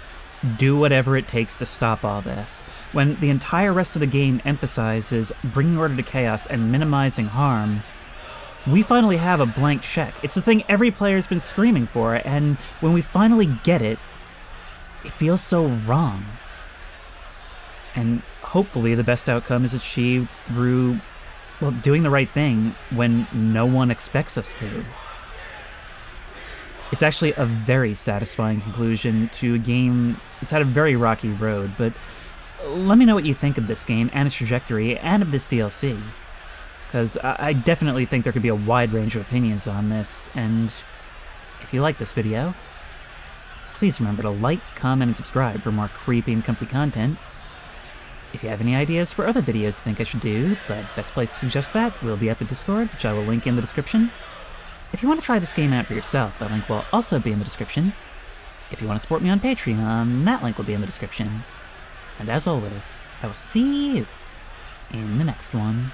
Do whatever it takes to stop all this. When the entire rest of the game emphasizes bringing order to chaos and minimizing harm, we finally have a blank check. It's the thing every player's been screaming for, and when we finally get it, it feels so wrong. And hopefully the best outcome is achieved through, well, doing the right thing when no one expects us to. It's actually a very satisfying conclusion to a game that's had a very rocky road, but let me know what you think of this game and its trajectory and of this DLC, because I definitely think there could be a wide range of opinions on this, and if you like this video, please remember to like, comment, and subscribe for more creepy and comfy content. If you have any ideas for other videos you think I should do, the best place to suggest that will be at the Discord, which I will link in the description. If you want to try this game out for yourself, the link will also be in the description. if you want to support me on Patreon, that link will be in the description. And as always, I will see you in the next one.